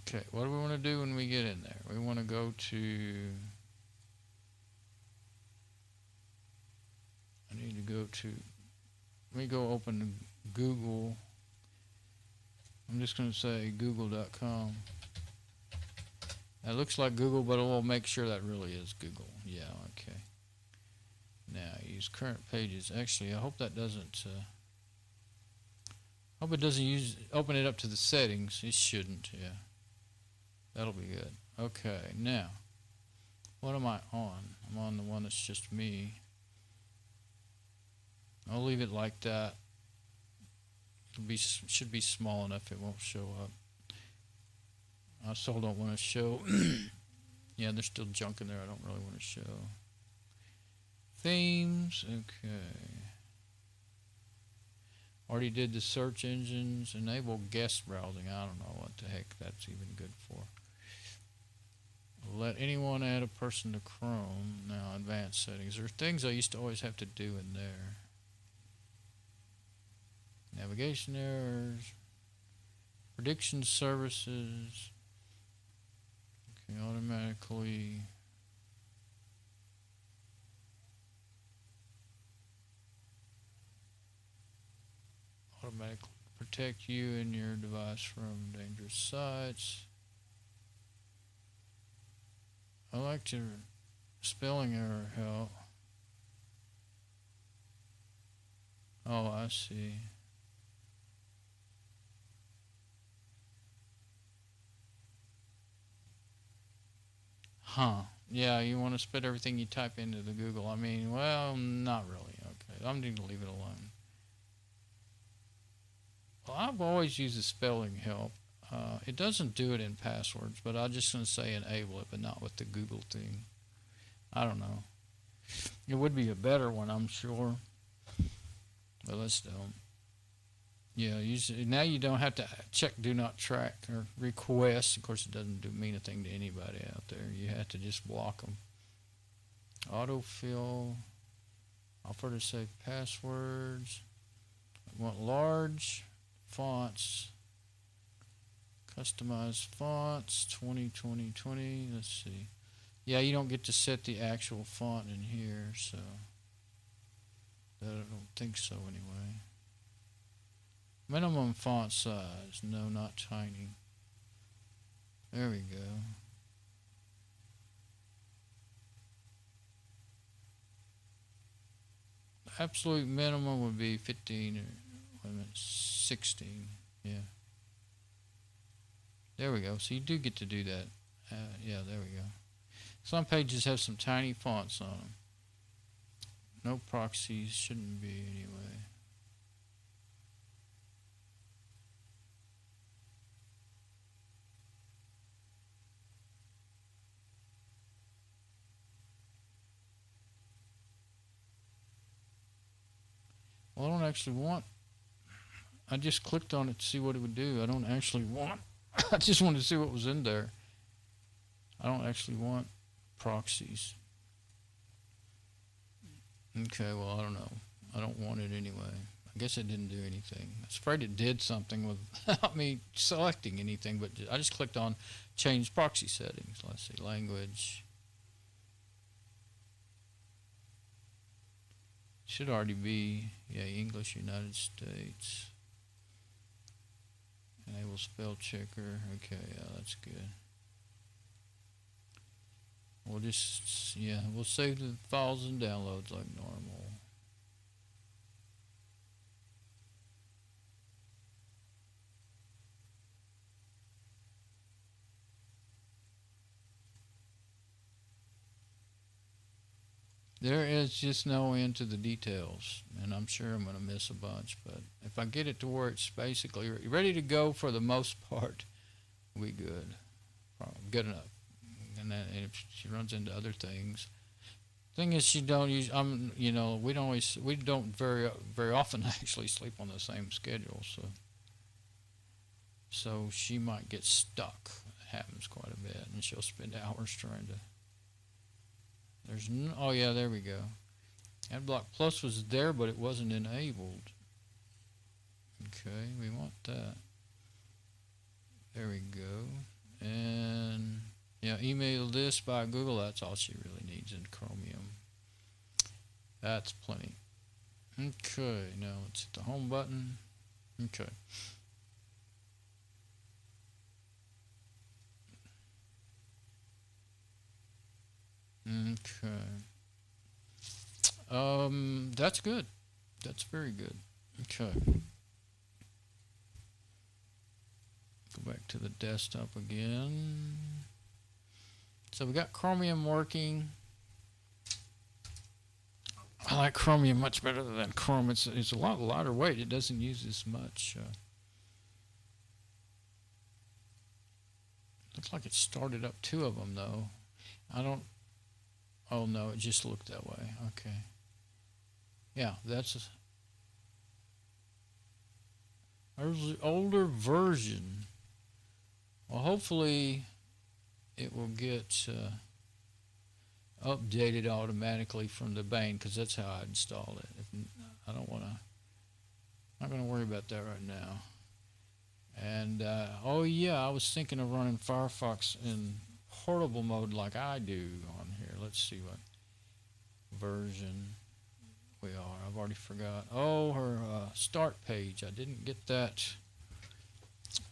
Okay, what do we want to do when we get in there? We want to go to, I need to go to, let me go open Google. I'm just going to say google.com. That looks like Google, but we'll make sure that really is Google. Yeah, okay. Now, use current pages. Actually, I hope that doesn't, hope it doesn't open it up to the settings. It shouldn't, yeah. That'll be good. Okay, now, what am I on? I'm on the one that's just me. I'll leave it like that. Should be small enough it won't show up. I still don't want to show. Yeah, there's still junk in there I don't really want to show. Themes, okay. Already did the search engines. Enable guest browsing. I don't know what the heck that's even good for. Let anyone add a person to Chrome. Now, advanced settings. There are things I used to always have to do in there. Navigation errors. Prediction services. Okay, automatically. Automatically protect you and your device from dangerous sites. I like to spelling error help. Oh, I see. Huh. Yeah, you want to spit everything you type into the Google. I mean, well, not really. Okay, I'm going to leave it alone. Well, I've always used the spelling help. It doesn't do it in passwords, but I'm just going to say enable it, but not with the Google thing. I don't know. It would be a better one, I'm sure. But let's don't. Yeah, usually, now you don't have to check do not track or request. Of course, it doesn't mean a thing to anybody out there. You have to just block them. Autofill. Offer to save passwords. I want large fonts. Customize fonts. 20. Let's see. Yeah, you don't get to set the actual font in here, so I don't think so anyway. Minimum font size. No, not tiny. There we go. Absolute minimum would be 15 or wait a minute, 16. Yeah. There we go. So you do get to do that. Yeah, there we go. Some pages have some tiny fonts on them. No proxies. Shouldn't be anyway. Well, I don't actually want. I just clicked on it to see what it would do. I don't actually want. I just wanted to see what was in there. I don't actually want proxies. Okay, well, I don't know. I don't want it anyway. I guess it didn't do anything. I was afraid it did something without me selecting anything, but I just clicked on change proxy settings. Let's see, language. Should already be, yeah, English, United States. Enable spell checker. Okay, yeah, that's good. We'll just, yeah, we'll save the files and downloads like normal. There is just no end to the details, and I'm sure I'm going to miss a bunch, but if I get it to where it's basically ready to go for the most part, we good. Good enough. And then if she runs into other things, thing is she don't use. You know, we don't very often actually sleep on the same schedule, so she might get stuck. It happens quite a bit, and she'll spend hours trying to. There's no, oh yeah, there we go. AdBlock Plus was there, but it wasn't enabled. Okay, we want that. There we go. And yeah, email this by Google. That's all she really needs in Chromium. That's plenty. Okay, now let's hit the home button. Okay. Okay. That's good. That's very good. Okay. Go back to the desktop again. So we got Chromium working. I like Chromium much better than Chrome. It's a lot lighter weight. It doesn't use as much. Looks like it started up 2 of them though. I don't. Oh no, it just looked that way. Okay. Yeah, there's the older version. Well, hopefully it will get updated automatically from the Bane, because that's how I install it. I don't want to. Not going to worry about that right now. And oh yeah, I was thinking of running Firefox in portable mode like I do on here. Let's see what version we are. I've already forgot. Oh, her start page. I didn't get that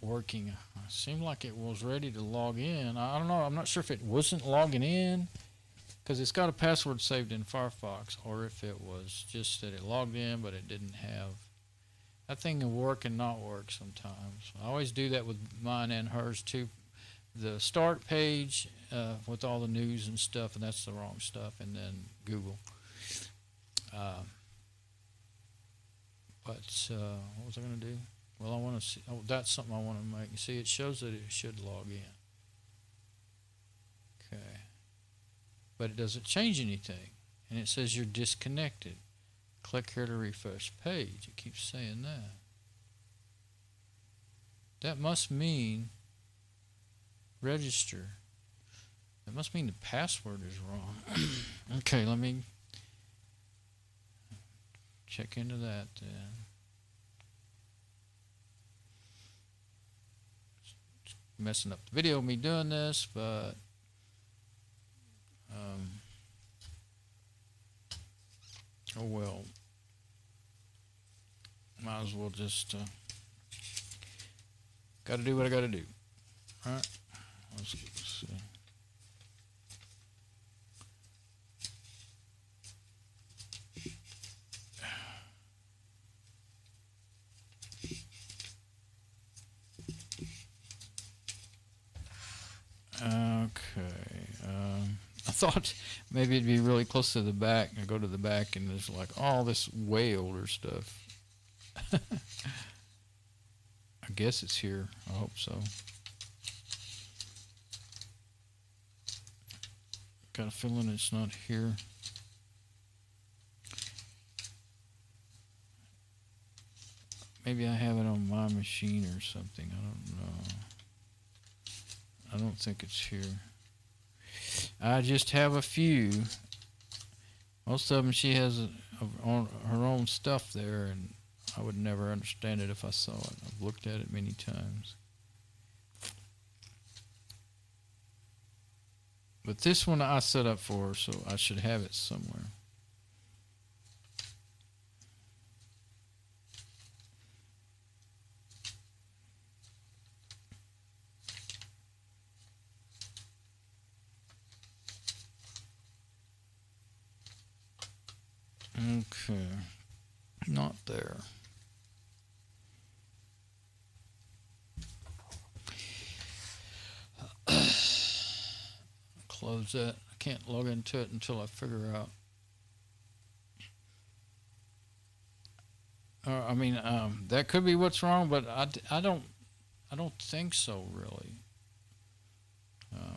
working. It seemed like it was ready to log in. I don't know. I'm not sure if it wasn't logging in because it's got a password saved in Firefox, or if it was just that it logged in but it didn't have. That thing can work and not work sometimes. I always do that with mine and hers too. the start page with all the news and stuff, and that's the wrong stuff, and then Google. But what was I going to do? Well, I want to see. Oh, that's something I want to make. You see, it shows that it should log in. Okay. But it doesn't change anything. And it says you're disconnected. Click here to refresh page. It keeps saying that. That must mean register. That must mean the password is wrong. Okay, let me check into that then. It's messing up the video of me doing this, but oh well. Might as well just gotta do what I gotta do. Alright. Let's see. Okay. I thought maybe it'd be really close to the back. I go to the back and there's like all this way older stuff. I guess it's here. I hope so. Got a feeling it's not here. Maybe I have it on my machine or something. I don't know. I don't think it's here. I just have a few. Most of them she has on her own stuff there, and I would never understand it if I saw it. I've looked at it many times. But this one I set up for her, so I should have it somewhere. Okay, not there. Close that. I can't log into it until I figure out. I mean, that could be what's wrong, but I don't think so really.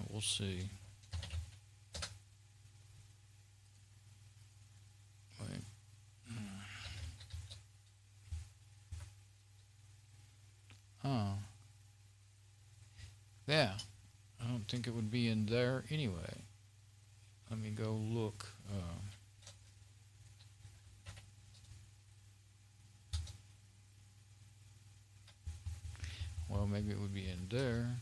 We'll see. Huh. Yeah. I don't think it would be in there anyway. Let me go look. Well, maybe it would be in there.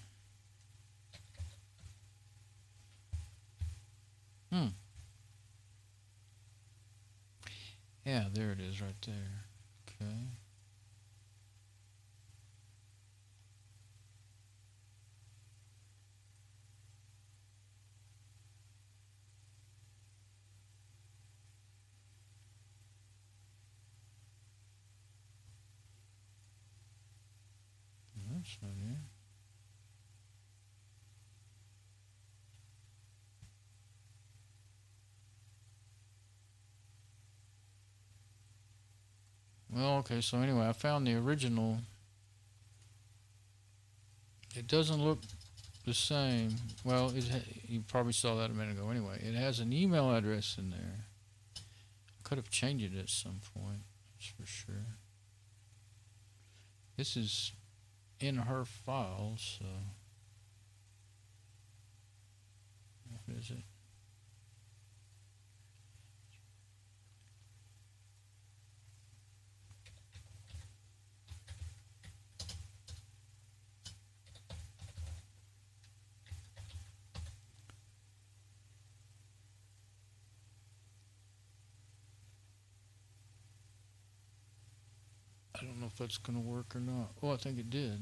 Yeah, there it is right there. Okay. That's not it. Well, okay, so anyway, I found the original. It doesn't look the same. Well, you probably saw that a minute ago anyway. It has an email address in there. I could have changed it at some point, that's for sure. This is in her files, so what is it? I don't know if that's going to work or not. Oh, I think it did.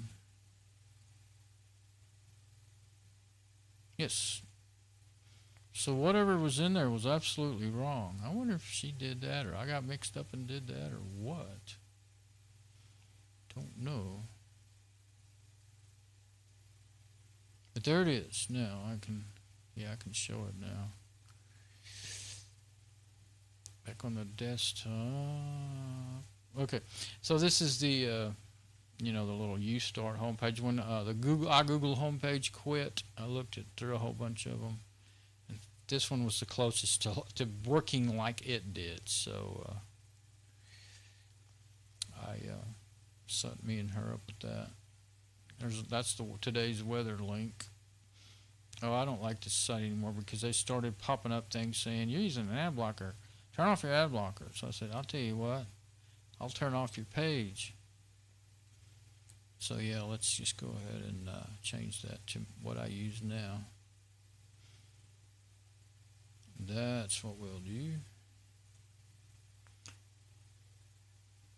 Yes. So whatever was in there was absolutely wrong. I wonder if she did that, or I got mixed up and did that, or what. Don't know. But there it is. Now I can, yeah, I can show it now. Back on the desktop. Okay, so this is the you know, the little UStart homepage. When the Google homepage quit, I looked through a whole bunch of them, and this one was the closest to working like it did. So I set me and her up with that. That's the today's weather link. Oh, I don't like this site anymore because they started popping up things saying you're using an ad blocker. Turn off your ad blocker. So I said, I'll tell you what, I'll turn off your page. So yeah, let's just go ahead and change that to what I use now. That's what we'll do.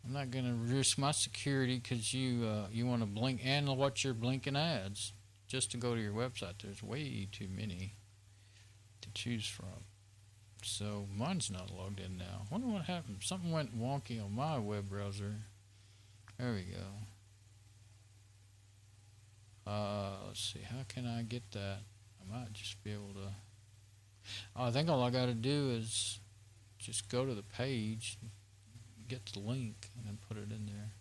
I'm not going to risk my security because you want to blink and watch your blinking ads just to go to your website. There's way too many to choose from. So mine's not logged in now. I wonder what happened. Something went wonky on my web browser. There we go. Let's see. How can I get that? I might just be able to. Oh, I think all I got to do is just go to the page, get the link, and then put it in there.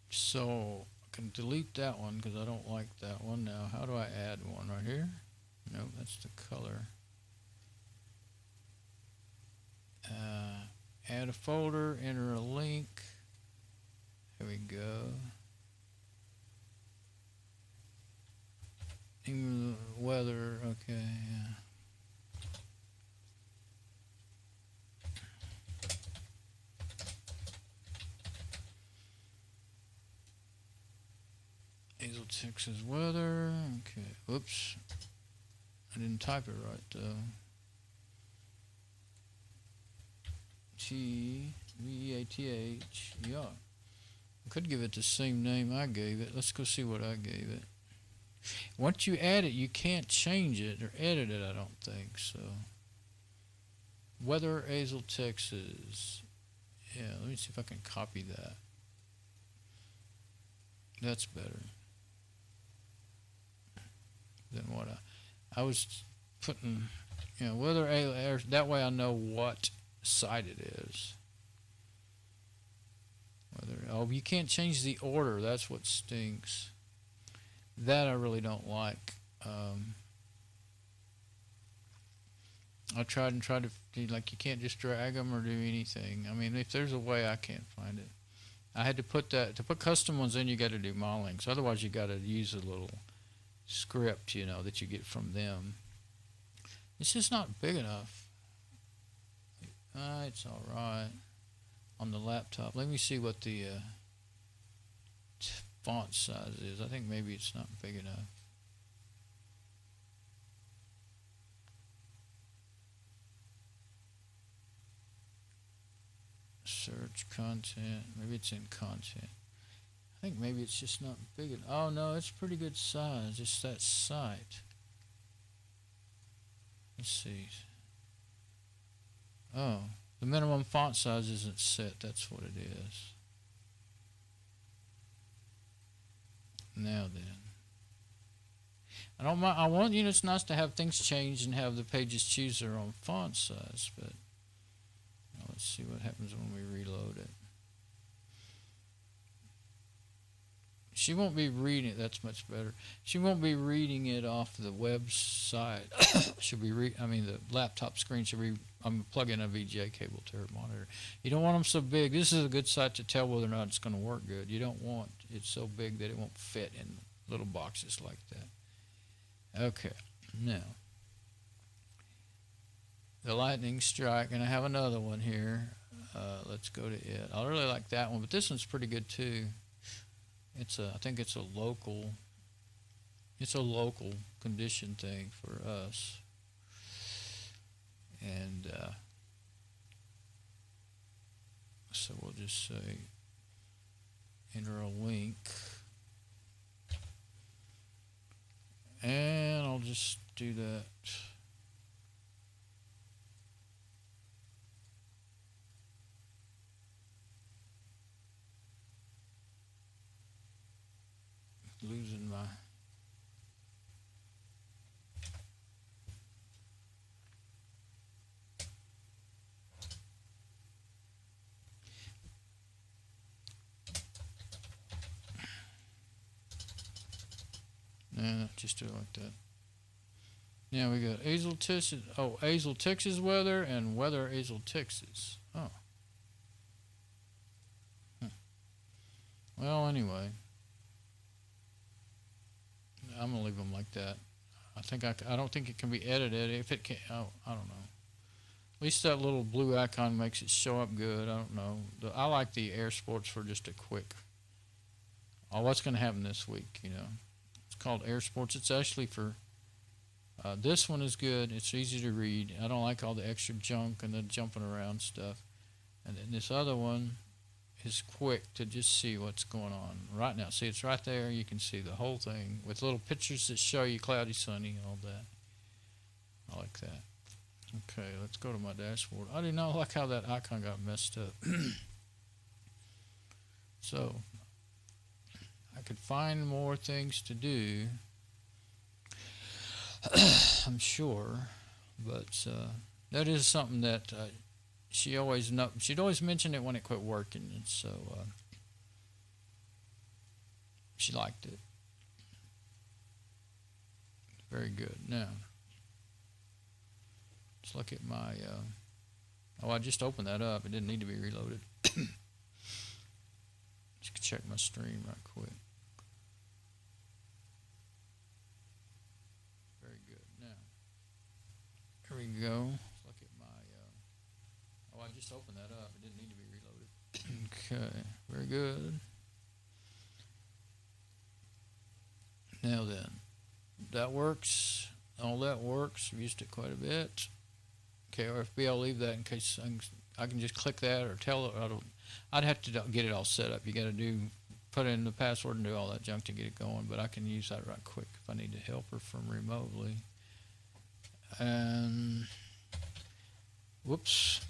So I can delete that one because I don't like that one. Now, how do I add one? Right here? Nope, that's the color. Add a folder, enter a link. There we go. Weather, okay, yeah. Hazel, Texas weather. Okay. Oops. I didn't type it right though. T-V-A-T-H. Yeah. I could give it the same name I gave it. Let's go see what I gave it. Once you add it, you can't change it or edit it, I don't think. So, Weather, Hazel, Texas. Yeah, let me see if I can copy that. That's better than what I was putting. You know, weather, that way I know what site it is. Oh, you can't change the order. That's what stinks. That I really don't like. I tried to like you can't just drag them or do anything. I mean, if there's a way, I can't find it. I had to put that to put custom ones in. You got to do my links. Otherwise, you got to use a little script, you know, that you get from them. It's just not big enough. It's all right on the laptop. Let me see what the font size is. I think maybe it's not big enough. Search content. Maybe it's in content. I think maybe it's just not big enough. Oh no, it's pretty good size. It's that site. Let's see. Oh, the minimum font size isn't set. That's what it is. Now then, I don't mind. I want, you know, it's nice to have things change and have the pages choose their own font size. But let's see what happens when we reload it. She won't be reading it. That's much better. She won't be reading it off the website. She'll be the laptop screen should be. I'm plugging a VGA cable to her monitor. You don't want them so big. This is a good site to tell whether or not it's going to work good. You don't want it so big that it won't fit in little boxes like that. Okay, now the lightning strike, and I have another one here. Let's go to it. I really like that one, but this one's pretty good too. I think it's a local condition thing for us. And so we'll just say enter a link, and I'll just do that. losing my... Nah, just do it like that. Now we got Azle, Texas. Oh, Azle, Texas weather and weather Azle, Texas. Oh. Well, anyway, I'm gonna leave them like that. I think I don't think it can be edited. If it can, oh, I don't know. At least that little blue icon makes it show up good. I don't know. I like the Air Sports for just a quick. Oh, what's gonna happen this week? You know, it's called Air Sports. It's actually for. This one is good. It's easy to read. I don't like all the extra junk and the jumping around stuff. And then this other one is quick to just see what's going on right now. See, it's right there. You can see the whole thing with little pictures that show you cloudy, sunny, all that. I like that. Okay, let's go to my dashboard. I do not like how that icon got messed up. So, I could find more things to do, I'm sure, but that is something that she'd always mention it when it quit working, and so she liked it. Very good. Now, let's look at my. Oh, I just opened that up. It didn't need to be reloaded. Just check my stream right quick. Very good. Now, here we go. Let's look at my. Oh, I just opened that up. It didn't need to be reloaded. Okay, very good. Now then, that works. All that works. I've used it quite a bit. KRFB, I'll leave that in case I can just click that or tell it. I'd have to get it all set up. You got to put in the password and do all that junk to get it going. But I can use that right quick if I need to help her from remotely. And whoops.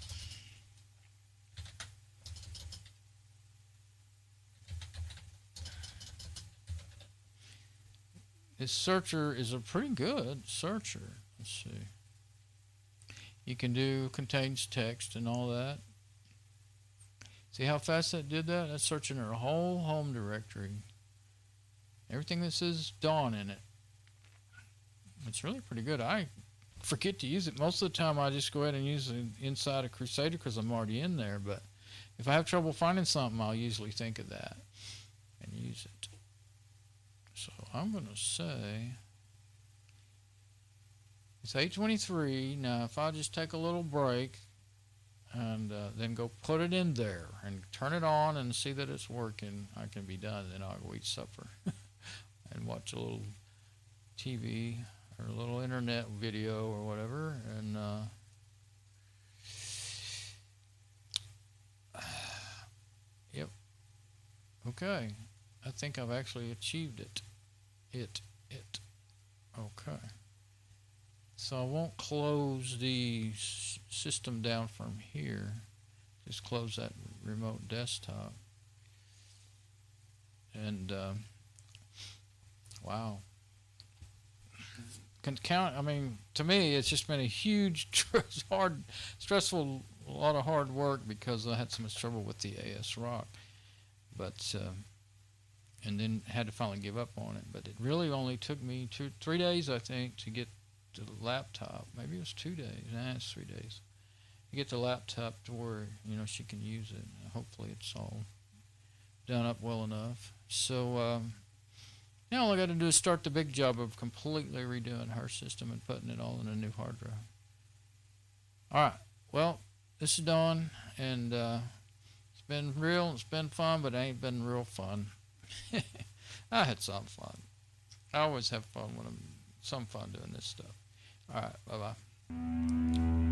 This searcher is a pretty good searcher. Let's see. You can do contains text and all that. See how fast that did that? That's searching her whole home directory. Everything that says Dawn in it. It's really pretty good. I forget to use it. Most of the time I just go ahead and use it inside of Crusader because I'm already in there. But if I have trouble finding something, I'll usually think of that and use it. So I'm going to say it's 8:23. Now, if I just take a little break and then go put it in there and turn it on and see that it's working, I can be done. Then I'll go eat supper and watch a little TV or a little internet video or whatever. And yep. Okay. I think I've actually achieved it. Okay. So I won't close the system down from here. Just close that remote desktop. And wow. Can count. I mean, to me, it's just been a huge, stressful, a lot of hard work because I had so much trouble with the AS Rock. But and then had to finally give up on it. But it really only took me 3 days, I think, to get the laptop. Maybe it was 2 days. Nah, it's 3 days. To get the laptop to where, you know, she can use it. Hopefully it's all done up well enough. So now all I got to do is start the big job of completely redoing her system and putting it all in a new hard drive. All right. Well, this is Dawn, and it's been real. It's been fun, but it ain't been real fun. I had some fun. I always have fun when some fun doing this stuff. All right, bye-bye.